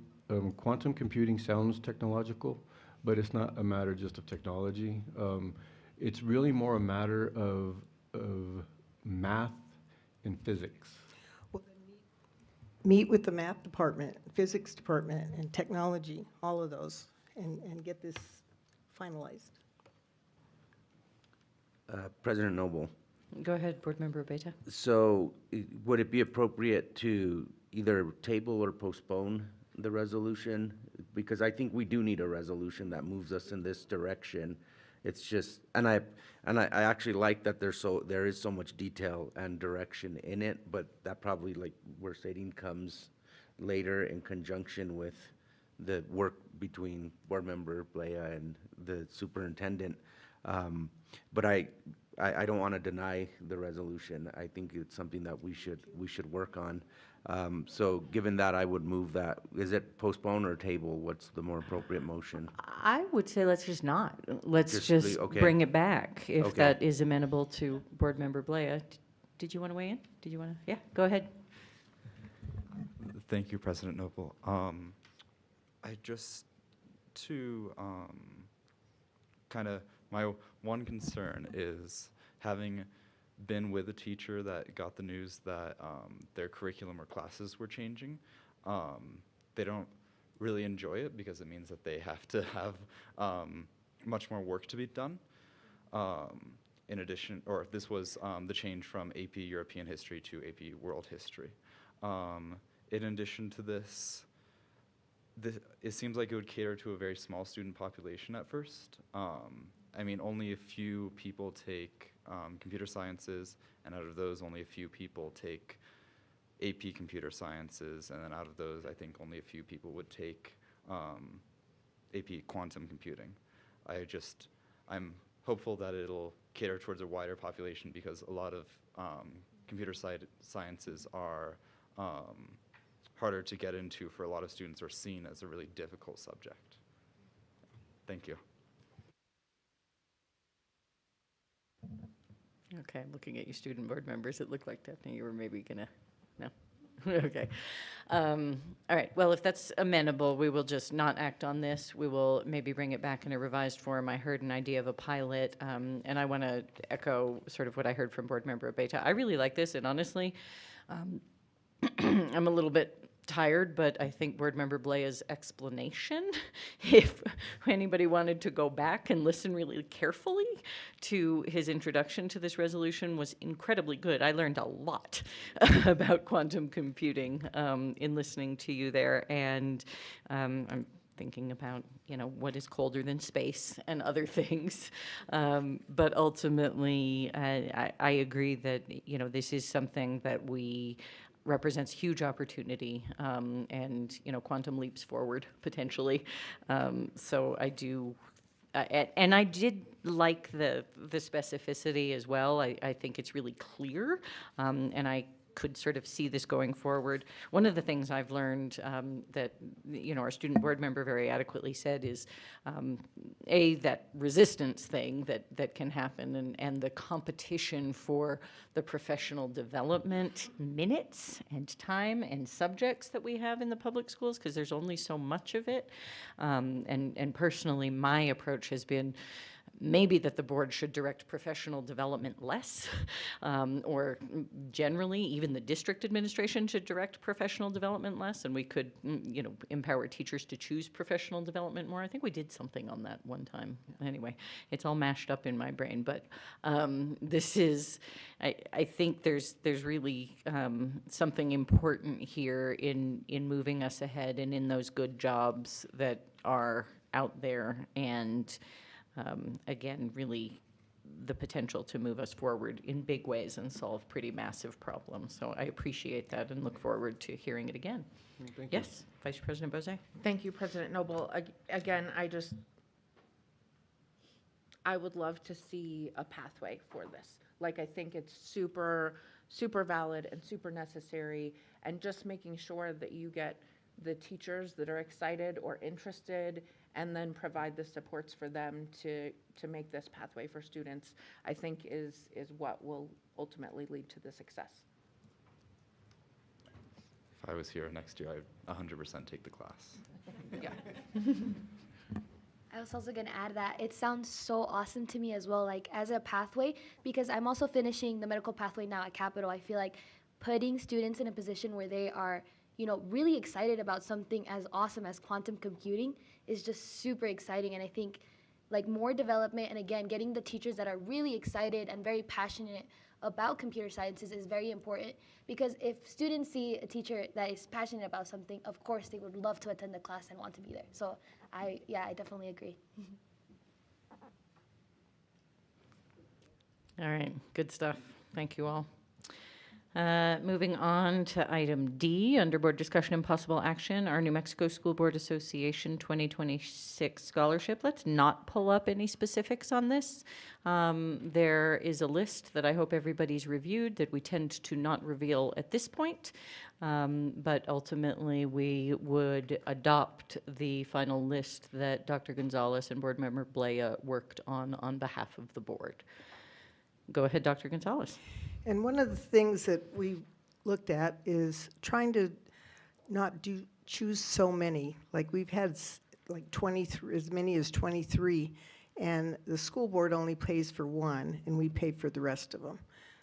quantum computing sounds technological, but it's not a matter just of technology. It's really more a matter of math and physics. Meet with the math department, physics department, and technology, all of those, and get this finalized. President Noble. Go ahead, Board Member Beta. So would it be appropriate to either table or postpone the resolution? Because I think we do need a resolution that moves us in this direction. It's just, and I actually like that there is so much detail and direction in it, but that probably, like we're stating, comes later in conjunction with the work between Board Member Blea and the superintendent. But I don't want to deny the resolution. I think it's something that we should work on. So given that, I would move that. Is it postpone or table? What's the more appropriate motion? I would say let's just not. Let's Just just leave- okay. bring it back if Okay. that is amenable to Board Member Blea. Did you want to weigh in? Did you want to? Yeah, go ahead. Thank you, President Noble. I just to kind of my one concern is having been with a teacher that got the news that their curriculum or classes were changing. They don't really enjoy it because it means that they have to have much more work to be done. In addition, or this was the change from AP European History to AP World History. In addition to this, it seems like it would cater to a very small student population at first. I mean, only a few people take computer sciences, and out of those, only a few people take AP computer sciences, and then out of those, I think only a few people would take AP quantum computing. I'm hopeful that it'll cater towards a wider population because a lot of computer sciences are harder to get into for a lot of students, or seen as a really difficult subject. Thank you. Okay, looking at you student board members, it looked like, Daphne, you were maybe gonna, no? Okay. All right, well, if that's amenable, we will just not act on this. We will maybe bring it back in a revised form. I heard an idea of a pilot, and I want to echo sort of what I heard from Board Member Beta. I really like this, and honestly, I'm a little bit tired, but I think Board Member Blea's explanation, if anybody wanted to go back and listen really carefully to his introduction to this resolution, was incredibly good. I learned a lot about quantum computing in listening to you there, and I'm thinking about, you know, what is colder than space and other things. But ultimately, I agree that, you know, this is something that represents huge opportunity, and, you know, quantum leaps forward potentially. So I do, and I did like the specificity as well. I think it's really clear, and I could sort of see this going forward. One of the things I've learned that, you know, our student board member very adequately said is, that resistance thing that can happen, and the competition for the professional development minutes and time and subjects that we have in the public schools, because there's only so much of it. And personally, my approach has been maybe that the board should direct professional development less, or generally, even the district administration should direct professional development less, and we could, you know, empower teachers to choose professional development more. I think we did something on that one time. Anyway, it's all mashed up in my brain, but this is, I think there's really something important here in moving us ahead and in those good jobs that are out there, and again, really the potential to move us forward in big ways and solve pretty massive problems. So I appreciate that and look forward to hearing it again. Thank you. Yes, Vice President Bose? Thank you, President Noble. Again, I would love to see a pathway for this. Like, I think it's super, super valid and super necessary, and just making sure that you get the teachers that are excited or interested, and then provide the supports for them to make this pathway for students, I think is what will ultimately lead to the success. If I was here next year, I'd 100% take the class. Yeah. I was also going to add that it sounds so awesome to me as well, like as a pathway, because I'm also finishing the medical pathway now at Capital. I feel like putting students in a position where they are, really excited about something as awesome as quantum computing is just super exciting. And I think like more development and again, getting the teachers that are really excited and very passionate about computer sciences is very important, because if students see a teacher that is passionate about something, of course they would love to attend the class and want to be there. So I definitely agree. All right, good stuff. Thank you all. Moving on to item D, under board discussion and possible action, our New Mexico School Board Association 2026 scholarship. Let's not pull up any specifics on this. There is a list that I hope everybody's reviewed that we tend to not reveal at this point, but ultimately we would adopt the final list that Dr. Gonzalez and Board Member Blea worked on behalf of the board. Go ahead, Dr. Gonzalez. And one of the things that we looked at is trying to not choose so many. Like we've had like 23, as many as 23, and the school board only pays for one, and we pay for the rest of them.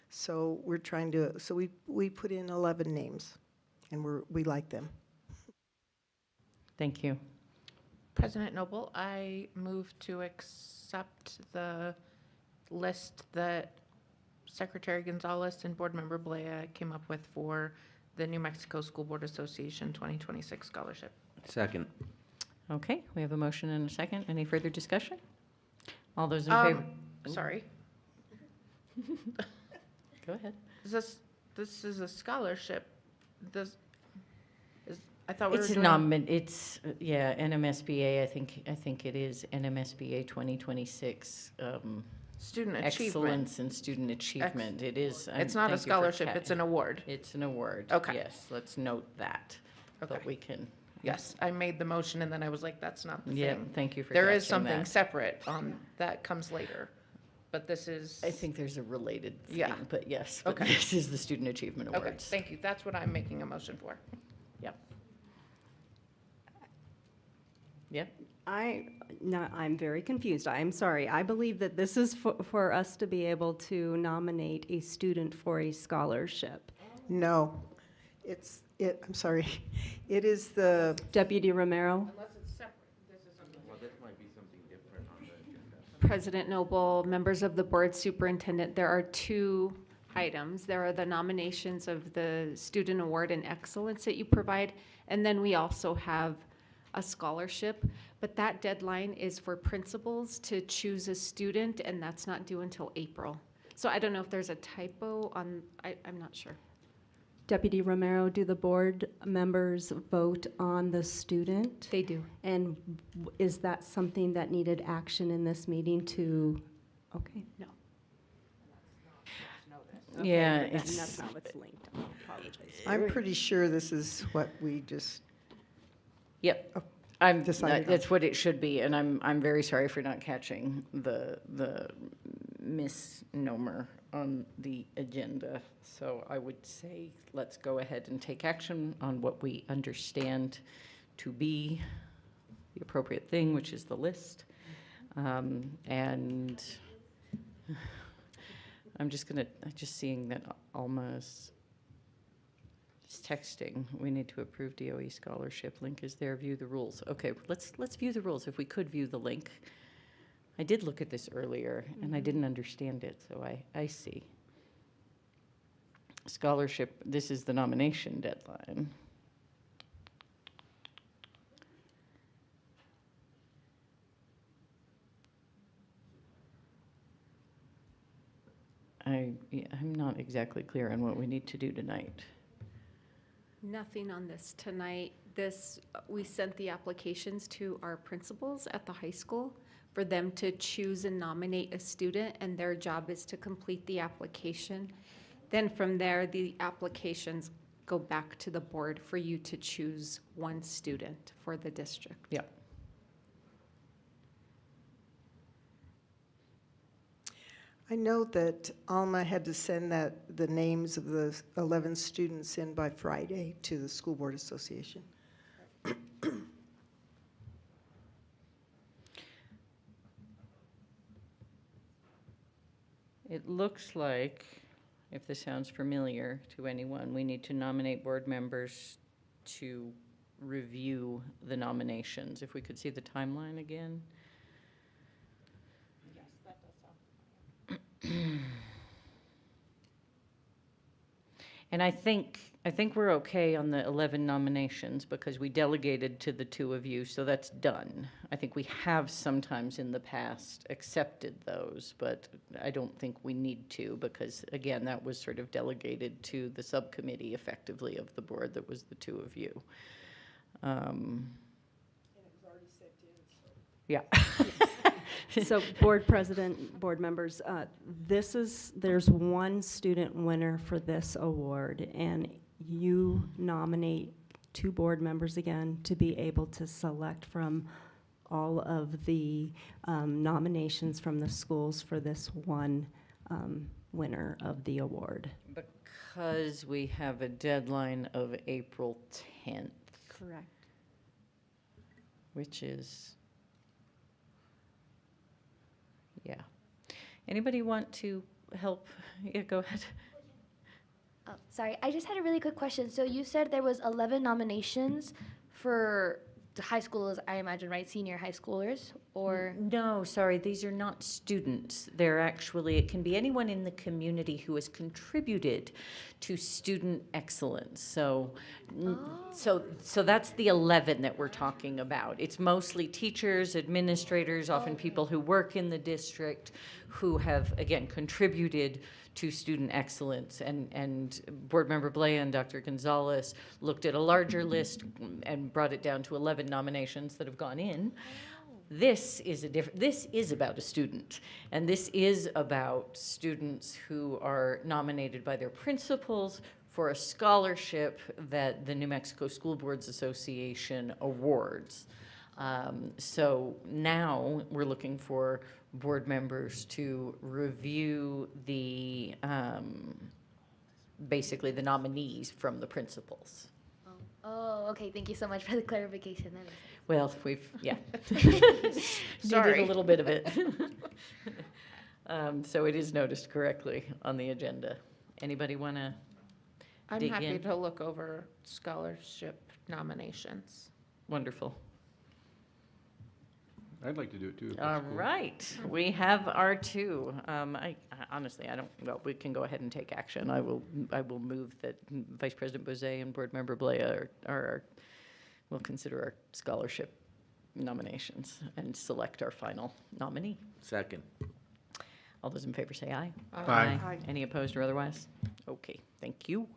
So we're trying to, so we put in 11 names, and we like them. Thank you. President Noble, I move to accept the list that Secretary Gonzalez and Board Member Blea came up with for the New Mexico School Board Association 2026 scholarship. Second. Okay, we have a motion and a second. Any further discussion? All those in favor? Sorry. Go ahead. This is a scholarship. I thought we were It's doing. it's, yeah, NMSBA, I think it is NMSBA 2026. Student achievement. Excellence in student achievement. It is. It's not a scholarship, it's an award. It's an award. Okay. Yes, let's note that. Okay. But we can. Yes, I made the motion and then I was like, that's not the thing. Yeah, thank you for There is catching something that. separate that comes later, but this is. I think there's a related thing, Yeah. but yes, but Okay. this is the Student Achievement Okay, Awards. thank you. That's what I'm making a motion for. Yep. Yep. I'm very confused. I'm sorry. I believe that this is for us to be able to nominate a student for a scholarship. No, I'm sorry. It is the. Deputy Romero? Unless it's separate, this is something. Well, this might be something different on the agenda. President Noble, members of the board, superintendent, there are two items. There are the nominations of the Student Award in Excellence that you provide, and then we also have a scholarship, but that deadline is for principals to choose a student, and that's not due until April. So I don't know if there's a typo on, I'm not sure. Deputy Romero, do the board members vote on the student? They do. And is that something that needed action in this meeting to, okay? No. Yeah, Okay, it's. that's not what's linked. I apologize. I'm pretty sure this is what we just. Yep. I'm, decided on. that's what it should be, and I'm very sorry for not catching the misnomer on the agenda. So I would say let's go ahead and take action on what we understand to be the appropriate thing, which is the list. And I'm just seeing that Alma's texting. We need to approve DOE scholarship. Link is there. View the rules. Okay, let's view the rules. If we could view the link. I did look at this earlier and I didn't understand it, so I see. Scholarship, this is the nomination deadline. I'm not exactly clear on what we need to do tonight. Nothing on this tonight. We sent the applications to our principals at the high school for them to choose and nominate a student, and their job is to complete the application. Then from there, the applications go back to the board for you to choose one student for the district. Yep. I know that Alma had to send the names of the 11 students in by Friday to the School Board Association. It looks like, if this sounds familiar to anyone, we need to nominate board members to review the nominations. If we could see the timeline again. Yes, that does sound. And I think we're okay on the 11 nominations because we delegated to the two of you, so that's done. I think we have sometimes in the past accepted those, but I don't think we need to because, again, that was sort of delegated to the subcommittee effectively of the board that was the two of you. And it was already sent in, so. Yeah. So, board president, board members, there's one student winner for this award, and you nominate two board members again to be able to select from all of the nominations from the schools for this one winner of the award. Because we have a deadline of April 10th. Correct. Which is, yeah. Anybody want to help? Yeah, go ahead. Oh, sorry, I just had a really quick question. So you said there was 11 nominations for the high schoolers, I imagine, right? Senior high schoolers, or? No, sorry, these are not students. They're actually, it can be anyone in the community who has contributed to student excellence. So, so that's the 11 that we're talking about. It's mostly teachers, administrators, often people who work in the district who have, again, contributed to student excellence. And Board Member Blea and Dr. Gonzalez looked at a larger list and brought it down to 11 nominations that have gone in. This is this is about a student, and this is about students who are nominated by their principals for a scholarship that the New Mexico School Boards Association awards. So now we're looking for board members to review the, basically the nominees from the principals. Oh, okay. Thank you so much for the clarification. That makes sense. Well, we've, yeah. Sorry. Needed a little bit of it. So it is noticed correctly on the agenda. Anybody want to I'm dig happy in? to look over scholarship nominations. Wonderful. I'd like to do it too. if All that's cool. right, we have our two. I honestly, I don't, well, we can go ahead and take action. I will move that Vice President Bozay and Board Member Blea will consider our scholarship nominations and select our final nominee. Second. All those in favor say aye. Aye. Aye. Any opposed or otherwise? Okay, thank you.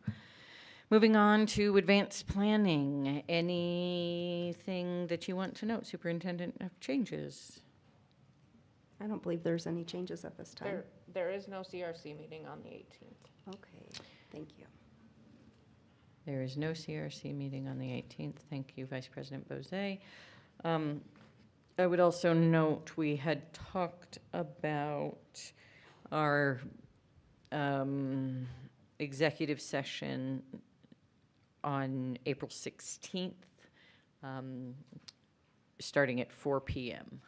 Moving on to advanced planning. Anything that you want to note, Superintendent, of changes? I don't believe there's any changes at this time. There is no CRC meeting on the 18th. Okay, thank you. There is no CRC meeting on the 18th. Thank you, Vice President Bozay. I would also note we had talked about our executive session on April 16th, starting at 4 p.m.,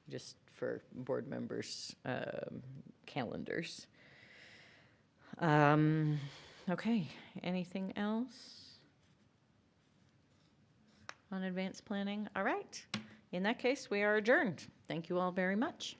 just for board members' calendars. Okay, anything else on advanced planning? All right, in that case, we are adjourned. Thank you all very much.